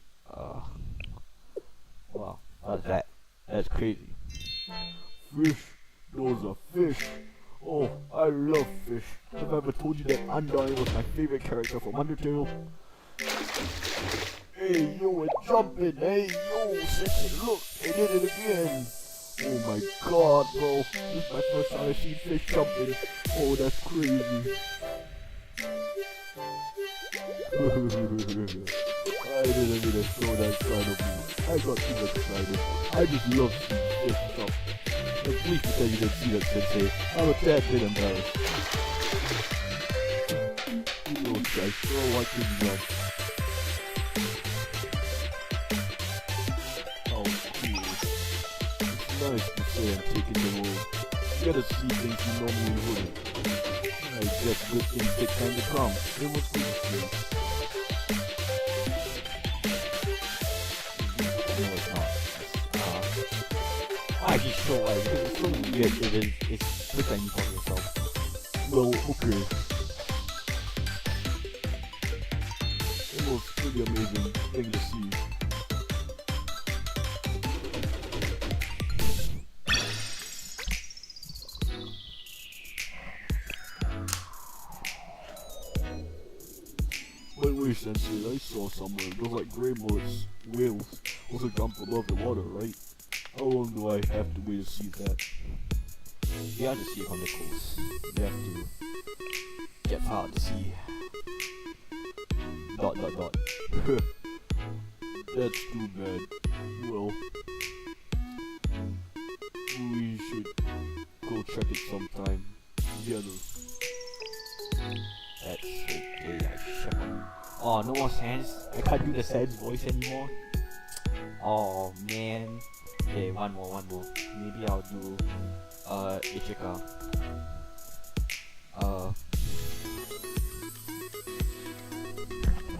wow, what's that? That's crazy. Fish. Those are fish. Oh, I love fish. Have I ever told you that Undyne was my favorite character from Undertale? Hey, yo, it's jumping. Hey, yo, Sensei, look, they did it again. Oh my god, bro. This is my first time I've seen fish jumping. Oh, that's crazy. I didn't mean to show that side of me. I got too much excited. I just love seeing fish jump. And please pretend you didn't see that, Sensei. I'm a tad bit embarrassed. You know, guys, sure watching that. Oh, cool. It's nice to say I'm taking the road. You gotta see things you normally wouldn't. I guess good things take time to come. It was good things. No, it's not. Why are you sure? Because it's so weird. It's look like you call yourself. Well, okay. It was a pretty amazing thing to see. Wait, Sensei, I saw somewhere. Those like gray bullets, whales, also jump above the water, right? How long do I have to wait to see that? You have to see it from the coast. You have to get far out to sea. ... That's too bad. Well, we should go check it sometime together. That's okay, I shut up. Oh, no more Sans? I can't do the Sans voice anymore? Oh, man. Okay, one more. Maybe I'll do, Ichika.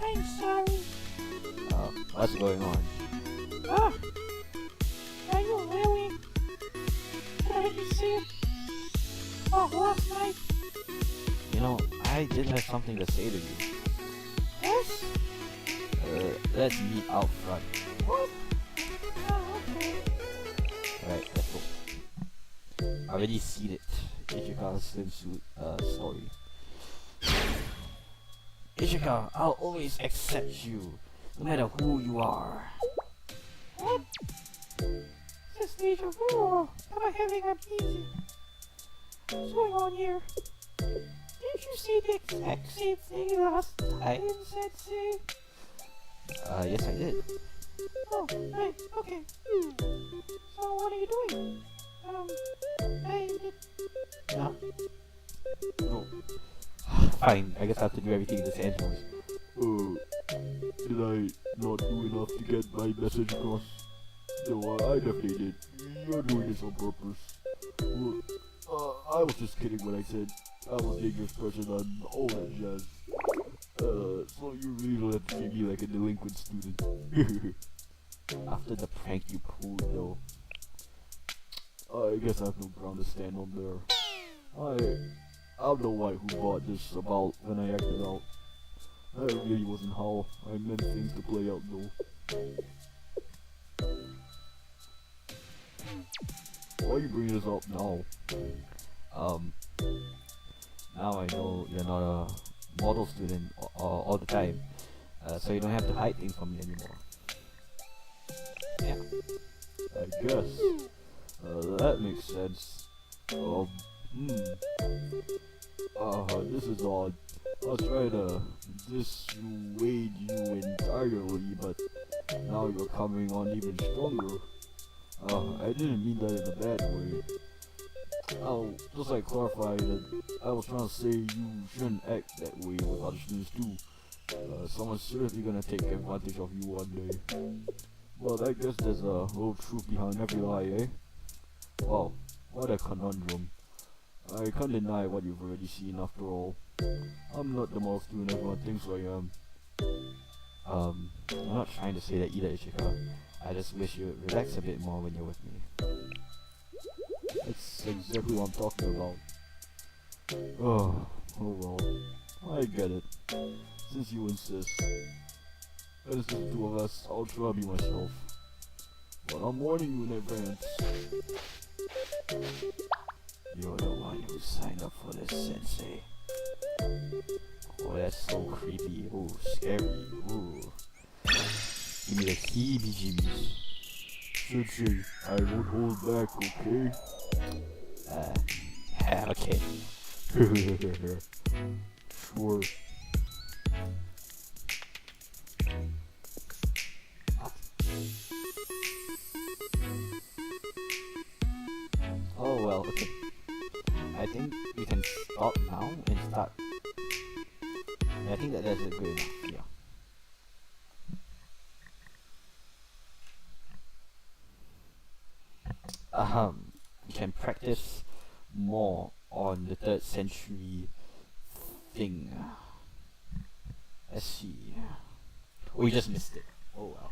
I'm sorry. What's going on? Ah! Are you really? Did you see it? Oh, last night? You know, I did have something to say to you. Yes? Let's meet out front. What? Oh, okay. Alright, let's go. I already seen it. Ichika's swimsuit, story. Ichika, I'll always accept you, no matter who you are. What? This deja vu. Am I having amnesia? What's going on here? Didn't you see the exact same thing last time, Sensei? Yes I did. Oh, right, okay. So what are you doing? No. Fine, I guess I have to do everything in the Sans voice. Did I not do enough to get my message across? No, I definitely did. You're doing this on purpose. Well, I was just kidding when I said I was getting your expression on all that jazz. So you really don't have to treat me like a delinquent student. After the prank you pulled though. I guess I have no ground to stand on there. I don't know who bought this about when I acted out. That really wasn't how I meant things to play out though. Why are you bringing this up now? Now I know you're not a model student all the time, so you don't have to hide things from me anymore. Yeah. I guess. That makes sense. This is odd. I was trying to dissuade you entirely, but now you're coming on even stronger. I didn't mean that in a bad way. I'll just like clarify that I was trying to say you shouldn't act that way with other students too. Someone's seriously gonna take advantage of you one day. But I guess there's a little truth behind every lie, eh? Wow, what a conundrum. I can't deny what you've already seen after all. I'm not the model student everyone thinks I am. I'm not trying to say that either, Ichika. I just wish you would relax a bit more when you're with me. That's exactly what I'm talking about. Oh well. I get it. Since you insist. As the two of us, I'll try to be myself. But I'm warning you in advance. You're the one who signed up for this, Sensei. Oh, that's so creepy. Ooh, scary. Ooh. Give me the heebie-jeebies. Sensei, I won't hold back, okay? Okay. Sure. Oh well, okay. I think we can stop now and start. Yeah, I think that's good enough, yeah. We can practice more on the 3rd century thing. Let's see. We just missed it. Oh well.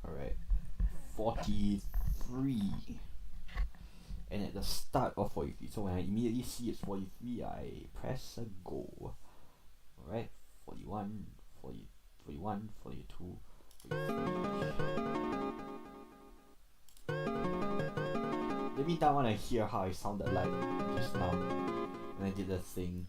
Alright. 43. And at the start of 43, so when I immediately see it's 43, I press a go. Alright, 41, 40, 41, 42, 43. Let me down when I hear how I sounded like just now when I did the thing.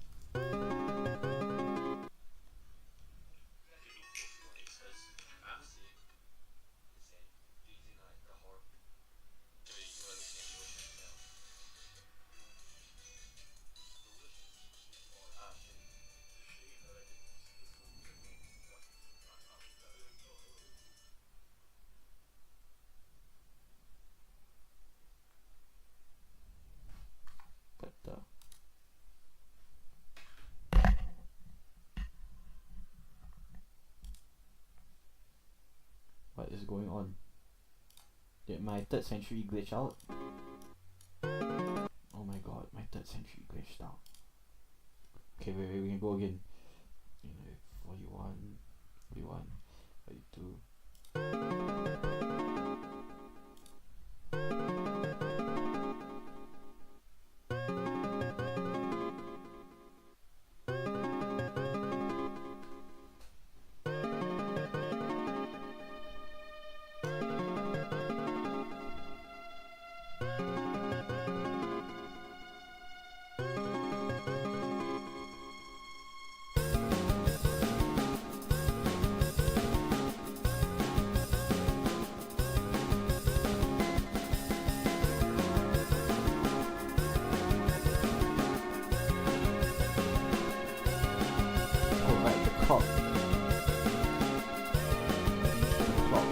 What is going on? Did my 3rd century glitch out? Oh my god, my 3rd century glitched out. Okay, wait, we can go again. 41, 41, 42. Clock. Clock.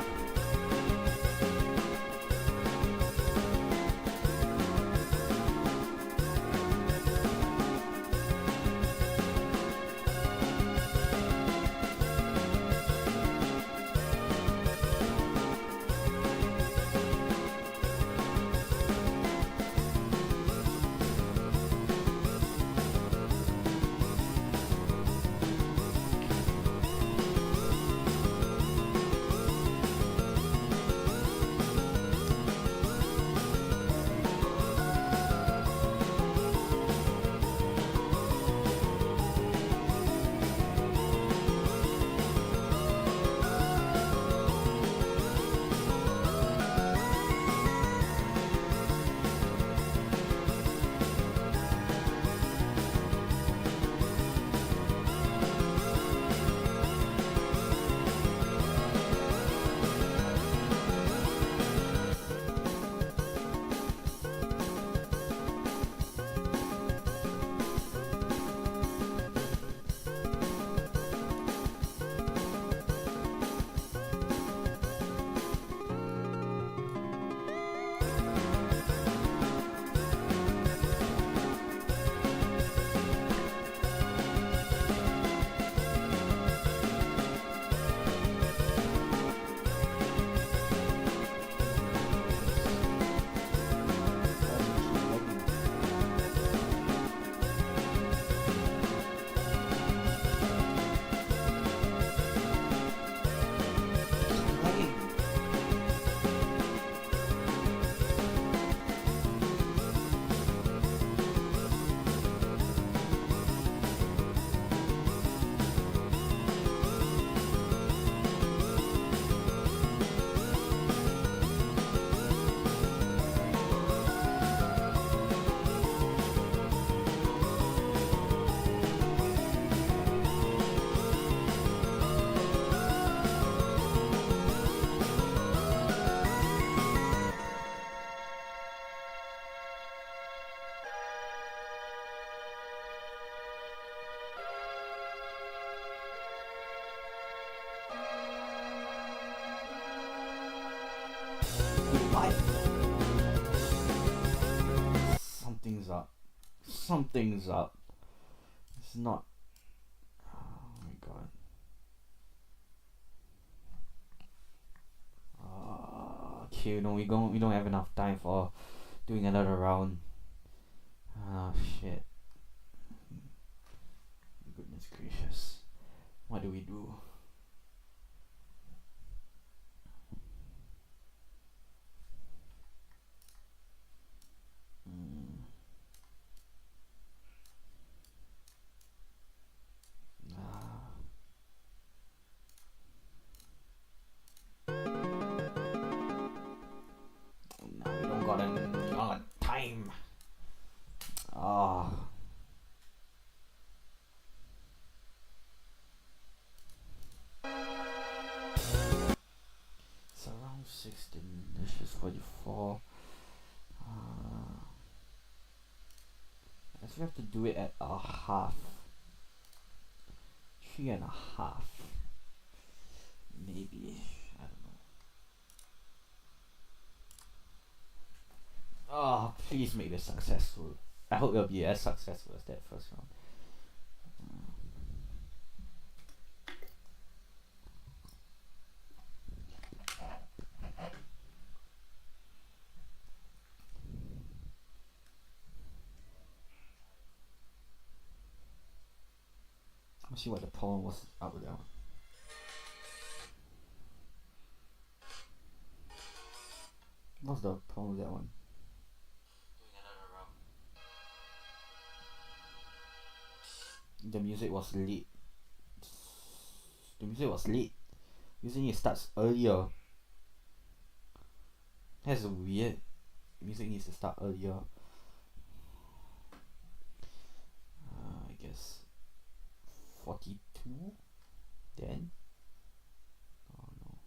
something's up. It's not. Oh my god. Okay, no, we don't have enough time for doing another round. Ah, shit. Goodness gracious. What do we do? Now we don't got time. It's around 16. This is 44. I guess we have to do it at a half. 3.5. Maybe. I don't know. Oh, please make this successful. I hope it'll be as successful as that first round. Let's see what the problem was up with that one. What's the problem with that one? The music was late. Usually it starts earlier. That's weird. Music needs to start earlier. I guess 42 then. Oh no.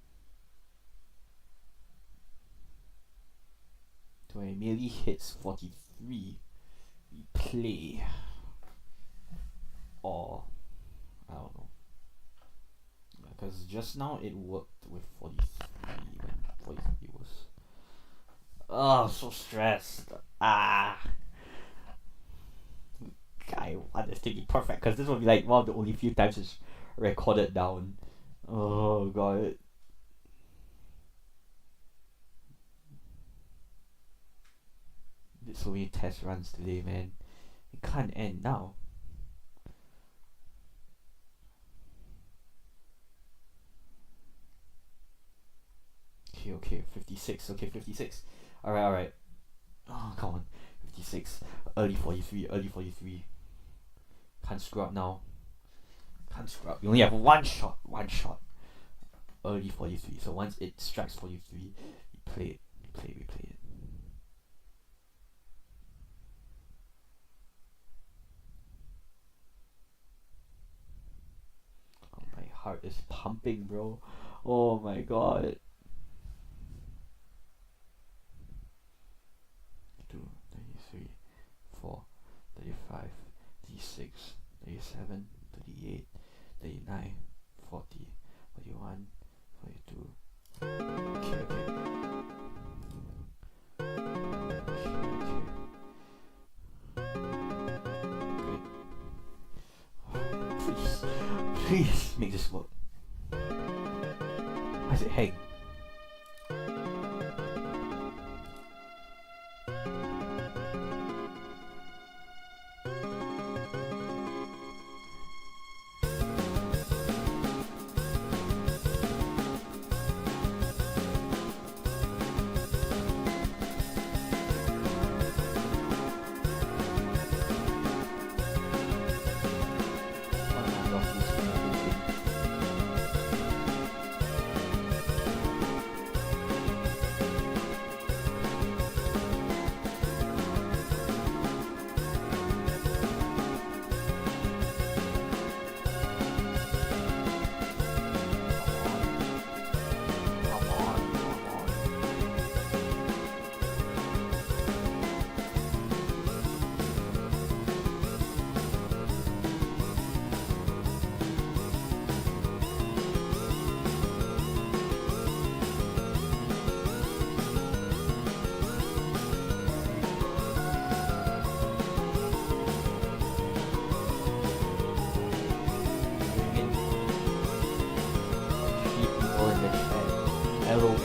So when it merely hits 43, we play. Or I don't know. Because just now it worked with 43 when 43 was. Oh, so stressed. I want this to be perfect because this will be like one of the only few times it's recorded down. Oh god. Did so many test runs today, man. It can't end now. Okay, 56. Okay, 56. Alright. Oh, come on. 56. Early 43. Can't screw up now. You only have one shot. Early 43. So once it strikes 43, we play it. We play it. Oh, my heart is pumping, bro. Oh my god. 33, 4, 35, 36, 37, 38, 39, 40, 41, 42. Okay. Good. Please make this work. Why is it hang?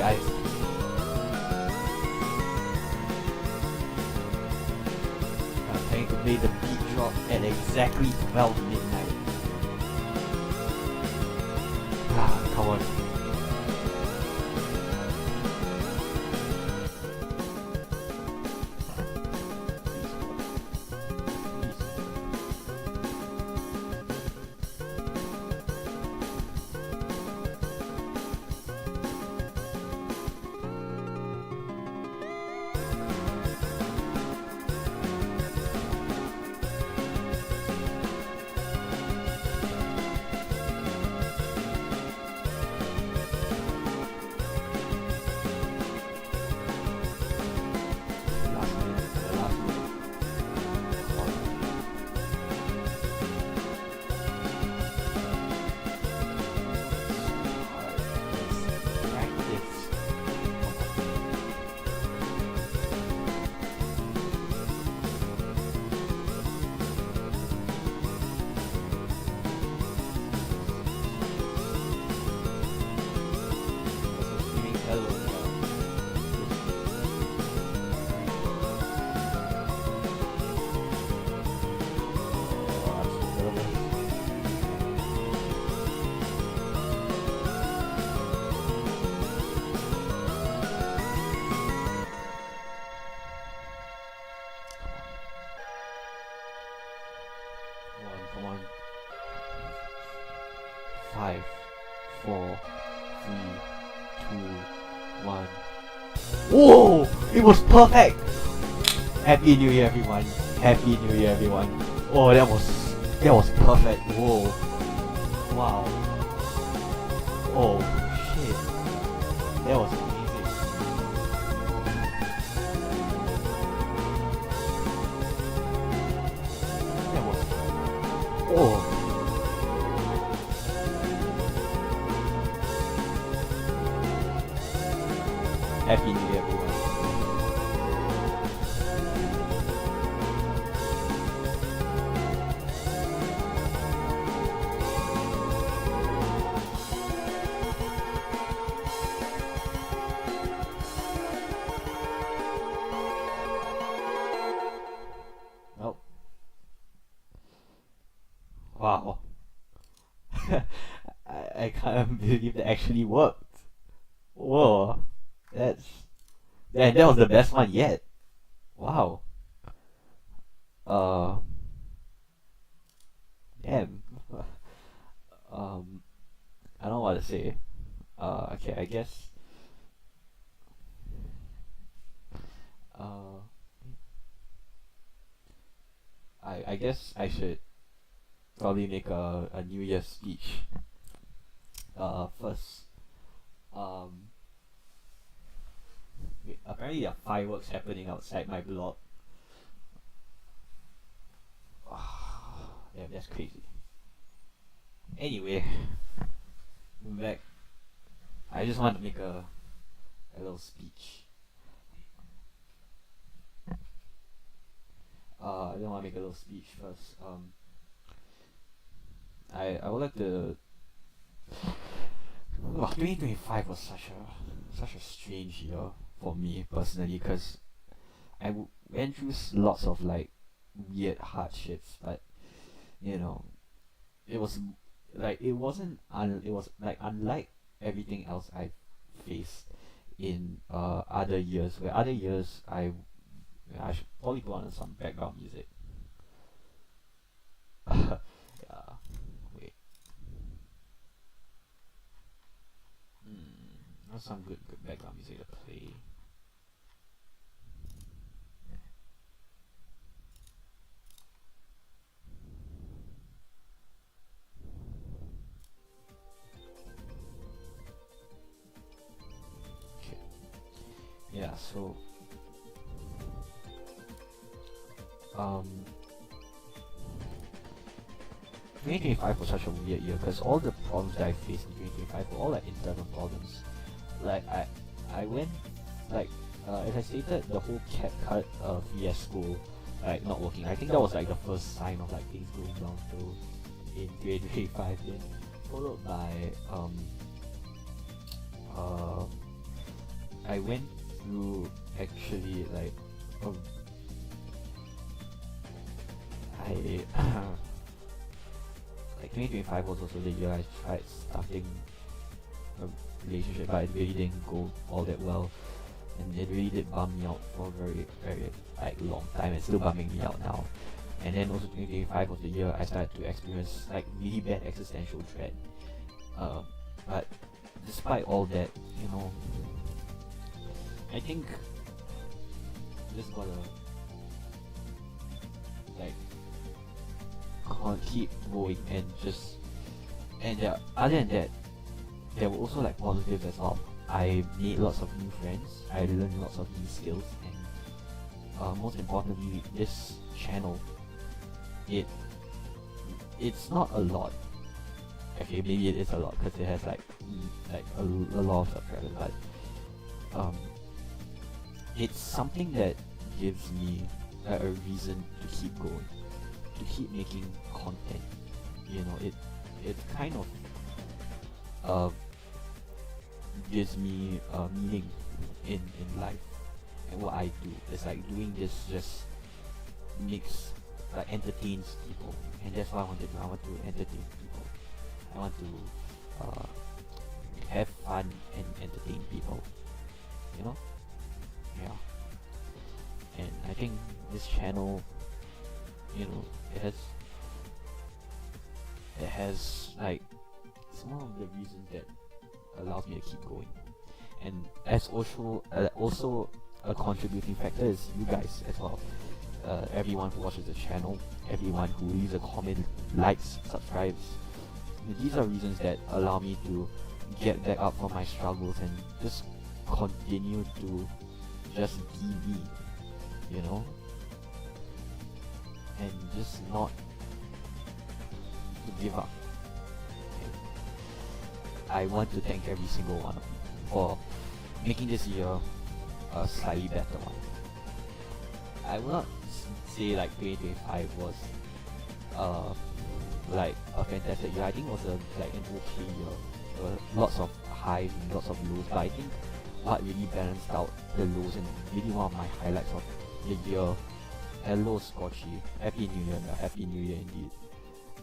guys. I'm trying to play the beat drop at exactly 12 midnight. Ah, come on. Come on. 5, 4, 3, 2, 1. Whoa! It was perfect! Happy New Year, everyone. Happy New Year, everyone. Oh, that was perfect. Whoa. Wow. Oh, shit. That was amazing. That was... Oh. Happy New Year, everyone. Oh. Wow. I can't believe that actually worked. Whoa. That was the best one yet. Wow. Damn. I don't know what to say. Okay, I guess. I guess I should probably make a New Year's speech. First. Apparently there are fireworks happening outside my block. Yeah, that's crazy. Anyway, moving back. I just want to make a little speech. I don't want to make a little speech first. I would like to. 2025 was such a strange year for me personally, because I went through lots of like weird hardships, but you know, it was like it was like unlike everything else I faced in other years, where other years I should probably put on some background music. Yeah, wait. What's some good background music to play? Okay. Yeah, so 2025 was such a weird year because all the problems that I faced in 2025 were all like internal problems. Like I went like as I stated, the whole CapCut fiasco like not working. I think that was like the first sign of like things going downhill in 2025. Then followed by I went through actually like I like 2025 was also the year I tried starting a relationship, but it really didn't go all that well, and it really did bum me out for a very like long time. It's still bumming me out now. And then also 2025 was the year I started to experience like really bad existential dread. But despite all that, you know, I think just gotta like keep going and just other than that, there were also like positives as well. I made lots of new friends, I learned lots of new skills, and most importantly, this channel, it's not a lot. Okay, maybe it is a lot because it has like a lot of subscribers, but it's something that gives me a reason to keep going, to keep making content. You know, it kind of gives me meaning in life and what I do. It's like doing this just makes entertains people, and that's what I want to do. I want to entertain people. I want to have fun and entertain people. You know? Yeah. And I think this channel, you know, it has like, it's one of the reasons that allows me to keep going. And as also a contributing factor is you guys as well. Everyone who watches the channel, everyone who leaves a comment, likes, subscribes. These are reasons that allow me to get back up from my struggles and just continue to just be me, you know, and just not to give up. Okay. I want to thank every single one of you for making this year a slightly better one. I will not say like 2025 was like a fantastic year. I think it was an okay year. There were lots of highs and lots of lows, but I think what really balanced out the lows and really one of my highlights of the year. Hello Scotchy, Happy New Year, Happy New Year indeed.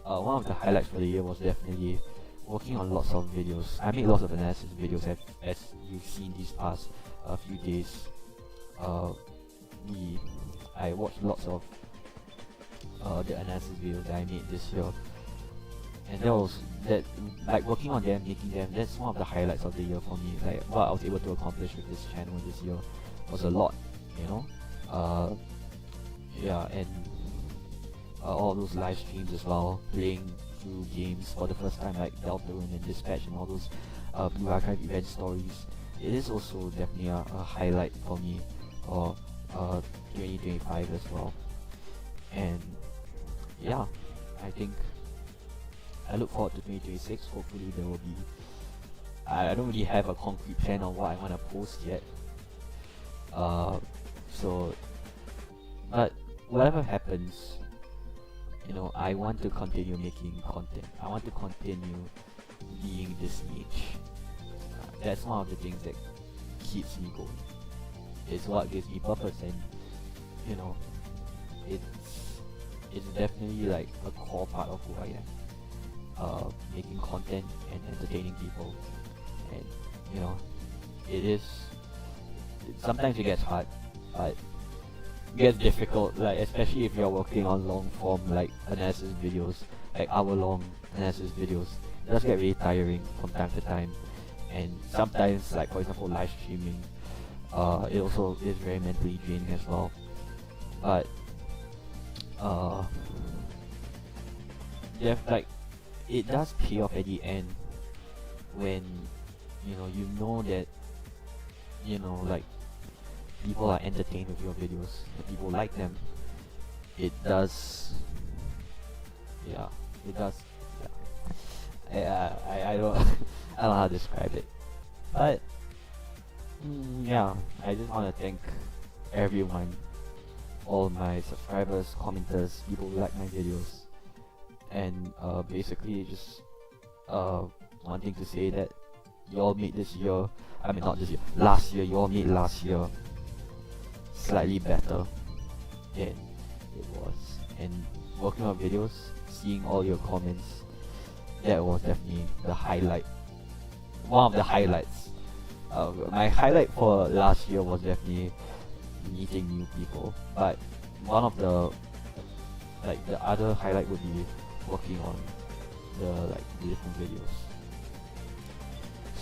One of the highlights for the year was definitely working on lots of videos. I made lots of analysis videos as you've seen these past few days. I watched lots of the analysis videos that I made this year, and like working on them, making them, that's one of the highlights of the year for me. Like what I was able to accomplish with this channel this year was a lot, you know. Yeah, and all those live streams as well, playing through games for the first time, like Deltarune and Dispatch and all those Blue Archive event stories. It is also definitely a highlight for me for 2025 as well. And yeah, I think I look forward to 2026. Hopefully there will be, I don't really have a concrete plan on what I want to post yet. But whatever happens, you know, I want to continue making content. I want to continue being this niche. That's one of the things that keeps me going. It's what gives me purpose, and you know, it's definitely like a core part of who I am. Making content and entertaining people, and you know, sometimes it gets hard, but it gets difficult, like especially if you're working on long form like analysis videos, like hour-long analysis videos. It does get really tiring from time to time, and sometimes, like for example, live streaming, it also is very mentally draining as well. But it does pay off at the end when you know that like people are entertained with your videos, that people like them. It does, yeah, it does. Yeah. I don't I don't know how to describe it, but yeah, I just want to thank everyone, all my subscribers, commenters, people who like my videos, and basically just wanting to say that you all made this year, I mean not this year, last year, you all made last year slightly better than it was. And working on videos, seeing all your comments, that was definitely the highlight. One of the highlights. My highlight for last year was definitely meeting new people, but one of the other highlight would be working on the different videos.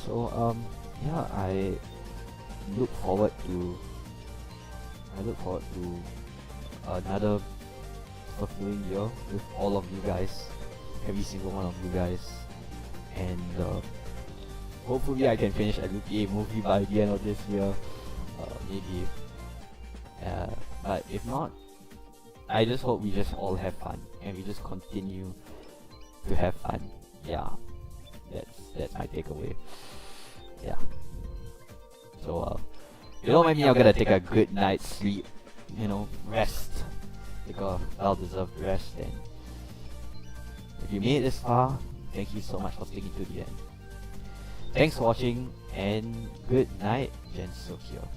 So yeah, I look forward to another fulfilling year with all of you guys, every single one of you guys, and hopefully I can finish a Luke movie by the end of this year, maybe. But if not, I just hope we just all have fun and we just continue to have fun. Yeah, that's my takeaway. Yeah. So you don't mind me, I'm gonna take a good night's sleep. Rest. Take a well-deserved rest. And if you made it this far, thank you so much for sticking to the end. Thanks for watching and good night, Jensokyo.